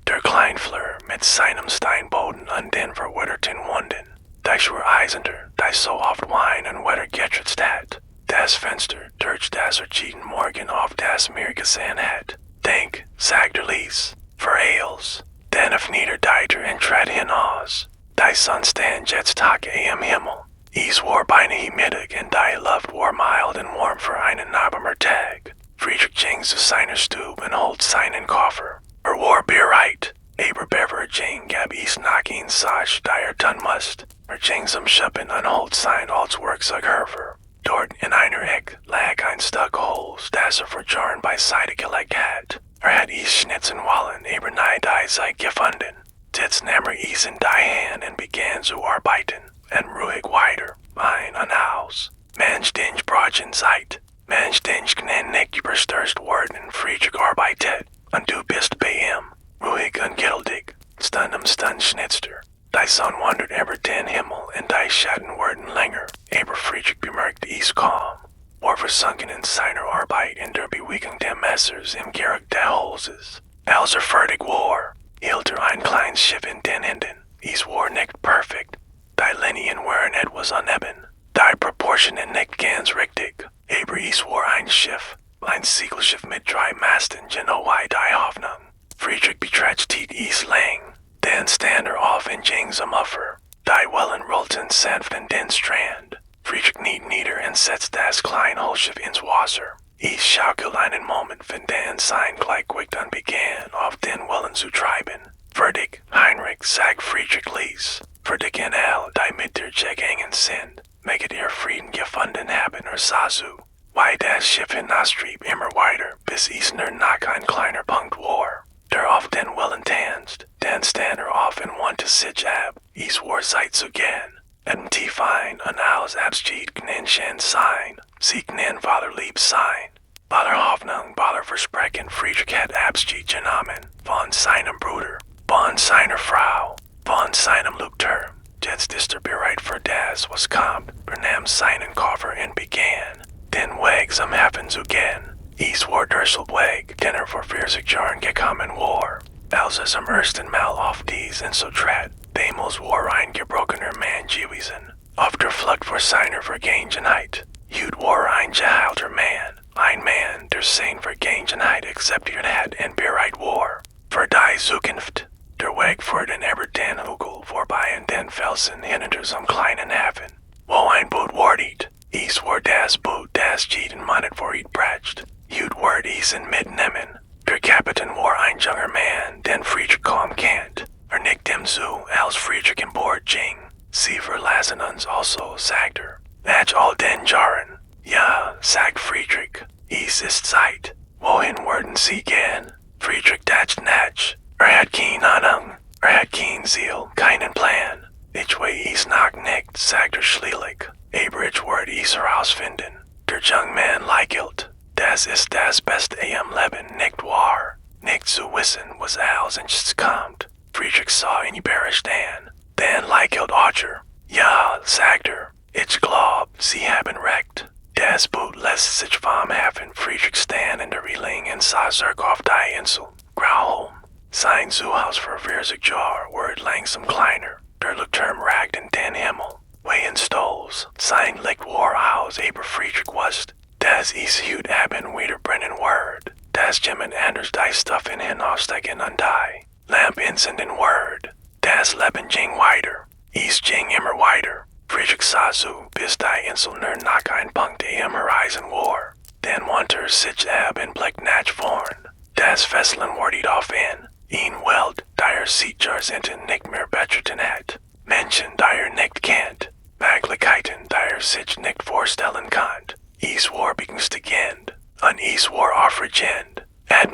Der Kleinfleur mit seinem Steinboden und den verwitterten Wunden. Die schwur Eisender, die so oft Wein und Wetter getritzt hat. Das Fenster, durch das jeden Morgen auf das Meer gesehen hat. Denk, sagt Lies, verheils. Den auf niederdeiter und trat hinaus. Die Sonne stand jetzt Tage am Himmel. Es war beinahe Mittag und die Luft war mild und warm für einen Tag. Friedrich ging zu seiner Stube und holt seinen Koffer. War bereit. Aber Beveraging gab es nach ihn Sasch, die tun musst. Ging zum Schippen und holt sein als Werkzeug hervor. Dort in einer Eck lag ein Stück Holz, das für Jahren beiseite gelegt hat. Hat es schnitzen wollen, aber nie die sei gefunden. Jetzt nahm es in die Hand und begann zu arbeiten. Und ruhig weiter, ein Haus. Mensch, den Brachen Zeit. Mensch denken en nicht überstürzt worden, Friedrich arbeitet, und du bist bei ihm, ruhig und geduldig, Stund schnitzter. Die Sonne wandert über den Himmel, und die Schatten werden länger, aber Friedrich bemerkt is kaum. War versunken in seiner Arbeit in der Bewegung der Messers im Gerät der Holzes. Als fertig war, hielt ein kleines Schiff in den Händen. Is war nicht perfekt. Die Linien waren etwas uneben. Die Proportionen nicht ganz richtig. Aber is war ein Schiff. Ein Segelschiff mit 3 Masten, genau wie die Hoffnung. Friedrich betrat is lang. Dann stand auf und ging zum Ufer. Die Wellen rollten sanft in den Strand. Friedrich kniet nieder und setzt das kleine Holzschiff ins Wasser. Is schaukelt einen Moment, wenn dann sein Gleichgewicht und begann, auf den Wellen zu treiben. Fertig, Heinrich, sagt Friedrich ließ. Fertig und all, die mit der gegangen sind, möget ihr Frieden gefunden haben, Sasu. Weil das Schiff hinaustrieb immer weiter, bis is nur noch ein kleiner Punkt war. Der auf den Wellen tanzt, dann stand auf und wandte sich ab. Is war Zeit zu gehen. En tief ein und als Abschied knen schön sein, sie knen Vater lieb sein. Vater Hoffnung, Vater Versprechen, Friedrich hat Abschied genommen, von seinem Bruder, von seiner Frau, von seinem Leuchtturm. Jetzt ist bereit für das, was kommt, nahm seinen Koffer und begann, den Weg zum Hafen zu gehen. Is war der Weg, den vor 40 Jahren gekommen war. Als es am ersten Mal auf dies Insel trat, damals war ein gebrochener Mann gewesen, auf der Flucht vor seiner Vergangenheit. Jud war ein geheilter Mann, ein Mann, der seine Vergangenheit akzeptiert hat und bereit war, für die Zukunft. Der Weg führte über den Hügel vorbei und den Felsen hinter zum kleinen Hafen, wo ein Boot wartet. Is war das Boot, das jeden Monat vor it bracht. Jud war diesen mitnehmen. Der Kapitän war ein junger Mann, den Friedrich kaum kennt. Nickt ihm zu, als Friedrich an Bord ging. Sie verlassen uns also, sagt Nach all den Jahren. Ja, sagt Friedrich. Es ist Zeit. Wohin werden Sie gehen? Friedrich dacht nach. Hat keine Ahnung. Hat kein Ziel, keinen Plan. Ich weiß noch nicht, sagt schließlich. Aber ich werde es herausfinden. Der junge Mann lächelt. Das ist das Beste im Leben, nicht wahr? Nicht zu wissen, was als nächstes kommt. Friedrich sah ihn überrascht an. Dann lächelt Archer. Ja, sagt ich glaub, Sie haben recht. Das Boot lässt sich vom Hafen. Friedrich stand in der Reling und sah zurück auf die Insel. Grauholm. Sein Zuhause für 40 Jahre wird langsam kleiner. Der Leuchtturm ragt in den Himmel. Wie in Stolz. Sein Licht war aus, aber Friedrich wusste, dass es heute Abend wieder brennen wird. Dass jemand anders die Stufen hinausstecken und die Lamp entzünden wird. Das Leben ging weiter. Es ging immer weiter. Friedrich sah zu, bis die Insel nur noch ein Punkt am Horizon war. Dann wandte sich ab und blickte nach vorn. Das Festland wartet auf ihn. Ihn Welt, der Siegers nicht mehr betreten hat. Menschen, die nicht kennt. Möglichkeiten, die sich nicht vorstellen kann. Es war begunstigend. Und es war aufregend.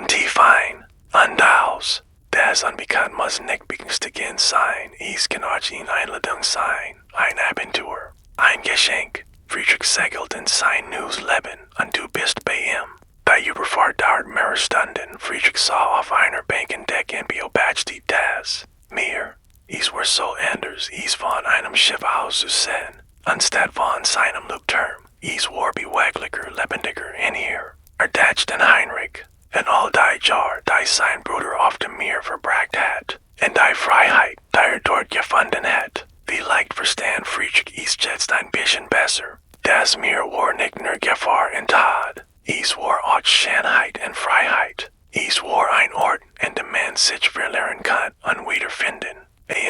Tief ein. Und aus. Das Unbekannt muss nicht begünstigend sein. Es kann auch eine Einladung sein. Ein Abenteuer. Ein Geschenk. Friedrich segelt in sein neues Leben. Und du bist bei ihm. Die Überfahrt dauert mehrere Stunden. Friedrich sah auf einer Bank in Deck und beobachtete das Meer. Es war so anders, es von einem Schiff aus zu sehen, anstatt von seinem Leuchtturm. Es war beweglicher, lebendiger in hier. Dachte an Heinrich, und all die Jahre, die sein Bruder auf dem Meer verbracht hat, und die Freiheit, die dort gefunden hat. Vielleicht verstand Friedrich es jetzt ein bisschen besser. Das Meer war nicht nur Gefahr und Tod. Es war auch Schönheit und Freiheit. Es war ein Ort, an dem man sich verlieren kann und wiederfinden.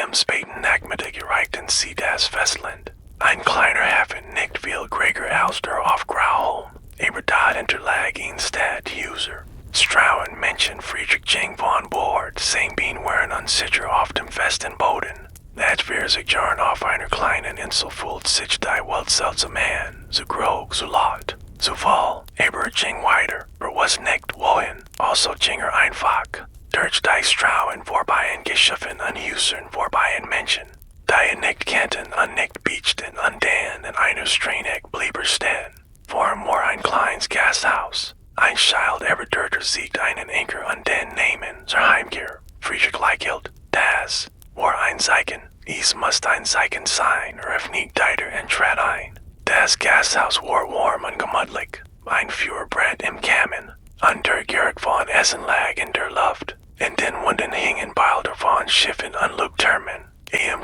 Am späten Nachmittag erreichten sie das Festland. Ein kleiner Hafen, nicht viel größer als der auf Grauholm. Aber dahinter lag ein Stadthuser. Strauen Menschen Friedrich ging von Bord, sein Bein waren unsicher auf dem festen Boden. Nach 40 Jahren auf einer kleinen Insel fühlt sich die Welt seltsam an, so groß, so laut, so voll. Aber ging weiter, was nicht wohin, also ging einfach. Durch die Strauen vorbei an Geschiffen und Häusern vorbei an Menschen. Die nicht kannten und nicht beachten und dann in einer Streineck blieb stehen. Vor ihm war ein kleines eins Gasthaus. Ein Schild Eberdörter siegt einen Anker an den Namen, Heimkehr. Friedrich Leichelt, das. War ein Zeichen. Es must ein Zeichen sein, öffnet Deiter und trat ein. Das Gasthaus war warm und gemütlich. Ein Führerbret im Kamin. Unter Gerg von Essen lag in der Luft. In den Wunden hingen Bilder von Schiffen und Leuchtturmen.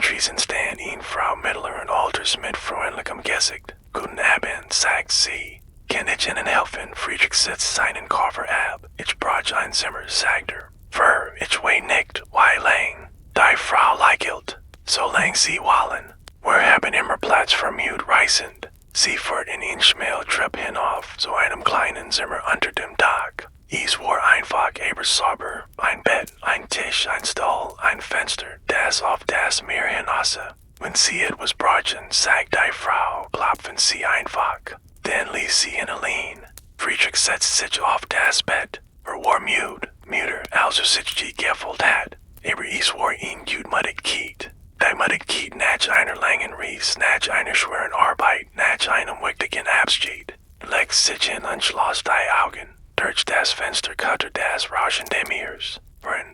Triesen stand in Frau Mittler und Alters mit freundlichem Gesicht. Guten Abend, sagt sie. Kann ich Ihnen helfen? Friedrich setzt seinen Koffer ab. Ich brauche ein Zimmer, sagt Für ich weiß nicht, wie lang. Die Frau Leichelt. Solange Sie wollen. Wir haben immer Platz für Mute reisend. Sie fährt in den Schmaltrip hinauf zu einem kleinen Zimmer unter dem Dach. Es war einfach aber sauber. Ein Bett, ein Tisch, ein Stuhl, ein Fenster, das auf das Meer hinasse. Wenn sie etwas brauchen, sagt die Frau, klopfen Sie einfach. Dann ließ sie ihn allein. Friedrich setzt sich auf das Bett. War müder, als sich gegeffelt hat. Aber es war ihn gutmütig Kiet. Die mutig Kiet nach einer langen Reise, nach einer schweren Arbeit, nach einem wichtigen Abschied. Legt sich hin und schloss die Augen. Durch das Fenster kuttert das Rauschen der Meers.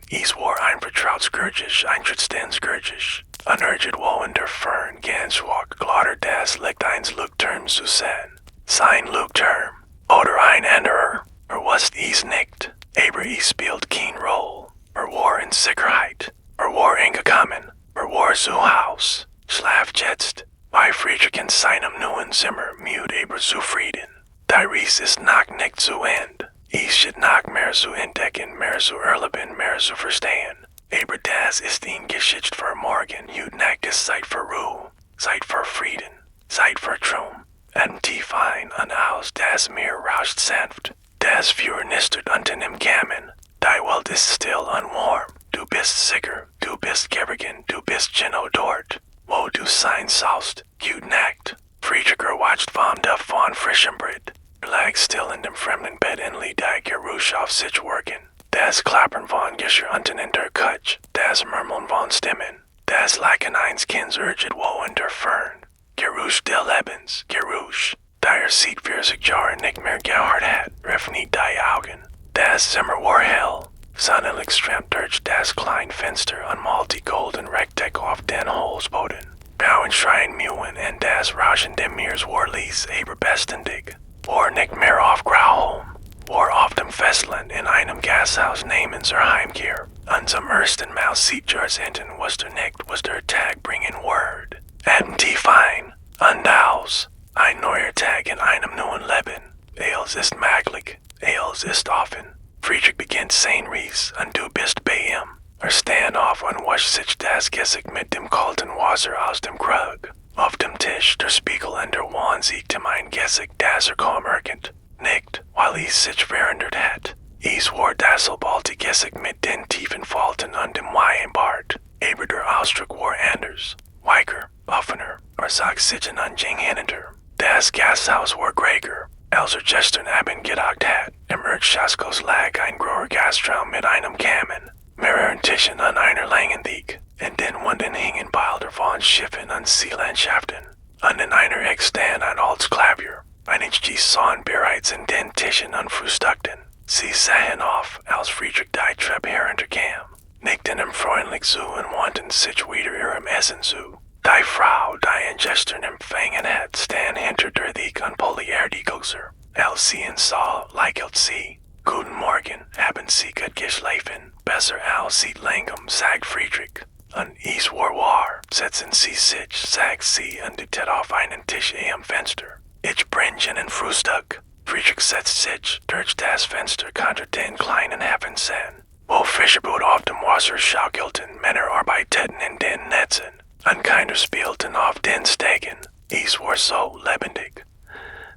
Es war ein vertrautes Geräusch, ein trotzdem Geräusch. Unerhört wo in der Fern ganz hoch glottert das Licht eines Leuchtturms zu sehen. Sein Leuchtturm. Oder ein anderer. Was es nicht. Aber es spielt keine Rolle. War in Sicherheit. War angekommen. War zu Haus. Schlaft jetzt. Bei Friedrich in seinem neuen Zimmer müde aber zufrieden. Die Reise ist noch nicht zu Ende. Es steht noch mehr zu entdecken, mehr zu erleben, mehr zu verstehen. Aber das ist eine Geschichte für morgen. Heute Nacht ist Zeit für Ruhe, Zeit für Frieden, Zeit für Traum. Atmen tief ein und aus, das Meer rauscht sanft. Das Feuer nistert unten im Kamin. Die Welt ist still und warm. Du bist sicher, du bist geborgen, du bist genau dort, wo du sein sollst. Gute Nacht. Friedrich watcht vom Duft von frischem Brot. Lag still in dem fremden Bett und ließ die Geräusch auf sich wirken. Das Klappern von Geschirr unten in der Kutsch, das Murmeln von Stimmen, das Lachen eines Kinds urget wo in der Fern. Geräusch des Lebens, Geräusch. Der sieht für sich Jahren nicht mehr gehört hat, öffnet die Augen. Das Zimmer war hell. Sonnenlicht strömt durch das kleine Fenster und malt die golden Rechteck auf den Holzboden. Bauen schreien Mühen und das Rauschen der Meers war ließ aber beständig. War nicht mehr auf Grauholm. War auf dem Festland in einem Gasthaus namens Heimkehr. Und zum ersten Mal sieht hinten was der nicht, was der Tag bringen wird. Atmen tief ein und aus. Ein neuer Tag in einem neuen Leben. Els ist möglich. Els ist offen. Friedrich beginnt sein Reis und du bist bei ihm. Stand auf und wasch sich das Gesicht mit dem kalten Wasser aus dem Krug. Auf dem Tisch der Spiegel und der Wand sieht mein Gesicht, das kaum erkennt. Nicht, weil es sich verändert hat. Es war das alte Gesicht mit den tiefen Falten und dem weichen Bart. Aber der Ausdruck war anders. Weicher, offener, sagt sich an ging hinter. Das Gasthaus war gräger. Als gestern Abend gedacht hat, im Erdschaskus lag ein großer Gastraum mit einem Kamin, mehreren Tischen an einer langen Deck. In den Wänden hingen Bilder von Schiffen und Seelandschaften. Und in einer Ecke stand ein altes Klavier. Einige sahen bereits in den Tischen und frühstückten. Sie sahen auf, als Friedrich die Treppe herunterkam, nickten ihm freundlich zu und wandten sich wieder ihrem Essen zu. Die Frau, die ihn gestern empfangen hat, stand hinter der Deck und polierte die Gläser. Als sie ihn sah, lächelte sie. Guten Morgen, haben Sie gut geschlafen? Besser als seit langem, sagt Friedrich. Und es war wahr, setzen Sie sich, sagt sie und tippt auf einen Tisch am Fenster. Ich bringe Ihnen Frühstück. Friedrich setzt sich durch das Fenster unter den kleinen Hafen sehen, wo Fischerboote auf dem Wasser schaukelten, Männer arbeiteten in den Netzen, und keiner spielten auf den Stegen. Es war so lebendig.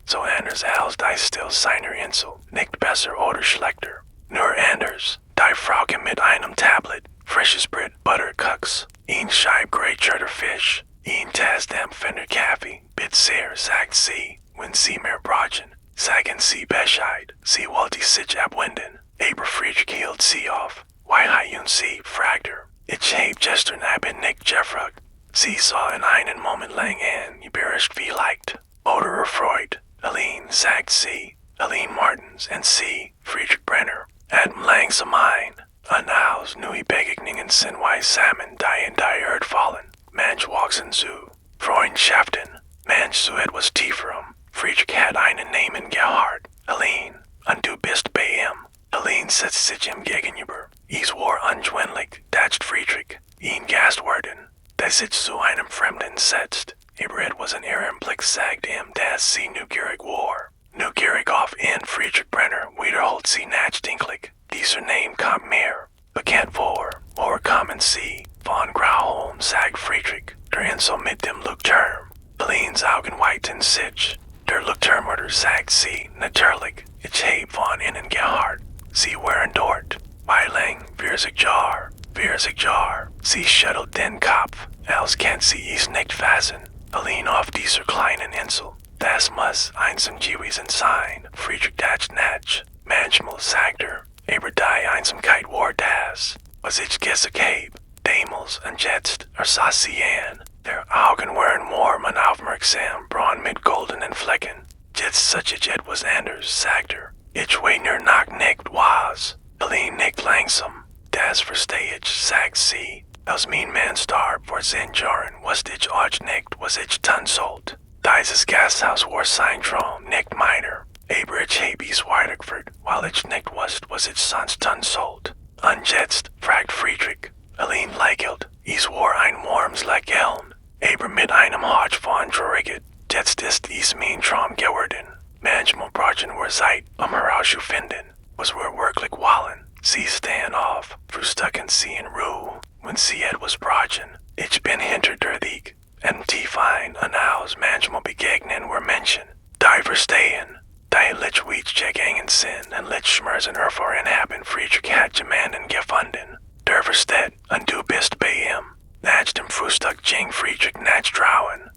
So anders als die still seiner Insel, nicht besser oder schlechter. Nur anders, die Frauke mit einem Tablet, frisches Brot, Butter, Cooks, ein Scheib Greatscherter Fisch, ein Tass Dampfender Kaffee, bitte sehr, sagt sie, wenn Sie mehr brauchen. Sagen Sie Bescheid, sie wollte sich abwenden. Aber Friedrich hielt sie auf. Why haben Sie, fragt Ich habe gestern Abend nicht gefragt. Sie sah in einen Moment lang an, überrascht vielleicht. Oder erfreut. Allein, sagt sie, Aline Martens, and C. Friedrich Brenner. Adem langsam ein. Anaus nui begegningen sind einsamen, die in die Erd fallen. Mensch wachsen zu. Freundschaften. Mensch zu etwas tieferem. Friedrich hat einen Namen gehabt. Aline, und du bist bei ihm. Aline setzt sich ihm gegenüber. Es war ungewöhnlich, dacht Friedrich. Ihn gast worden. Der sich zu einem Fremden setzt. Aber etwas in ihrem Blick sagt ihm, dass sie neugierig war. Neugierig auf ihn, Friedrich Brenner, wiederholt sie nachdenklich. Dieser Name kommt mir bekannt vor. Oder kommen sie von Grauholm, sagt Friedrich. Der Insel mit dem Leuchtturm. Aline's Augen weiten sich. Der Leuchtturmwärter sagt sie, natürlich. Ich heb von ihnen gehört. Sie waren dort. Weiling, 40 Jahre. Sie schüttelt den Kopf, als kann sie es nicht fassen. Aline auf dieser kleinen Insel. Das muss einsam gewesen sein, Friedrich dacht nach. Manchmal sagt aber die Einsamkeit war das, was ich gesagt hab. Damals und jetzt sah sie an. Der Augen waren warm und aufmerksam, braun mit goldenen Flecken. Jetzt such ich etwas anders, sagt Ich weiß nur noch nicht was. Aline nickt langsam. Das verstehe ich, sagt sie. Als mein Mann starb vor 10 Jahren, wusste ich auch nicht, was ich tun sollte. Dieses Gasthaus war sein Traum, nicht meiner. Aber ich hab es weitergeführt, weil ich nicht wusste, was ich sonst tun sollte. Und jetzt, fragt Friedrich. Aline lächelt. Es war ein warmes Lächeln, aber mit einem Hauch von Traurigkeit. Jetzt ist es mein Traum geworden. Manchmal brauchen wir Zeit, herauszufinden, was wir wirklich wollen. Sie stehen auf, frühstücken sie in Ruhe, wenn sie etwas brauchen. Ich bin hinter der Weg. Und tief ein und aus manchmal begegnen wir Menschen. Die verstehen, die Litschwitz gegangen sind und Litschmerzen erfahren haben, Friedrich hat jemanden gefunden. Der versteht, und du bist bei ihm. Nach dem Frühstück ging Friedrich nach draußen.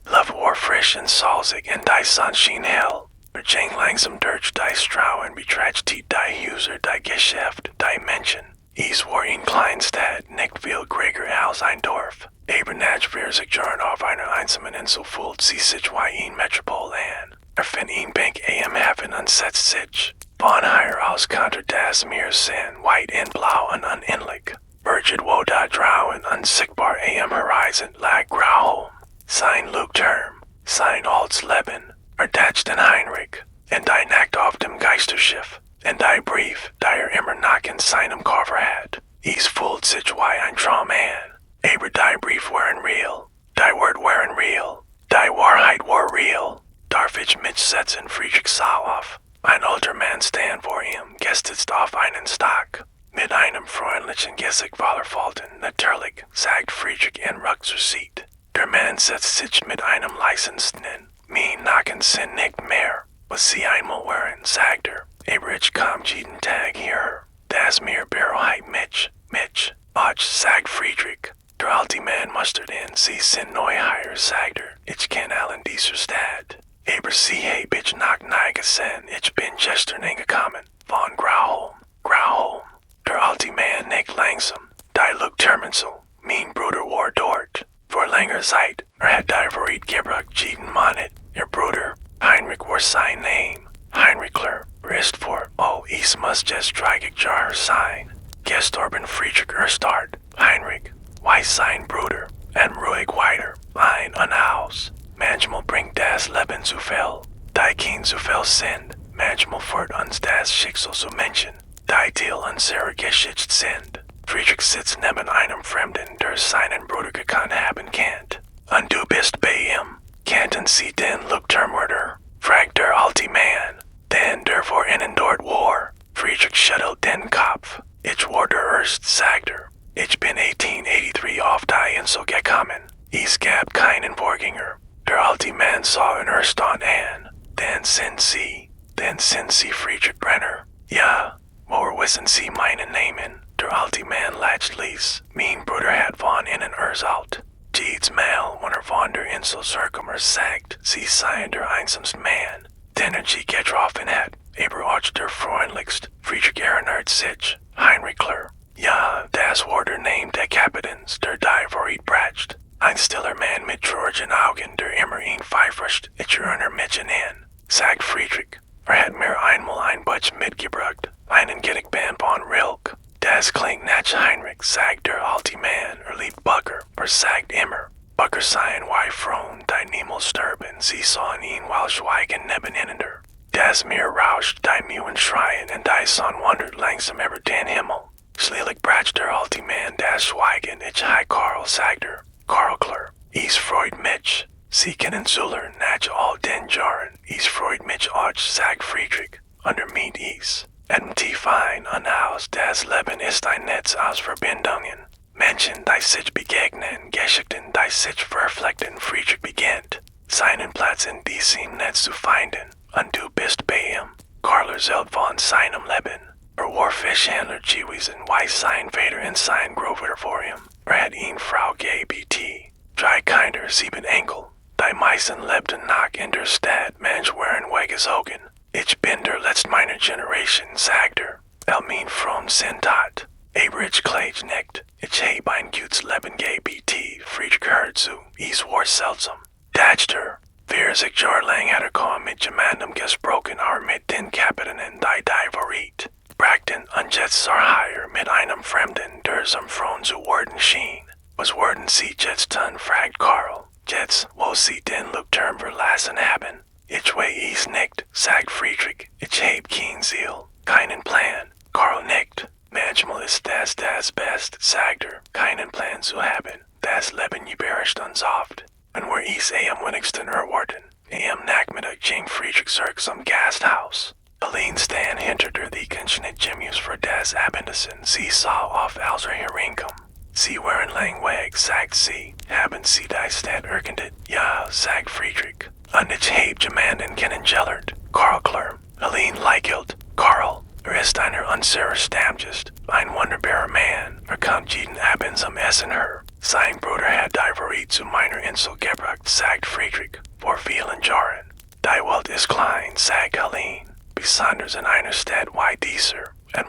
Luft war frisch und salzig und die Sonne schien hell. Ging langsam durch die Straßen, betrachtete die Häuser, die Geschäfte, die Menschen. Es war eine Kleinstadt, nicht viel größer als ein Dorf. Aber nach 40 Jahren auf einer einsamen Insel fühlt sie sich wie ein Metropol an. Findet eine Bank am Hafen und setzt sich. Von hier aus konnte das Meer sehen, weit und blau und unendlich. Berget wo da draußen unsichtbar am Horizont lag Grauholm. Sein Leuchtturm, sein altes Leben, dacht den Heinrich, und die Nacht auf dem Geisterschiff, und die Brief, der immer noch in seinem Koffer hat. Es fühlt sich wie ein Traum an, aber die Brief waren real, die Wort waren real, die Wahrheit war real. Darf ich mitsetzen, Friedrich sah auf. Ein alter Mann stand vor ihm, gestützt auf einen Stock. Mit einem freundlichen Gesicht voller Falten, natürlich, sagt Friedrich und rückt zur Seite. Der Mann setzt sich mit einem leisenden, mein Nacken sind nicht mehr, was sie einmal waren, sagt aber ich komm jeden Tag hier. Das mir Beruhigend mich, ach, sagt Friedrich. Der alte Mann mustert in, sie sind Neuheier, sagt ich kenn allen dieser Stadt. Aber sie hab ich noch nie gesehen, ich bin gestern angekommen, von Grauholm. Der alte Mann nickt langsam. Die Leuchtturminsel, mein Bruder war dort. Vor langer Zeit, hat die Verriet gebracht jeden Monat. Ihr Bruder, Heinrich war sein Name. Heinrichler, ist vor, es muss just 30 Jahre sein. Gestorben Friedrich erstarrt. Heinrich, weiß sein Bruder, und ruhig weiter, ein und aus. Manchmal bringt das Leben zu viel, die kein zu viel sind. Manchmal führt uns das Schicksal zu Menschen, die Teil unserer Geschichte sind. Friedrich sitzt neben einem Fremden, der seinen Bruder gekannt haben kennt. Und du bist bei ihm. Kannten Sie den Leuchtturmwärter? Fragt der alte Mann. Den der vor ihnen dort war. Friedrich schüttelt den Kopf. Ich war der Erste, sagt Ich bin 1883 auf die Insel gekommen. Es gab keinen Vorgänger. Der alte Mann sah ihn erstaunt an. Dann sind Sie Friedrich Brenner. Ja, woher wissen Sie meinen Namen? Der alte Mann lacht ließ. Mein Bruder hat von ihnen erzählt. Jedes Mal, wenn von der Insel zurückkommt, sagt, sie seien der einsamste Mann, den getroffen hat. Aber auch der freundlichste. Friedrich erinnert sich. Heinrichler. Ja, das war der Name der Kapitäns, der die Verriet bracht. Ein stiller Mann mit traurigen Augen, der immer ihn pfeifert. Ich erinnere mich an ihn, sagt Friedrich. Het mir einmal ein Butch mitgebracht, einen Gedenkband von Rilk. Das klingt nach Heinrich, sagt der alte Mann, liebt Bucker, versagt immer. Bucker seien Weifrauen, die niemals sterben, sie sahen ihn while schweigen nebeneinander. Das Meer rauscht, die Mühen schreien, und die Sonne wandert langsam über den Himmel. Schließlich bracht der alte Mann das Schweigen, ich hei Karl, sagt Karl klar, is freut mich. Sie kennen Zuller, nach all den Jahren, is freut mich auch, sagt Friedrich, under meet is. Tief fein, ein Haus, das Leben ist ein Netz aus Verbindungen. Menschen, die sich begegnen, Geschichten, die sich verflechten, Friedrich beginnt, seinen Platz in diesem Netz zu finden, und du bist bei ihm. Karl selbst von seinem Leben. Warfischhändler Jewies und weiß sein Vater und sein Grover vor ihm. Hat ihn Frau GBT. 3 Kinder, 7 Enkel. Die meisten lebten noch in der Stadt, manch waren weggezogen. Ich bin der letzte meiner Generation, sagt Elmin from Sentat. Aber ich klage nicht. Ich heb ein gutes Leben GBT. Friedrich hört zu. Es war seltsam. Dachter. 40 Jahre lang hat kaum mit jemandem gesprochen, aber mit den Kapitanen, die verriet. Brachten und jetzt higher mit einem Fremden, der zum Frauen zu werden schien. Was werden sie jetzt tun, fragt Karl. Jetzt, wo sie den Leuchtturm verlassen haben. Ich weiß es nicht, sagt Friedrich. Ich heb kein Ziel, keinen Plan. Karl nickt. Manchmal ist das Best, sagt keinen Plan zu haben. Das Leben überrascht uns oft. Und wir es am wenigsten erwarten. Am Nachmittag ging Friedrich zurück zum Gasthaus. Allein stand hinter der Dikenschnitt Jimmys für das Abendessen. Sie sah auf als hereinkommen. Sie waren lang weg, sagt sie. Haben Sie die Stadt erkundet? Ja, sagt Friedrich. Und ich heb jemanden kennengelernt. Karl klar. Allein lächelt. Karl, ist einer unserer Stammgäste. Ein wunderbarer Mann. Kommt jeden Abend zum Essen her. Sein Bruder hat die verriet zu meiner Insel gebracht, sagt Friedrich. Vor vielen Jahren. Die Welt ist klein, sagt Helene. Besonders in einer Stadt wie dieser,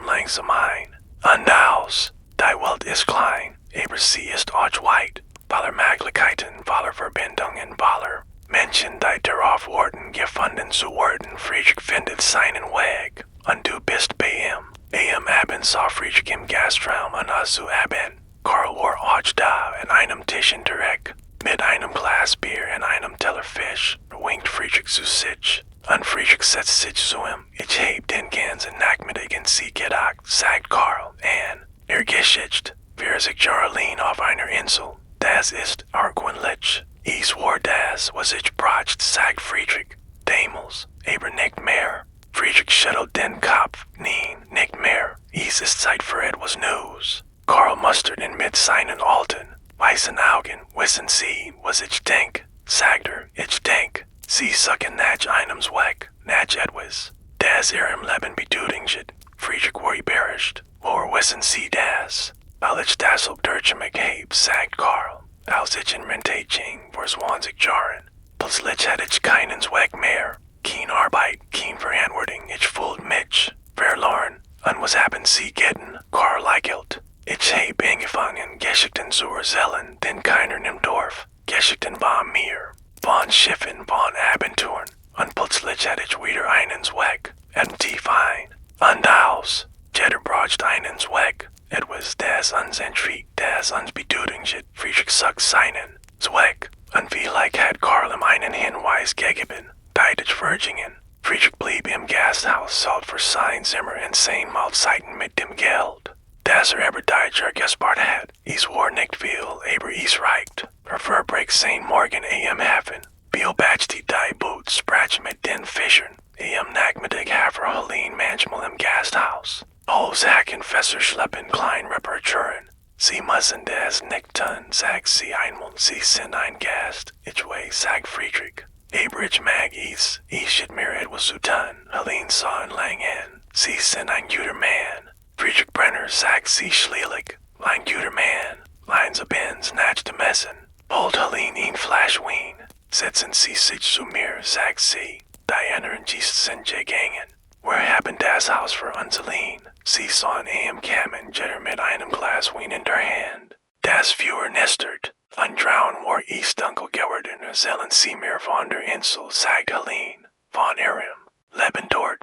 langsam ein. Und aus, die Welt ist klein, aber sie ist auch weit. Voller Möglichkeiten, voller Verbindungen, voller Menschen, die darauf warten, gefunden zu werden. Friedrich findet seinen Weg, und du bist bei ihm. Am Abend sah Friedrich im Gastraum und zu Abend. Karl war auch da, an einem Tisch in der Ecke. Mit einem Glas Bier und einem Teller Fisch, winkt Friedrich zu sich. Und Friedrich setzt sich zu ihm. Ich heb den ganzen Nachmittag in sie gedacht, sagt Karl, und Geschichte, 40 Jahre allein auf einer Insel. Das ist argwöhnlich. Es war das, was ich bracht, sagt Friedrich. Damals, aber nicht mehr. Friedrich schüttelt den Kopf. Nein, nicht mehr. Es ist Zeit für etwas Neues. Karl mustert ihn mit seinen alten, weißen Augen. Wissen Sie, was ich denk? Sagt ich denk. Sie suchen nach einem Zweck, nach etwas, das im Leben bedeutet. Friedrich war überrascht. Woher wissen Sie das? Weil ich das auf Deutsch heb, sagt Karl. Als ich in Rente ging, vor 20 Jahren. Plötzlich hatte ich keinen Zweck mehr. Kein Arbeit, kein Verantwortung. Ich fühlte mich verloren. Und was haben Sie getan? Karl lächelt. Ich heb angefangen, Geschichten zu erzählen, den keiner im Dorf. Geschichten von mir. Von Schiffen, von Abenteuern. Und plötzlich hatte ich wieder einen Zweck. Tief ein. Und aus. Jeder bracht einen Zweck. Etwas, das uns entriegt, das uns bedeutet. Friedrich sucht seinen Zweck. Und vielleicht hat Karl ihm einen Hinweis gegeben. Deutlich Virgingen. Friedrich blieb im Gasthaus, zahlt für sein Zimmer und 10 Mahlzeiten mit dem Geld. Das aber Deutscher gespart hat. Es war nicht viel, aber es reicht. Verbrecht 10 Morgen am Hafen. Bill batcht die Boot, sprach mit den Fischern. Am Nachmittag hafer Helene manchmal im Gasthaus. Hacken Fässer schleppen klein Reparaturen. Sie müssen das nicht tun, sagt sie einmal. Sie sind ein Gast. Ich weiß, sagt Friedrich. Aber ich mag es. Ich schütt mir etwas zu tun. Helene sah ihn lang an. Sie sind ein guter Mann. Friedrich Brenner sagt sie schließlich. Ein guter Mann. Lines of Benz nach dem Essen. Holt Helene ihn Flasch Wein. Setzen Sie sich zu mir, sagt sie. Diana und Jesus sind gegangen. Wir haben das Haus für uns allein. Sie sahen am Kamin, jeder mit einem Glas Wein in der Hand. Das Feuer nestert. Und draußen war es dunkel geworden. Erzählen Sie mir von der Insel, sagt Helene. Von ihrem Leben dort.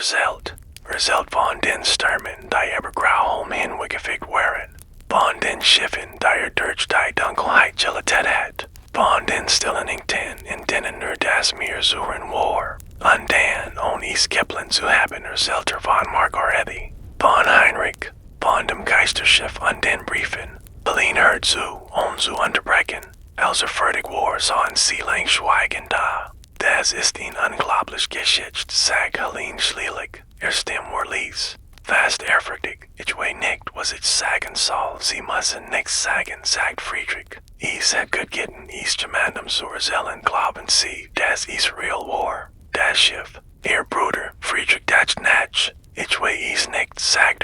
Verzelt von den Stürmen, die Ebergrauholm hinweggefickt waren. Von den Schiffen, die durch die Dunkelheit gelatet hat. Von den stillen Inkten, in denen nur das Meer suchen war. Und dann, ohne es Kipling zu haben, Zelter von Margaretti. Von Heinrich, von dem Geisterschiff und den Briefen. Berlin hört zu, zu unterbrechen. Also fertig war, so ein Sie lang schweigen da. Das ist ein unglaublich Geschichte, sagt Helene schließlich. Stimme war leise. Fast ehrfürchtig, ich weiß nicht, was ich sagen soll. Sie müssen nichts sagen, sagt Friedrich. Ich hat gut gitten, ich gemeinsam zu erzählen, glauben Sie, dass es real war. Das Schiff, Ihr Bruder, Friedrich das Natsch. Ich weiß es nicht, sagt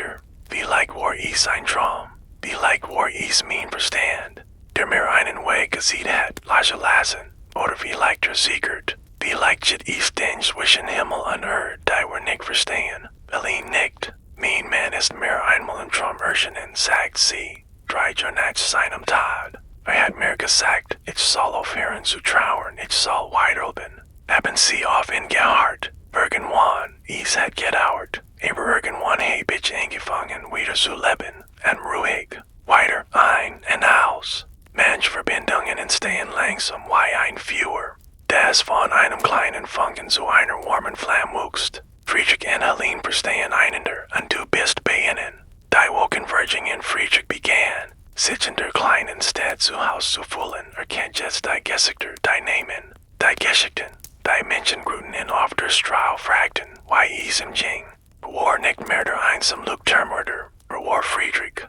Vielleicht war es ein Traum. Vielleicht war es mein Verstand. Der mir einen Weg gesehen hat, leise lassen. Oder vielleicht siegert. Vielleicht jit es den zwischen Himmel und Erde, die wir nicht verstehen. Berlin nickt. Mein Mann ist mir einmal im Traum erschienen, sagt sie. 3 Jahre nach seinem Tod. Hat mir gesagt, ich soll aufhören zu trauern, ich soll weiterleben. Haben Sie auf ihn gehört? Irgendwann, es hat gedauert. Aber irgendwann hab ich angefangen, wieder zu leben. Und ruhig. Weiter ein und aus. Manch Verbindungen entstehen langsam wie ein Feuer. Das von einem kleinen Funken zu einer warmen Flamme wuchst. Friedrich und Helene verstehen einander und du bist bei ihnen. Die Wohlconverging in Friedrich began. Sich in der kleinen Stadt zu Haus zu fühlen, erkennt jetzt die Gesichter, die Namen, die Geschichten, die Menschengruten in auf der Strahl fragten, wie es ihm ging. War nicht mehr der einsame Leuchtturmwärter, war Friedrich.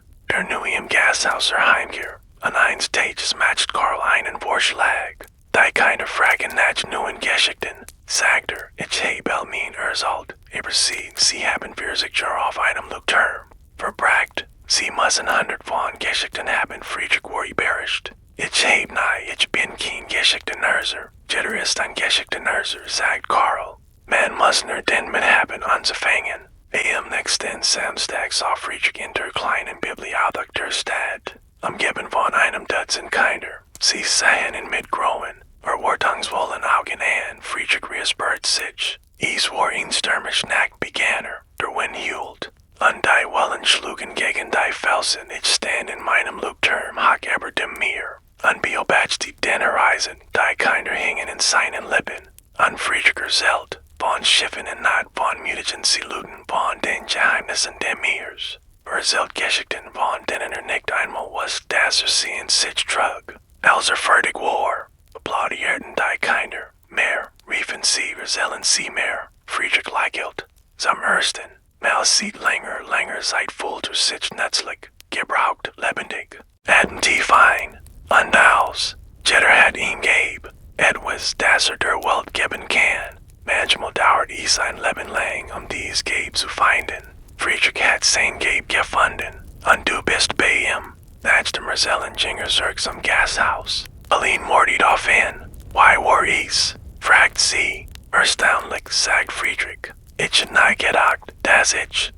Nu im Gasthaus Heimkehr. An eins Tages matcht Karl einen Vorschlag. Die keine Fragen nach neuen Geschichten, sagt ich habe all mein Erzalt. Aber sie haben 40 Jahre auf einem Leuchtturm verbracht. Sie müssen 100 von Geschichten haben, Friedrich war überrascht. Ich habe ich bin kein Geschichtenörser. Jeder ist ein Geschichtenörser, sagt Karl. Man muss nur den mit haben anzufangen. Am nächsten Samstag sah Friedrich in der kleinen Bibliothek der Stadt. Umgeben von einem Dutzend Kinder. Sie sahen ihn mitgrauen. Wartungswollen Augen an, Friedrich räuspert sich. Es war ein stürmisch Nacht begann der Wind hielt. Und die Wellen schlugen gegen die Felsen, ich stand in meinem Leuchtturm, hoch über dem Meer. Und beobachtete den Horizon, die Kinder hingen in seinen Lippen. Und Friedrich erzählt, von Schiffen und Nacht, von mythischen Siluten, von den Geheimnissen des Meers. Erzählt Geschichten, von denen nicht einmal was, dass sie in sich trug. Als fertig war, applaudierten die Kinder. Mehr, riefen sie, erzählen sie mehr. Friedrich lächelt. Zum Ersten. Mal sieht länger seid voll zu sich nützlich, gebraucht, lebendig. Hatten tief ein, und aus. Jeder hat ihn geb. Etwas, das der Welt geben kann. Manchmal dauert es ein Leben lang, dies Geb zu finden. Friedrich hat sein Geb gefunden, und du bist bei ihm. That's the Marcellen Jingerzerk zum Gasthaus. Berlin mordet auf ihn. Why war es? Fragt sie. Erstaunlich, sagt Friedrich. Ich nicht gedacht, dass ich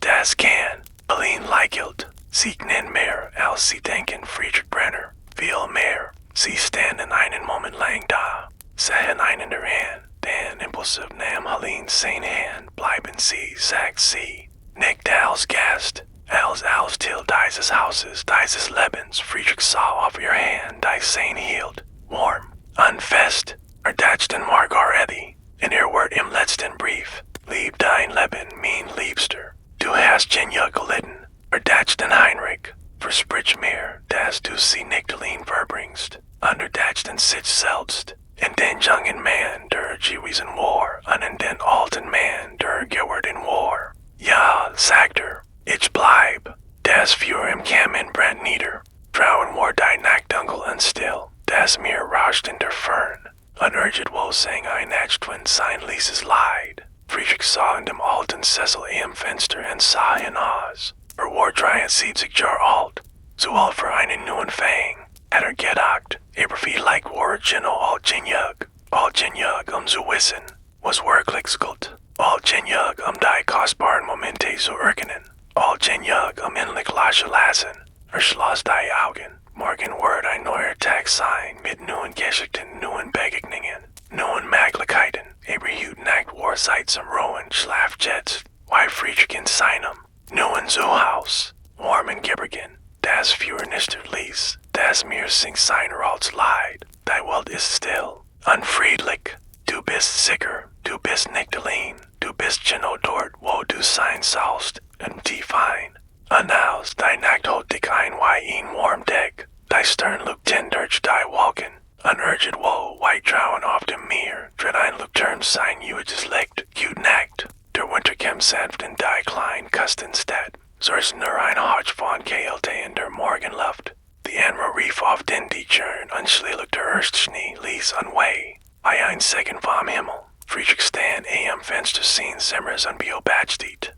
das kann. Berlin lächelt. Sie nennen mehr, als sie denken, Friedrich Brenner. Viel mehr. Sie standen einen Moment lang da. Sahen einander an. Dann impulsiv nahm Helene seine Hand. Bleiben Sie, sagt sie. Nicht als Gast. Als till dieses Hauses, dieses Lebens. Friedrich sah auf ihr Hand, die sein hielt. Warm und fest. Dachten Margaretti. In Wort im letzten Brief. Lieb dein Leben, mein Liebster. Du hast genug gelitten. Dachten Heinrich. Versprich mir, dass du sie nicht allein verbringst. Dachten sich selbst. In den jungen Mann, der gewesen war, und in den alten Mann, der geworden war. Ja, sagt ich bleib. Das für im Kamin brennt nieder. Trauen war die Nacht dunkel und still. Das Meer rauscht in der Fern. Und wohl sang ein Nachtwind sein leises Leid. Friedrich sah in dem alten Sessel am Fenster und sah hinaus. War 73 Jahre alt. So alt für einen neuen Fang. Hat gedacht, aber vielleicht war genau alt genug. Alt genug zu wissen, was wirklich gut. Alt genug die kostbaren Momente zu erkennen. Alt genug innerlich lassen. Schloss die Augen. Morgen wird ein neuer Tag sein mit neuen Geschichten, neuen Begegnungen, neuen Möglichkeiten. Aber heute Nacht war Zeit zum Ruhen, schlaf jetzt, why Friedrich in seinem, neuen Zuhaus, warm in Gibbergen, das für nicht Lies, das mir singt seiner als Leid, thy Welt ist still, unfriedlich, du bist sicher, du bist nicht allein, du bist genau dort, wo du sein sollst, tief ein. Anaus, thy Nacht holt dich ein wie ein warm Deck, thy Stern lugt hin durch thy Wolken, unurged woe, white drauen auf dem Meer, dreht ein Leuchtturm sein Juges Licht, Gute Nacht, der Winter kämmt sanft in thy klein Kustenstadt, sollst nur ein Hotch von Kälte in der Morgenluft, die andere Rief auf den die Tschern, unschlelig der Erstschnee ließ unweh, bei ein Segen vom Himmel, Friedrich stand am Fenster sehen Simmers unbeobachtet.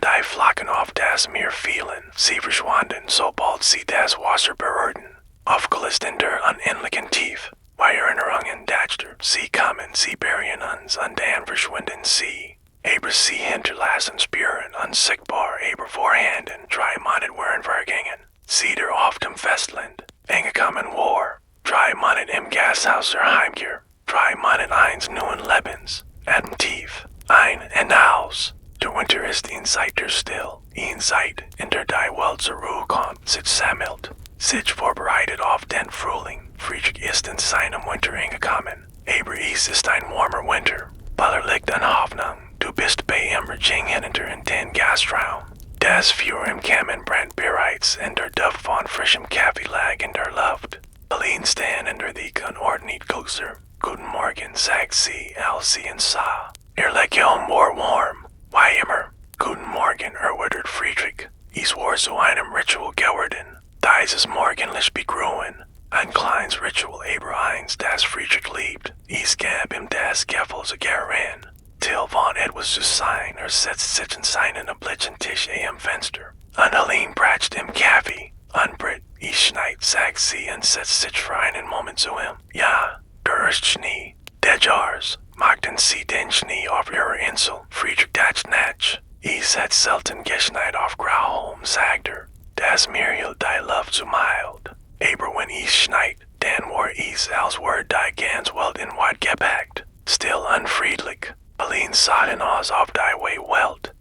Die Flocken auf das Meer fielen, sie verschwanden, sobald sie das Wasser berührten. Aufgelöst in der unendlichen Tief, bei Erinnerungen dachter, sie kamen, sie bergen uns, und dann verschwinden sie. Aber sie hinterlassen spüren, unsichtbar, aber vorhanden, 3 Monate waren vergangen. Sie der auf dem Festland, angekommen war, 3 Monate im Gasthaus der Heimkehr, 3 Monate eines neuen Lebens, atemtief, ein und aus. Der Winter ist in Zeit der Still, in Zeit, in der die Welt zur Ruhe kommt, sich sammelt, sich vorbereitet auf den Frühling. Friedrich ist in seinem Winter angekommen, aber es ist ein warmer Winter, weil liegt an Hoffnung, du bist bei ihm hinter in den Gastraum. Das Feuer im Kamin brennt bereits, und der Duft von frischem Kaffee lag in der Luft. Allein stehen in der Theke unordnet Gulser. Guten Morgen, sagt sie, als sie ihn sah. Legion war warm. Why immer, guten Morgen, erwidert Friedrich. Es war zu einem Ritual geworden. Dieses Morgenlicht begrühen. Ein kleines Ritual aber eins, das Friedrich liebt. Es gab ihm das Gefühl zu gern. Till von etwas zu sein, setzt sich in seinen obligen Tisch am Fenster. Und allein bratscht im Kaffee. Unbrit, es schneit, sagt sie, und setzt sich für einen Moment zu ihm. Ja, der Erstschnee, der Jars. Machten sie den Schnee auf ihrer Insel, Friedrich das Natsch. Es hat selten geschneit auf Grauholm, sagt das Meer hielt die Luft zu mild. Aber wenn es schneit, dann war es, als wär die ganz Welt in Weit gepackt. Still unfriedlich, allein sahen aus auf die Welt.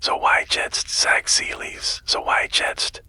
So weit jetzt, sagt sie Lies, so weit jetzt.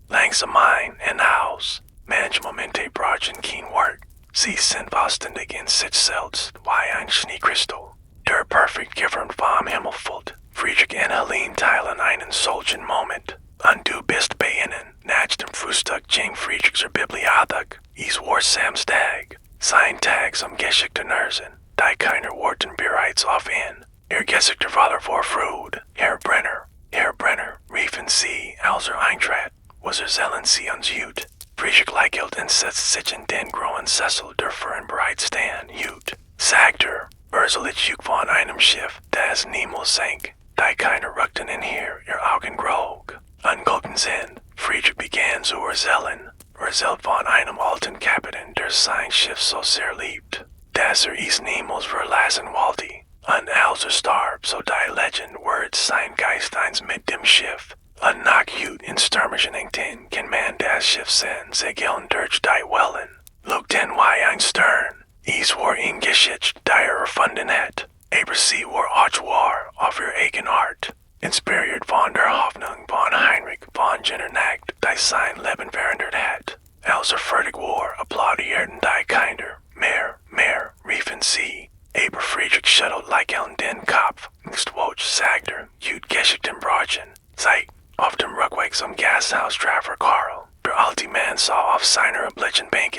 Langsam ein und aus. Manche Momente brauchen kein Wort. Sie sind vollständig in sich selbst, wie ein Schneekristall, der perfekt geformt vom Himmel fällt. Friedrich und Helene teilen einen solchen Moment. Und du bist bei ihnen. Nach dem Frühstück ging Friedrich zur Bibliothek. Es war Samstag. Sein Tag zum geschickten Nersen. Die keiner warten bereits auf ihn. Geschickter Vater war früh. Herr Brenner, riefen sie, als eintrat, was zählen sie uns Jut. Friedrich lächelt und setzt sich in den grauen Sessel, der für ihn bereit stand, Jut. Sagt Ursulich von einem Schiff, das niemals sank. Die keiner rückten in ihr Augen grog. Ungucken sind, Friedrich begann zu erzählen. Erzählt von einem alten Kapitän, der sein Schiff so sehr liebt. Dass es niemals verlassen wollte. Und als starb, so die Legend wird sein Geist eins mit dem Schiff. Und nach Jut in stürmischen Engten kann man das Schiff sehen, segeln durch die Wellen. Lugt hin wie ein Sturm. Es war in Geschichte, die erfunden hat. Aber sie war auch wahr auf ihr eigen Art. Inspiriert von der Hoffnung von Heinrich von jener Nacht, die sein Leben verändert hat. Als fertig war, applaudierten die Kinder. Mehr, riefen sie. Aber Friedrich schüttelt lächelnd den Kopf. Nicht watch, sagt Jut geschickten Brachen. Zeit. Auf dem Rückweg zum Gasthaus traf Karl. Der alte Mann sah auf seiner obligen Bank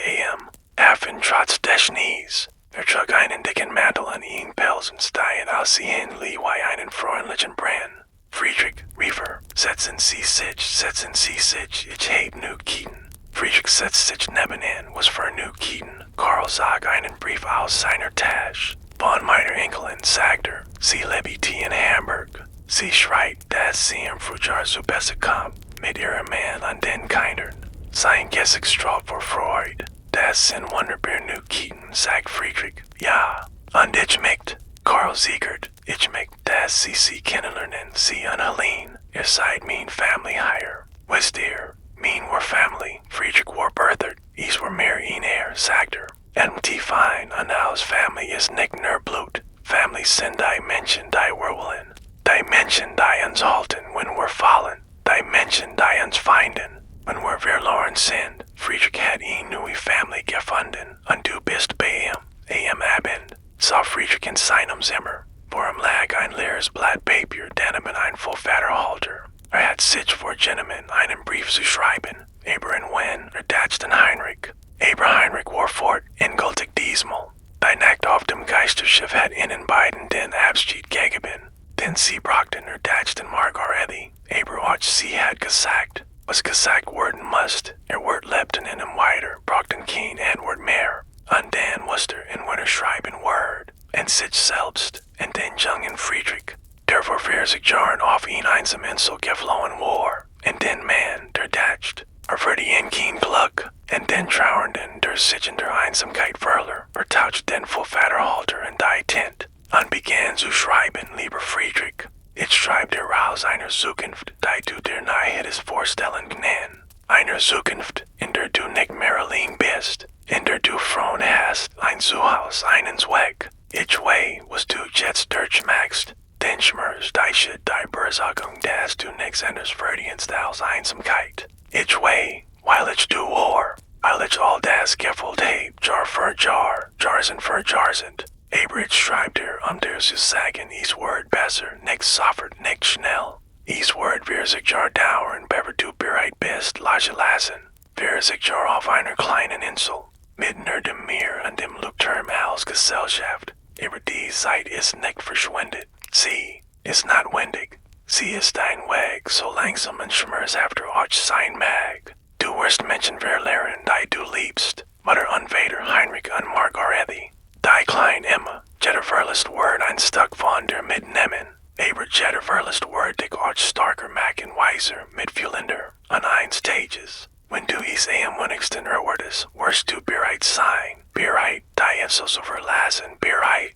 Hafen trotz des Schnees. Trug einen dicken Mantel an ihn Pelz und steigen aus sie hin wie einen freundlichen Brand. Friedrich, rief setzen Sie sich, ich heb nu Kieten. Friedrich setzt sich neben ihn, was für nu Kieten. Karl zog einen Brief aus seiner Tasche. Von meiner Enkelin, sagt sie lebt in Hamburg. Sie schreit, dass sie im Frühjahr zu besser kommt, mit ihrem Mann an den Kindern. Sein Gesicht strahlt vor Freude. Das sind wunderbar nu Kieten, sagt Friedrich. Ja, und ich möchte, Karl siegert, ich möchte, dass sie kennenlernen, sie und Helene. Ihr seid mein Family hier. Wisst ihr, mein war Family, Friedrich war birgt, es war mehr in sagt And tief ein, und aus Family ist nicht nur Blut. family sin dimension die whirlwind. Dimension die uns halten when we're fallen. Dimension die uns finden when we're verloren sind. Friedrich had ihn neue family gefunden. Und du bist bei ihm, Abend. Sah Friedrich in seinem Zimmer. Vor ihm lag ein leeres Blatt Papier, daneben ein Vollvaterhalter. Hat sich vor Gentleman einen Brief zu schreiben. Aber in wen dachte Heinrich. Aber Heinrich war fort, endgültig diesmal. Die Nacht auf dem Geisterschiff hat ihnen beiden den Abschied gegeben. Denn sie brachten dachten Margaretti. Aber auch sie hat gesagt, was gesagt werden musste. Word lebten in hem weiter, brachten kein Antwort mehr. Und dann musste wieder schreiben Word. Und sich selbst, und den jungen Friedrich. Der vor 40 Jahren auf ihn einsamen Insel geflohen war. Und den Mann, der dacht, für die in kein Glück. Und den Trauernden, der sich in der Einsamkeit verlor, vertauscht den Vollvaterhalter in die Tent. Und begann zu schreiben, lieber Friedrich. Ich schreib dir aus einer Zukunft, die du dir nahe hättest vorstellen können. Einer Zukunft, in der du nicht mehr allein bist. In der du Frauen hast, ein Zuhause, einen Zweck. Ich weiß, was du jetzt durchmachst. Den Schmerz, die Shit, die Bersagung, dass du nichts anderes verdienst als Einsamkeit. Ich weiß, weil ich du war, weil ich all das gefühlt hab, Jahr für Jahr, Jahrsen für Jahrsen. Aber ich schreib dir, dir zu sagen, is Word besser, nicht sofort, nicht schnell. Is Word wird sich Jahr dauern, bevor du bereit bist, lassen. Wird sich Jahr auf einer kleinen Insel, mitten unter dem Meer und dem Leuchtturm als Gesellschaft. Aber die Zeit ist nicht verschwendet. Sie ist notwendig. Sie ist dein Weg, so langsam und schmerzhaft auch sein mag. Du wirst Menschen verlieren, die du liebst. Mutter und Vater Heinrich und Margaretti. Die klein Emma, jeder verlässt Word ein Stück von der mitnehmen. Aber jeder verlässt Word dich auch starker machen, weiser, mitfühlender, an eins Tages. Wenn du es am wenigsten erwartest, wirst du bereit sein. Bereit, die Insel zu verlassen, bereit.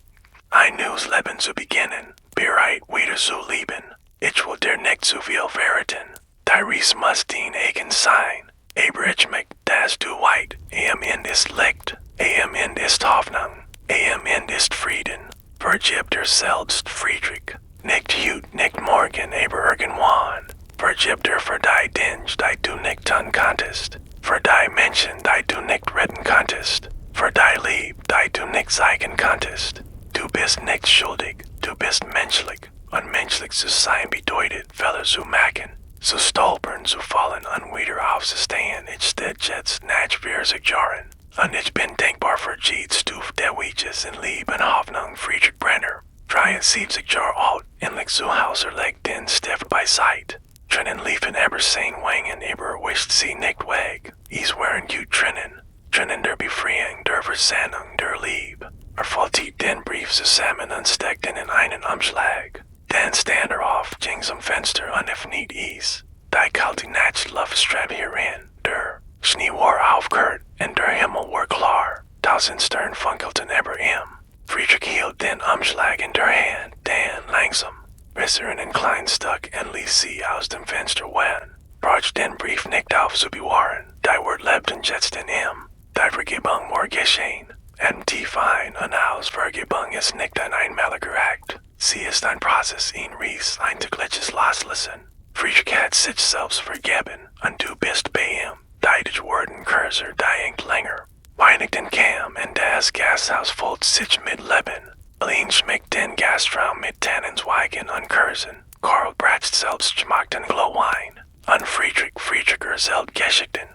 Ein neues Leben zu beginnen, bereit, wieder zu lieben. Ich will dir nicht zu viel verraten. Tyrese muss dein eigen sein. Aber ich möchte, dass du weit, am Ende ist Licht, am Ende ist Hoffnung, am Ende ist Frieden. Vergib dir selbst, Friedrich. Nicht heute, nicht morgen, aber irgendwann. Vergib dir für die Dinge, die du nicht tun konntest. Für die Menschen, die du nicht retten konntest. Für die Liebe, die du nicht zeigen konntest. Du bist nicht schuldig, du bist menschlich. Und menschlich zu sein bedeutet, Fehler zu machen, zu stolpern, zu fallen und wieder aufzustehen. Ich stehe jetzt nach 40 Jahren. Und ich bin dankbar für die Stufe der Weges in Liebe und Hoffnung, Friedrich Brenner. 73 Jahre alt, endlich zu Hause legt den Stift beiseite. Drinnen liefen aber sein Wangen, aber wischt sie nicht weg. Es waren gut drinnen. Drinnen der Befreiung, der Versöhnung, der Liebe. Faltet den Brief zusammen und steckt ihn in einen Umschlag. Dann stand auf, ging zum Fenster und öffnet es. Die kalte Nachtluft strömte herein. Der Schnee war aufgehört und der Himmel war klar. 1000 Sterne funkelten über ihm. Friedrich hielt den Umschlag in der Hand, dann langsam riss einen kleinen Stück und ließ sie aus dem Fenster wehen. Brach den Brief nicht auf zu bewahren. Die Wort lebten jetzt in ihm. Die Vergebung war geschehen. Tief ein und aus Vergebung ist nicht ein einmaliger Akt. Sie ist ein Prozess, ein Ries, ein tägliches Loslassen. Friedrich hat sich selbst vergeben, und du bist bei ihm. Die Worten Cursor, die ink länger. Weinigten kam, und das Gasthaus füllt sich mit Leben. Allein schmeckt den Gastraum mit Tannenzweigen und Kursen. Karl bratscht selbst schmackten Glowwein. Und Friedricher selbst geschickten.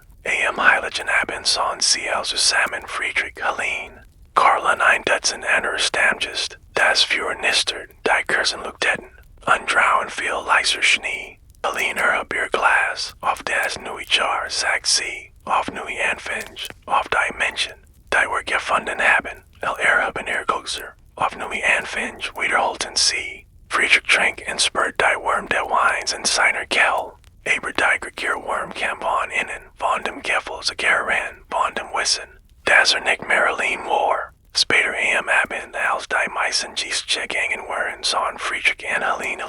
Am heiligen Abend sahen sie also zusammen Friedrich, Helene. Karl und ein Dutzend anderer Stammgäste, das für nistert, die Kursen lugten. Und draußen fiel leiser Schnee. Helene erhob ihr Glas, auf das neue Jar, sagt sie, auf neue Anfänge, auf die Menschen, die wir gefunden haben. Erhoben ihr Gläser, auf neue Anfänge wiederholten sie. Friedrich trank und spürt die Wurm der Weins in seiner Kell. Aber die Gierwurm kam von innen, von dem Geffel zu heran, von dem Wissen, dass nicht mehr allein war. Später am Abend, als die meisten Gäste gegangen waren, sahen Friedrich und Helene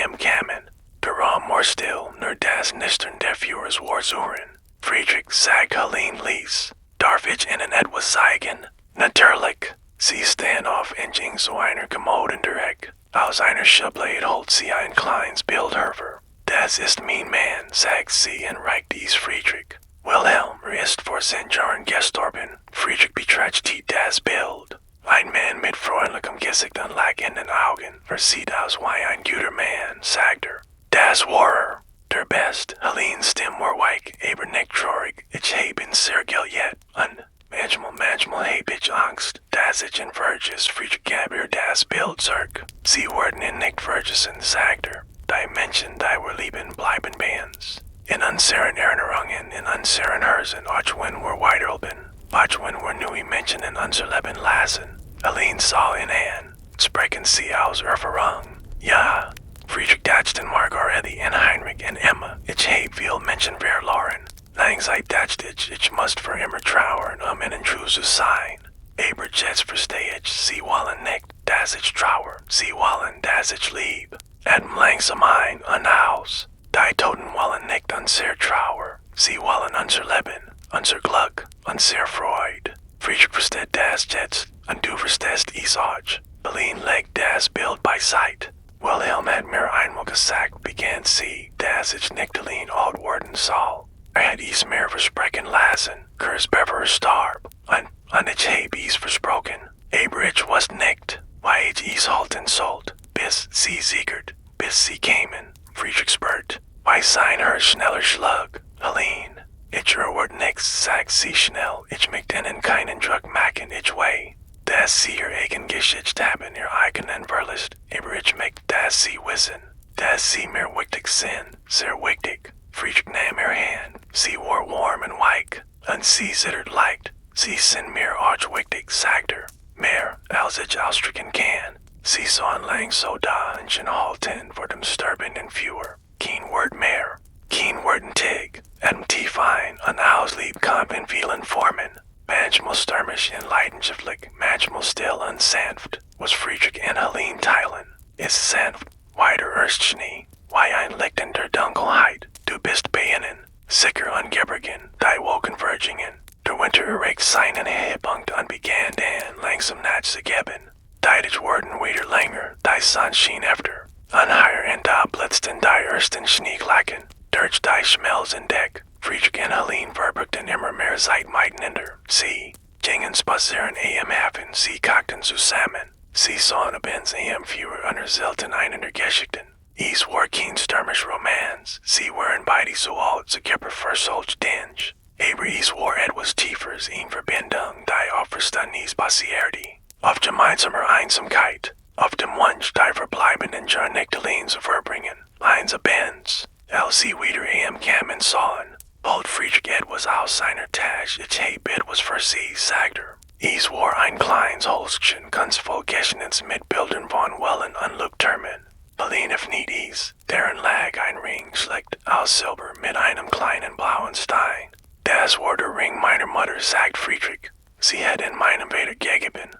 am kamen. Der Raum war still, nur das Nistern der Führers war zuhren. Friedrich sagt Helene ließ, darf ich Ihnen etwas zeigen? Natürlich. Sie Standoff Engine zu einer Kommoden direkt. Aus einer Schublade holt sie ein kleines Bildhöfer. Das ist mein Mann, sagt sie und reicht dies Friedrich. Wilhelm ist vor St. Jahren gestorben. Friedrich betrachtet das Bild. Ein Mann mit freundlichem Gesicht und lachenden Augen. Sieht aus wie ein guter Mann, sagt Das war der Best. Helene's Stimme war weich, aber nicht traurig. Ich habe sehr geljet. Und manchmal habe ich Angst, dass ich in Verges Friedrich gab das Bild zurück. Sie werden in nicht vergessen, sagt Die Menschen, die wir lieben, bleiben bei uns. In unseren Erinnerungen, in unseren Herzen, auch wenn wir weiterleben. Auch wenn wir neue Menschen in unser Leben lassen. Helene sah ihn an. Sprechen Sie aus Erfahrung? Ja. Friedrich dachte in Margarethe en Heinrich en Emma. Ich habe viel Menschen verloren. Langzeit dachte ich muss für immer trauern, een intruder zu sein. Aber jetzt verstehe ich, sie wollen nicht, dass ich trauer. Sie wollen, dass ich lieb. Adem langsam ein, Haus. Die Toten wollen nicht unser Trauer. Sie wollen unser Leben, unser Glück, unser Freude. Friedrich versteht das jetzt, und du verstehst es auch. Helene legt das Bild beiseite. Wilhelm hat mir einmal gesagt, begann sie, dass ich nicht Helene alt werden soll. Hat es mir versprechen lassen, bevor starb. Und ich habe es versprochen. Aber ich wusste nicht, weil ich es halten sollte, bis sie siegert, bis sie kämen. Friedrich spürt, weil sein Herz schneller schlug. Helene, ich werde nichts, sagt sie schnell. Ich möchte ihnen keinen Druck machen, ich weiß. Dass sie ihr eigen Geschichte haben, ihr eigenen Verlust. Aber ich möchte, dass sie wissen, dass sie mir wichtig sind, sehr wichtig. Friedrich nahm ihr Hand. Sie war warm und weich, und sie zittert leicht. Sie sind mir auch wichtig, sagt Mehr, als ich ausdrücken kann. Sie sahen lang so da und schon halten vor dem sterbenden Führer. Kein Wort mehr, kein Wort Tig. Tief ein und auslieb kam in vielen Formen. Manchmal stürmisch und leidenschaftlich, manchmal still und sanft, was Friedrich und Helene teilen. Ist sanft, wie der Erstschnee, wie ein Licht in der Dunkelheit. Du bist bei ihnen, sicher und geborgen, die Wolkenvergingen. Der Winter erregt seinen Höhepunkt und begann dann langsam nachzugeben. Die wurden wieder länger, die Sonne schien öfter. Und hier und da blitzten die ersten Schneeglacken, durch die schmelzen Deck. Friedrich und Helene verbrachten immer mehr Zeit miteinander. Sie gingen spazieren am Hafen, sie kackten zusammen. Sie sahen abends am Führer und erzählten einander Geschichten. Es war kein stürmisch Romanz. Sie waren beide so alt, sie gab für solch Dinge. Aber es war etwas Tieferes in Verbindung, die auferstanden passierte. Auf gemeinsamer Einsamkeit, auf dem Wunsch, die verbleibenden Jahr nicht allein zu verbringen. Eins abends, als sie wieder kamen sahen, holt Friedrich etwas aus seiner Tasche, ich habe etwas für sie, sagt Es war ein kleines Holzchen, ganz voll Geschnitz mit Bildern von Wellen und Leuchttürmen. Helene öffnet es, darin lag ein Ring, schlicht aus Silber mit einem kleinen blauen Stein. Das war der Ring meiner Mutter, sagt Friedrich. Sie hat in meinem Bett gegeben.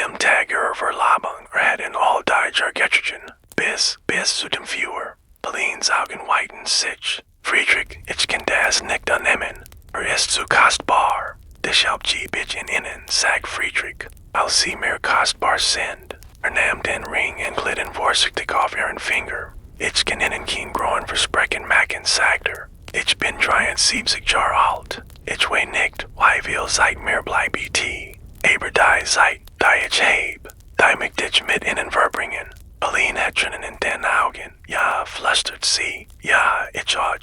Am Tag ihrer Verlobung hat in all die Jargetchen, bis zu dem Führer. Helene's Augen weiten sich. Friedrich, ich kann das nicht annehmen. Ist zu kostbar. Deshalb gebe ich ihnen, sagt Friedrich, als sie mir kostbar sind. Nahm den Ring und glitt ihn vorsichtig auf ihren Finger. Ich kann ihnen kein großen Versprechen machen, sagt Ich bin 73 Jahre alt. Ich weiß nicht, wie viel Zeit mir bleibt. Aber die Zeit, die ich habe, die möchte ich mit ihnen verbringen. Helene hat Tränen in den Augen. Ja, flüstert sie. Ja, ich auch.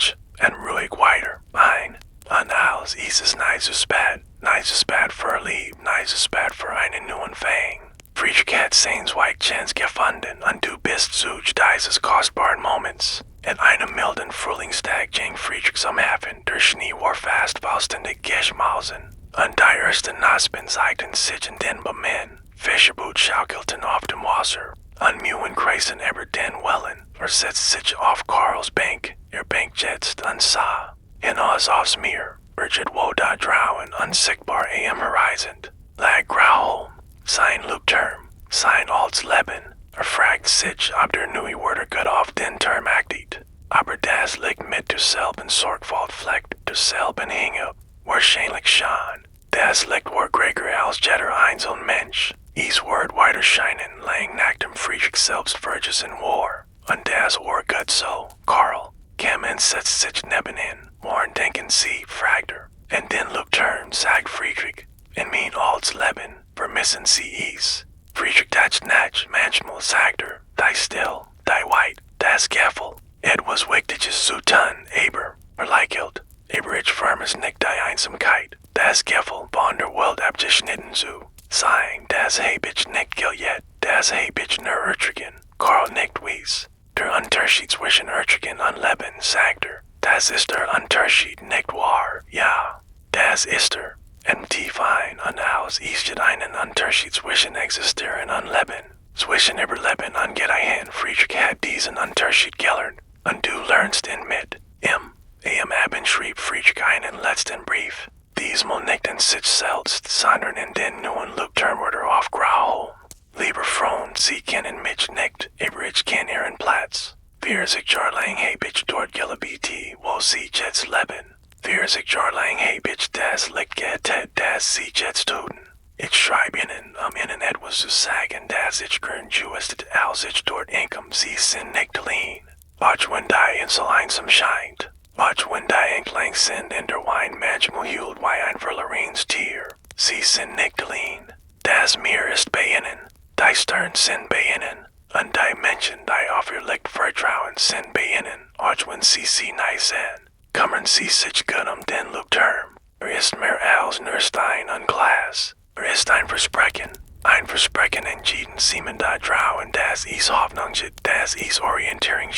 Und ruhig weiter. Und als ist es nicht so spät für Liebe, nicht so spät für einen neuen Fang. Friedrich hat seine Chance gefunden und du bist zu dieses kostbaren Moments. In einem milden Frühlingstag ging Friedrich am Hafen, der Schnee war fast faustende geschmolzen. Und die ersten Naspen zeigten sich in den Bemühen. Fischerboot schaukelten auf dem Wasser. Und Mühen kreisten über den Wellen. Setzt sich auf Karls Bank, Bank jetzt und sah. Hinaus aufs Meer, Bridget wo da draußen, unsichtbar am Horizont. Lag Grauholm, sein Leuchtturm, sein altes Leben. Fragt sich, ob der neue Wörter gut auf den Turm achtet. Aber das liegt mit derselben Sorgfalt fleckt, derselben Hingup, wahrscheinlich schon. Das liegt war Gregor als jeder einzelne Mensch. Eastward weiter scheinen, lang nach dem Friedrich selbst Verges in War. Und das Ohr gut so, Karl, kämen setzt sich nebenan, warn denken Sie, fragt And den Leuchtturm, sagt Friedrich, in mein altes Leben, vermissen Sie es. Friedrich dat nach, manchmal sagt die still, die white, das Gefühl. Et was wichtiges zu tun, aber, verleichelt, aber ich firmes nicht die Einsamkeit. Das Gefühl von der Welt abgeschnitten zu sein, das hab ich nicht geljet, das hab ich nur ertragen. Karl nicht wies. Der Unterschied zwischen ertragen und Leben, sagt das ist der Unterschied, nicht wahr? Ja, das ist Im Tiefein und aus ist einen Unterschied zwischen existieren und Leben. Zwischen Überleben und Gedeihen, Friedrich hat diesen Unterschied gelernt. Und du lernst ihn mit. Am Abend schrieb Friedrich einen letzten Brief. Diesmal nicht in sich selbst, sondern in den neuen Leuchtturmwärter auf Grauholm. Lieber Freund, Sie kennen mich nicht, aber ich kenn Ihren Platz. 40 Jahre lang hab ich dort gelebt, wo Sie jetzt leben. 40 Jahre lang hab ich das Licht getätigt, das Sie jetzt tun. Ich schreibe Ihnen, Ihnen etwas zu sagen, das ich gern juist, als ich dort inkomme, Sie sind nicht allein. Auch wenn die Insel einsam scheint, auch wenn die Inkling sind in der Wein manchmal hüllt wie ein verlorenes Tier, Sie sind nicht allein. Das Meer ist bei Ihnen, die Sterne sind bei Ihnen, und die Menschen, die auf Ihr Licht vertrauen, sind bei Ihnen, auch wenn Sie nicht sehen. Kümmern Sie sich gut den Leuchtturm. Ist mehr als nur Stein und Glas. Ist ein Versprechen entschieden Sie mit da trauen, das ist Hoffnung, das ist Orientierung,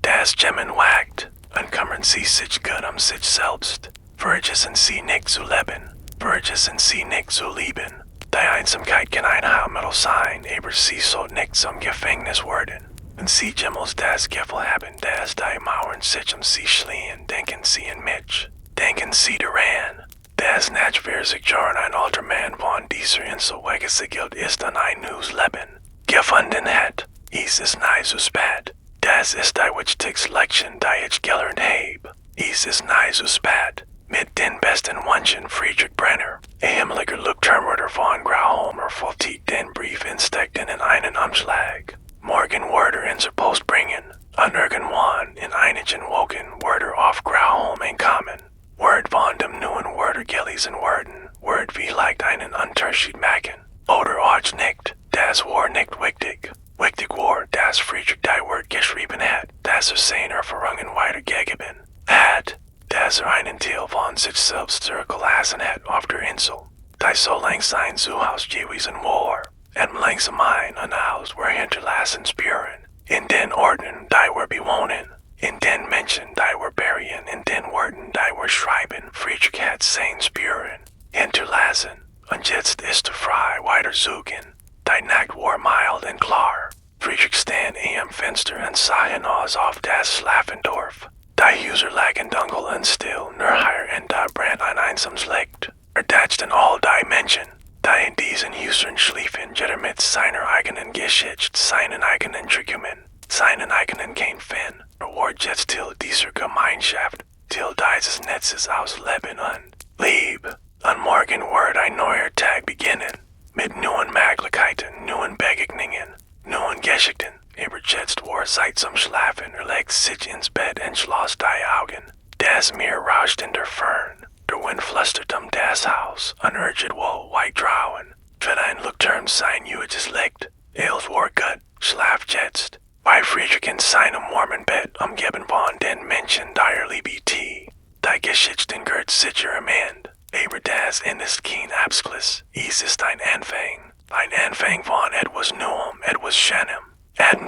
das Gemmen wagt. Und kümmern Sie sich gut sich selbst. Vergessen Sie nicht zu leben. Vergessen Sie nicht zu lieben. Die Einsamkeit kann ein Heilmittel sein, aber sie soll nicht zum Gefängnis werden. Wenn Sie jemals das Gefühl haben, dass die Mauern sich Sie schließen, denken Sie an mich. Denken Sie daran. Das nach 40 Jahren ein alter Mann von dieser Insel weggesegelt ist an ein neues Leben. Gefunden hat, es ist nicht so spät. Das ist die wichtigste Lektion, die ich gelernt habe. Es ist nicht so spät. Mit den besten Wünschen, Friedrich Brenner. Himmlicher Leuchtturmwärter von Grauholm vollzieht den Brief insteckt in einen Umschlag. Morgen wird in zur Post bringen. Und irgendwann in einigen Wochen wird auf Grauholm kommen. Word von dem neuen Wörter gelesen werden, wird vielleicht einen Unterschied machen. Oder auch nicht, das war nicht wichtig. Wichtig war, dass Friedrich die Wort geschrieben hat, dass seiner Vergangenheit weitergegeben hat, dass einen Teil von sich selbst zurückgelassen hat auf der Insel. Die so lang sein Zuhause gewesen war, langsam ein und aus war hinterlassen spüren, in den Orten, die wir bewohnen. In den Menschen, die wir burying, in den Worten, die wir schreiben, Friedrich hat sein Spüren hinterlassen. Und jetzt ist frei weiter suchen. Die Nacht war mild und klar. Friedrich stand am Fenster und sah hinaus auf das Schlafendorf. Die Häuser lagen dunkel und still, nur hier und da brannt ein einsames Licht. Dachten all die Menschen, die in diesen Häusern schliefen, jeder mit seiner eigenen Geschichte, seinen eigenen Triggermen, seinen eigenen Kämpfen. Ward jetzt till dieser Gemeinschaft, till dieses Netzes aus Leben und Liebe. Und morgen wird ein neuer Tag beginnen, mit neuen Möglichkeiten, neuen Begegnungen, neuen Geschichten. Aber jetzt war Zeit zum Schlafen, legt sich ins Bett und schloss die Augen. Das Meer rauscht in der Fern, der Wind flüstert das Haus, und urget wohl weit trauen. Wird ein Leuchtturm sein juges Licht, els war gut, schlaft jetzt. Bei Friedrich in seinem warmen Bett, umgeben von den Menschen, die liebet. Die Geschichten gehört sicher am Ende. Aber das ist kein Abschluss. Es ist ein Anfang von etwas Neuem, etwas Schönem.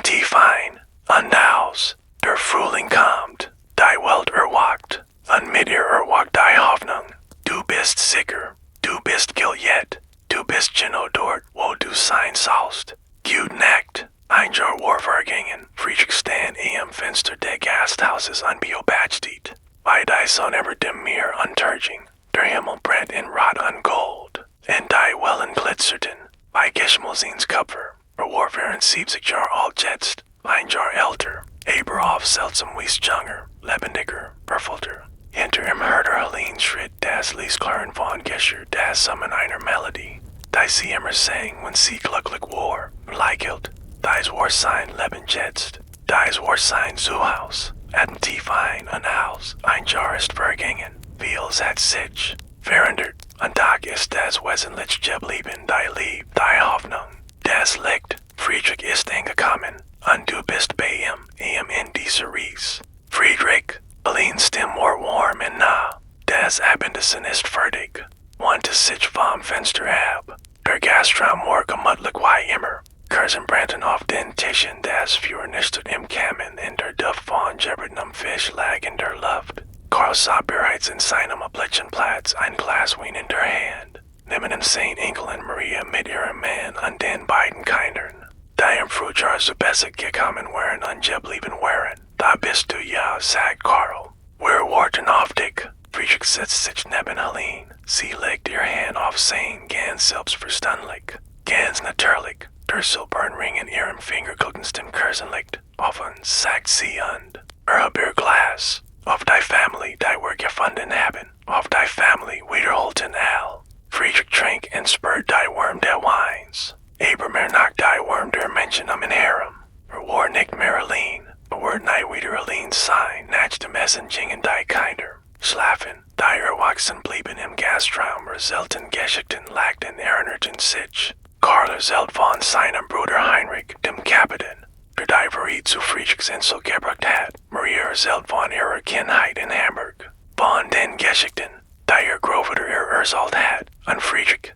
Tiefein, und aus, der Frühling kommt, die Welt erwacht, und mit ihr erwacht die Hoffnung. Du bist sicher, du bist geljet, du bist genau dort, wo du sein sollst. Gute Nacht. Ein Jahr war vergangen, Friedrich stand am Fenster des Gasthauses unbeobachtet. Bei die Sonne über dem Meer unterging, der Himmel brennt in Rot und Gold, und die Wellen glitzerten, bei Geschmolzins Kupfer, war während 70 Jahre alt jetzt, ein Jahr älter, aber auf seltsam Weise jünger, lebendiger, erfüllter. Hinter ihm hörte Helene Schritt das Liesklaren von Gescher, das Summen einer Melodie. die sie immer sang, when sie glücklich war, verleichelt, dies war sein Leben jetzt, dies war sein Zuhause, hatten tief ein Haus, ein Jahr ist vergangen, vieles hat sich verändert, ein Tag ist das wesentlich geblieben, die Liebe, die Hoffnung, das Licht, Friedrich ist angekommen, und du bist bei ihm in dieser Reise. Friedrich, allein Stimme war warm und nah, das Abendessen ist fertig, wandte sich vom Fenster ab, der Gastraum war gemütlich wie immer, Kursen brannten auf den Tischen, das Feuer nistet im Kamin, in der Duft von gebratenen Fisch lag in der Luft. Karl sah bereits in seinem Platz ein Glas Wein in der Hand, neben St. Enkel und Maria mit ihrem Mann und den beiden Kindern. Die im Frühjahr so besser gekommen waren und geblieben waren. Da bist du ja, sagt Karl. Wir warten auf dich. Friedrich setzt sich neben Helene. Sie legt ihr Hand auf sein, ganz selbstverständlich, ganz natürlich. Der Silberring in ihrem Finger guckens dem Kursenlicht. Offen sagt sie und erhab ihr Glas. Auf die Family, die wir gefunden haben. Auf die Family wiederholten all. Friedrich trank und spürt die Wurm der Weins. Aber mehr nach die Wurm der Menschen am Harem. War nicht mehr allein. Wird nicht wieder allein sein, nach dem Essen gingen die Kinder. Schlafen, die Erwachsenen blieben im Gastraum, selten Geschichten lagten erinnerten sich. Karl erzählt von seinem Bruder Heinrich, dem Kapitän, der die Verein zu Friedrichs Insel gebracht hat. Maria erzählt von ihrer Kindheit in Hamburg. Von den Geschichten, die ihr Großvater erzählt hat. Und Friedrich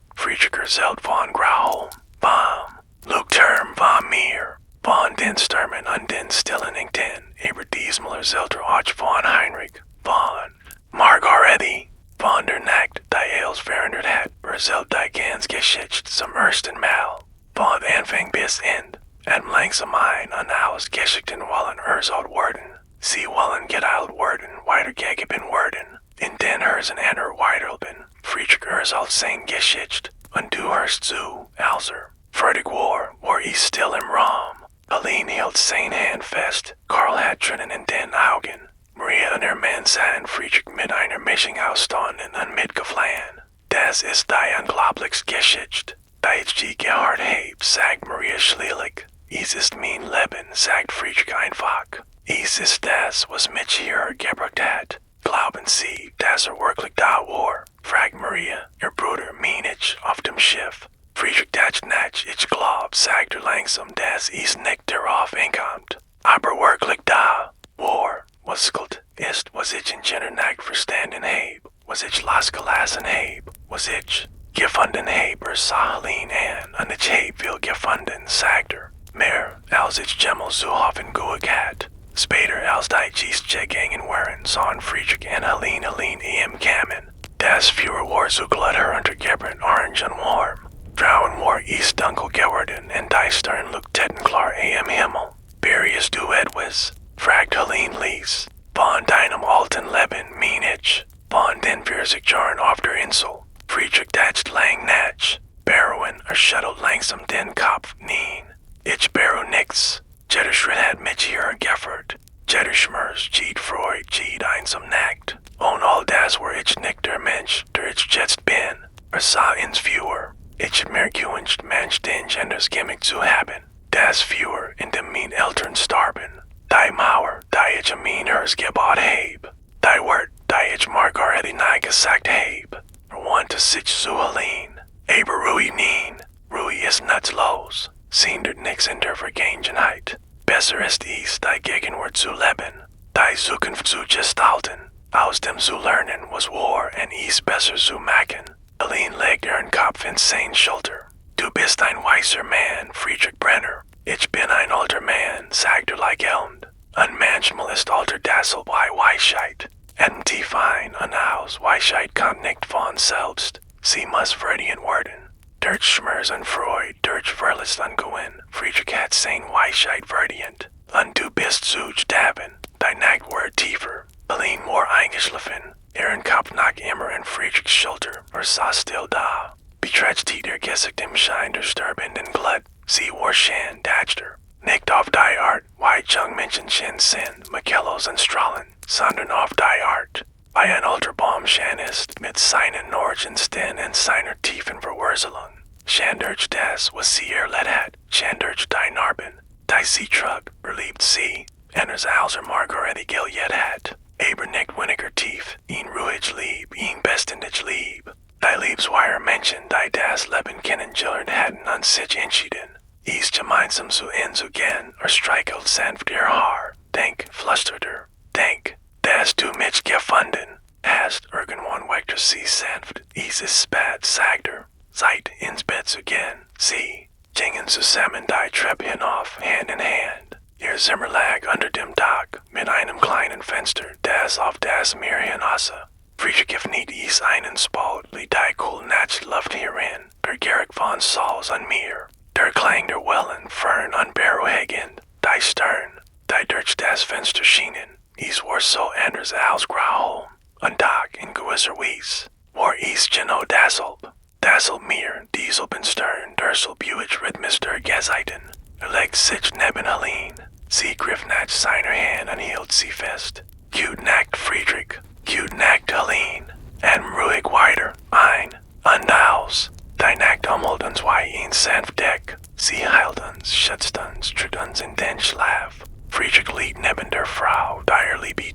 erzählt von Grauholm, vom Leuchtturm von mir. Von den Stürmen und den stillen Ingten, aber diesmal erzählt auch von Heinrich, von Margaretti, von der Nacht, die alles verändert hat, erzählt die ganze Geschichte zum ersten Mal, von Anfang bis Ende, und langsam ein und aus Geschichten wollen erzählt werden. Sie wollen geteilt werden, weitergegeben werden, in den Hörsen einer weiterhelfen. Friedrich erzählt seine Geschichte, und du hörst zu, also. Fertig war ich still im Raum. Helene hielt seine Hand fest. Karl hat Tränen in den Augen. Maria und ihr Mann sahen Friedrich mit einer Mischung ausstanden und mitgefallen. Das ist die unglaublichste Geschichte, die ich je gehört habe, sagt Maria schließlich. Es ist mein Leben, sagt Friedrich einfach. Es ist das, was mich hierher gebracht hat. Glauben Sie, dass wirklich da war? Fragt Maria, ihr Bruder Minich auf dem Schiff. Friedrich dacht nicht, ich glaub, sagt langsam, dass es nicht darauf ankommt. Aber wirklich da war, was Schuld ist, was ich in jener Nacht verstanden habe, was ich losgelassen habe, was ich gefunden habe, sah Helene an, und ich habe viel gefunden, sagt mehr, als ich jemals so offen gehabt. Später, als die G's gegangen waren, sahen Friedrich und Helene ihm kommen. Das Feuer war so glatt untergebrannt, orange und warm. Frauen war es dunkel geworden, und die Sterne leuchteten klar am Himmel. Berius du etwas, fragt Helene Lies. Von deinem alten Leben, mein ich. Von den 40 Jahren auf der Insel. Friedrich dacht lang nach. Barrowen erschüttelt langsam den Kopf, nein. Ich barrow nix. Jeder Schritt hat mich hier geführt. Jeder Schmerz, jede Freude, jede einsam Nacht. Und all das war ich nicht der Mensch, der ich jetzt bin. Sah ins Feuer. Ich hab mir gewünscht, Mensch den Genders Gimmick zu haben. Das Feuer, in dem mein Eltern starben. Die Mauer, die ich mein Haus gebaut heb. Die Wort, die ich Margaretti nie gesagt heb. Wandte sich so allein. Aber Ruhe nein. Ruhe ist nutzlos. Sindert nix in der Vergangenheit. Besser ist es, die Gegenwart zu leben. Die Zukunft zu gestalten. Aus dem zu lernen, was war, und es besser zu machen. Helene legt ihren Kopf in sein Schulter. Du bist ein weiser Mann, Friedrich Brenner. Ich bin ein alter Mann, sagt lächelnd. Und manchmal ist alter Dassel bei Weisheit. Und tief ein und aus, Weisheit kommt nicht von selbst. Sie muss verdient werden. Durch Schmerz und Freude, durch Verlust und Gewinn, Friedrich hat sein Weisheit verdient. Und du bist zu sterben. Dein Nacht war tiefer. Helene war eingeschlafen. Ihren Kopf nach immer in Friedrichs Schulter, saß still da. Beträgt der Gesicht im Schein der sterbenden Glut. Sie war schön, dachte nicht auf die Art, wie jung Menschen schön sind, Michelos und Strahlen, sondern auf die Art, wie ein alter Baum schön ist, mit seinen Origenstin und seiner tiefen Verwurzelung. Shandurch das was Sierra let hat, Shandurch die Narben, die Sea Truck, relieved sea, Anders Alzer Margaretti Gil yet hat, Abernick Winiger Tief, Een Ruhig Lieb, Een Bestendich Lieb, die Liebswire mentioned, die das Leben kennen Jillard hadden an sich entschieden, East gemeinsam zu ins again, or streichelt sanft ihr Haar, denk, flusterter, denk, das du mich gefunden, hast irgendwann weiter sie sanft, is is spat sagter, Zeit ins Bett again, sie, gingen zusammen die Treppe hinauf, Hand in Hand. Ihr Zimmer lag unter dem Dach, mit einem kleinen Fenster, das auf das Meer hinasse. Friedrich nicht is einen Spalt, wie die cool Nachtluft hierin, der Gerig von Sauls an mir, der Klang der Wellen, fern an Barrowhagen, die Stern, die durch das Fenster schienen, is war so anders als Grauholm, an Dach in gewisser Wies, war is Geno Dasselb. Dazzle mir, diesel ben stern, dursel buwich rhythmis der Gazeiten, legt sich neben Helene, sie griff nach seiner Hand und hielt sie fest. Gute Nacht Friedrich, Gute Nacht Helene, and ruhig weiter, ein, aus, die Nacht hummelt uns wie ein sanft Deck, sie heilt uns, schützt uns, tritt uns in den Schlaf. Friedrich liegt neben der Frau, die liebe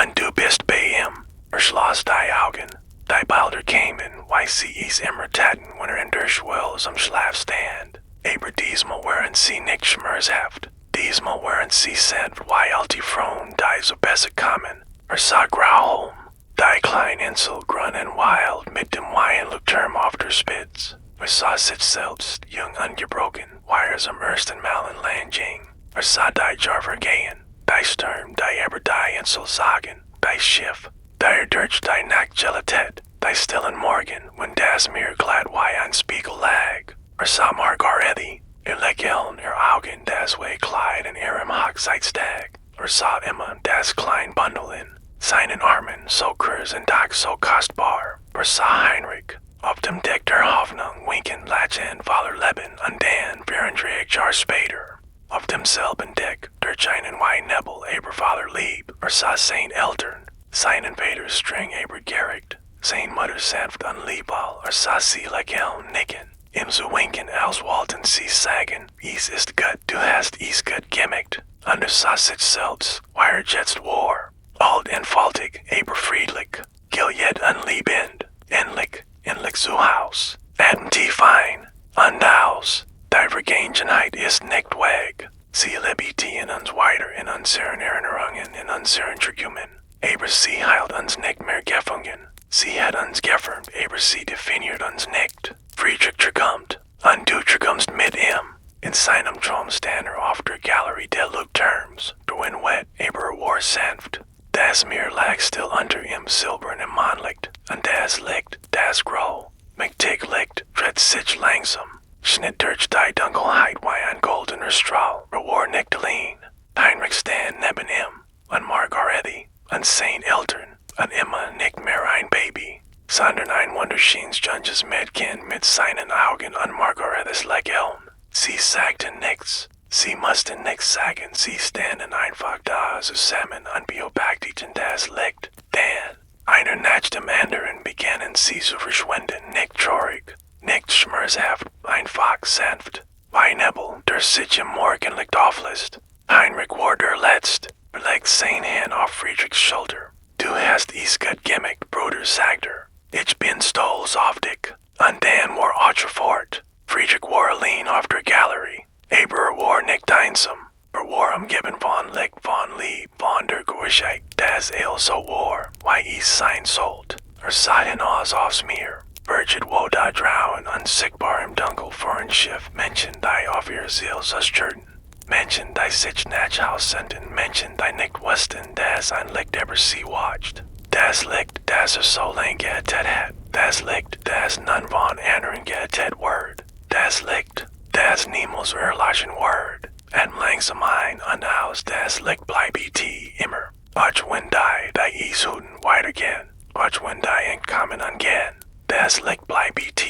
und du bist bei ihm, schloss die Augen. Die Balder kämen, why sie is immer taten, wenn in der Schwell am Schlaf stand. Aber diesmal waren sie nicht schmerzhaft. Diesmal waren sie sanft, why alti frohen, die so besser kamen. Sah Grauholm, die kleine Insel grün und wild, mit dem Wein Leuchtturm auf der Spitz. Sah sich selbst, jung ungebrochen, wires am ersten Mal in Land ging. Sah die Jarver gehen, die Sturm, die aber die Insel sagen, die Schiff. Der durch die Nachtgelatet, die stillen Morgen, wenn das Meer glad wie ein Spiegel lag. Sah Margaretti, ihr Lächeln, ihr Augen, das way Kleid in ihrem Hochzeitstag. Sah immer das klein Bundeln, seinen Armen, so kurz und Tag so kostbar. Sah Heinrich, auf dem Deck der Hoffnung, winken, lachen, voller Leben, und dann, während Jahr später. Auf demselben Deck, durch einen Wein Nebel, aber voller Lieb. Sah sein Eltern, seinen Vater streng aber gerigt, sein Mutter sanft an Liebal, sah sie lächeln, nicken, ihm so winken, als wollten sie sagen, is ist gut, du hast is gut gemickt, und sah sich selbst, weil jetzt war, alt und faltig, aber friedlich, giljet unliebend, endlich zu Haus, adem tief ein, und aus, die Vergangenheit ist nicht weg, sie lebt in uns weiter in unseren Erinnerungen, in unseren Trigümen. Aber sie heilt uns nicht mehr gefangen. Sie hat uns geformt, aber sie definiert uns nicht. Friedrich trigummt, und du triggumst mit ihm. In seinem Traum stand auf der Galerie der Leuchtturms, der Wind wet, aber war sanft. Das Meer lag still unter ihm silbern im Mondlicht, und das Licht, das grau, mächtig Licht, dreht sich langsam. Schnitt durch die Dunkelheit wie ein goldener Strahl, war nicht allein. Heinrich stand neben ihm, und Margaretti, und sein Eltern, und immer nicht mehr ein Baby, sondern ein wunderschönes junges Mädchen mit seinen Augen an Margarettes Lächeln. Sie sagten nichts, sie mussten nichts sagen, sie standen einfach da zusammen und beobachteten das Licht. Dann, einer nach dem anderen begannen sie zu verschwinden, nicht traurig, nicht schmerzhaft, einfach sanft, wie Nebel, der sich im Morgenlicht auflässt. Heinrich war der Letzte. Legt sein Hand auf Friedrichs Schulter. Du hast is gut gemickt, Bruder, sagt Ich bin stolz auf dich. Und dann war fort. Friedrich war allein auf der Galerie. Aber war nicht einsam. war umgeben von Licht, von Lieb, von der Gewissheit, dass so war, wie es sein sollte. Sah hinaus aufs Meer. Birgt wo da draußen unsichtbar im Dunkel vor ein Schiff, Menschen, die auf ihr Ziel zerstörten. Menschen, die sich nach Haus senden, Menschen, die nicht wussten, dass ein Licht über sie watcht. Das Licht, das so lange gerettet hat. Das Licht, das nun von anderen gerettet wird. Das Licht, das niemals erlöschen wird. Und langsam ein und aus, das Licht bleibt immer. Auch wenn die Ishuden weitergehen. Auch wenn die entkommen angehen. Das Licht bleibt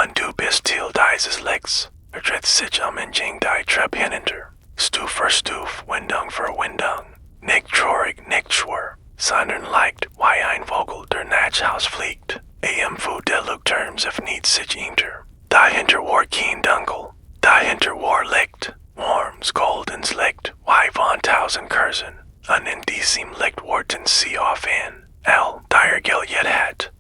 und du bist Teil dieses Lichts. Dreht sich in die Treppe hinunter. Stuf für Stuf, Windung für Windung. Nicht traurig, nicht schwer, sondern leicht, wie ein Vogel der nach Haus fliegt. Im Fuß der Leuchtturms öffnet sich hinter. Die hinterwar keen dunkel, die hinterwar licht, warms goldens licht, y von tausend kursen, an in diesem licht warten sie auf in, dire gil yet hat,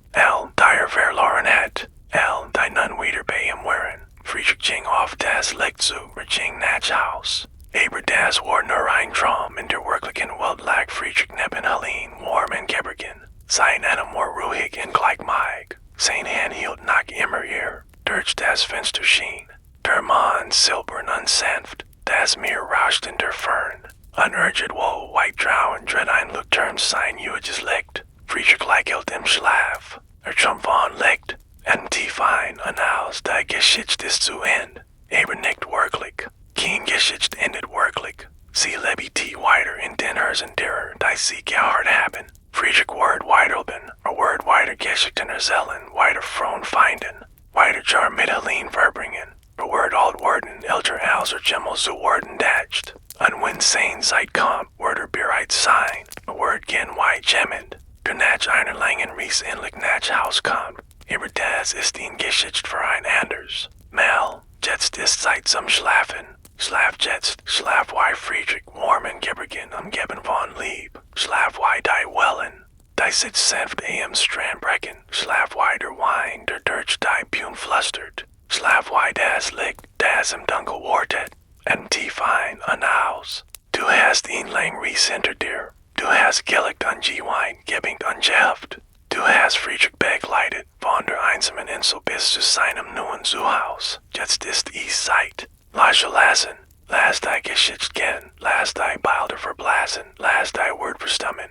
dire verloren hat, die nun wieder bei ihm wehren, Friedrich ging auf das Licht zu, Jing nach Haus. Aber das war nur ein Traum in der wirklichen Welt lag Friedrich neben Helene warm in Gebergen. Sein einem war ruhig und gleichmäßig. Sein Hand hielt nach immer ihr. Durch das Fenster schien. Der Mann silbern und sanft. Das Meer rauscht in der Fern. Unurget wo weit draußen dreht ein Leuchtturm sein juges Licht. Friedrich lächelt im Schlaf. Trumpf an Licht. Und tief ein Haus, die Geschichte ist zu Ende. Aber nicht wirklich. Kein Geschichte endet wirklich. Sie lebt weiter in den Herzen derer, die sie gehört haben. Friedrich word weiter bin, word weiter Geschichten erzählen, weiter Frauen finden, weiter Jar mit Helene verbringen, word alt worden, älter Hauser Gemmel zu worden dacht. Und wenn sein Zeit kommt, word bereit sein, word gen weit gemmend, der nach einer langen Reise endlich nach Haus kommt. Aber das ist die Geschichte für ein anders. Mal, jetzt ist Zeit zum Schlafen. Schlaf jetzt, schlaf wei Friedrich, warm in Gebergen, geben von Lieb. Schlaf wei die Wellen, die sitzt sanft am Strandbrecken. Schlaf wei der Wein, der Dirch die Pune flustert. Schlaf wei das Licht, das im Dunkel wartet. Und tief ein Haus. Du hast ihn lang Ries hinter dir. Du hast gelegt an G-Wein, gebingt an Geheft. Du hast Friedrich begleitet, von der einsamen Insel bis zu seinem neuen Zuhaus. Jetzt ist Zeit. Lasche lassen, lass die Geschichte kennen, lass die Bilder verblasen, lass die Wort verstummen,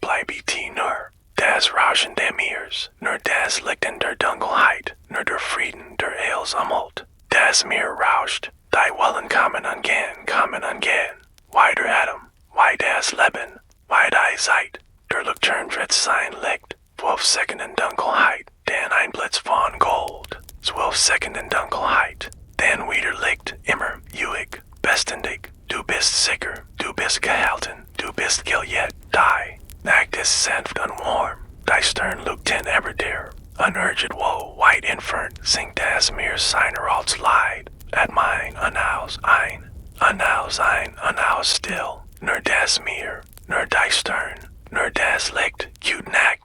bleibt nur. Das Rauschen der Meers, nur das Licht in der Dunkelheit, nur der Frieden der Els Umhalt. Das Meer rauscht, die Wellen kommen und gehen, weiter Atem, wei das Leben, wei die Zeit, der Leuchtturm dreht sein Licht, 12 Sekunden Dunkelheit, dann ein Blitz von Gold, 12 Sekunden Dunkelheit. Dann wieder Licht, immer, juig, bestendig, du bist sicher, du bist gehalten, du bist giljet, die. Nacht ist sanft und warm, die Stern lugt in ever der. Unurget wo, weit entfernt, singt das Meer seiner als Leid. At mein, Haus ein, still, nur das Meer, nur die Stern, nur das Licht, Gute Nacht